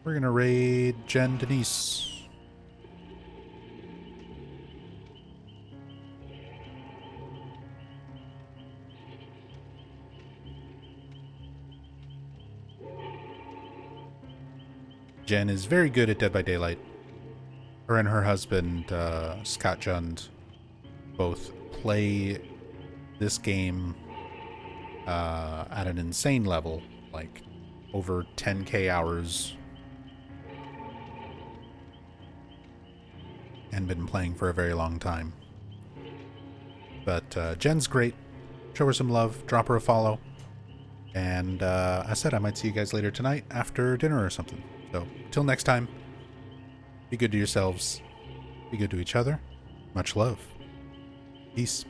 We're gonna raid Jen Denise. Jen is very good at Dead by Daylight. Her and her husband, Scott Jund, both play this game at an insane level, like over 10k hours, and been playing for a very long time. But Jen's great. Show her some love, drop her a follow, and I said I might see you guys later tonight after dinner or something. So till next time, be good to yourselves, be good to each other. Much love. Peace.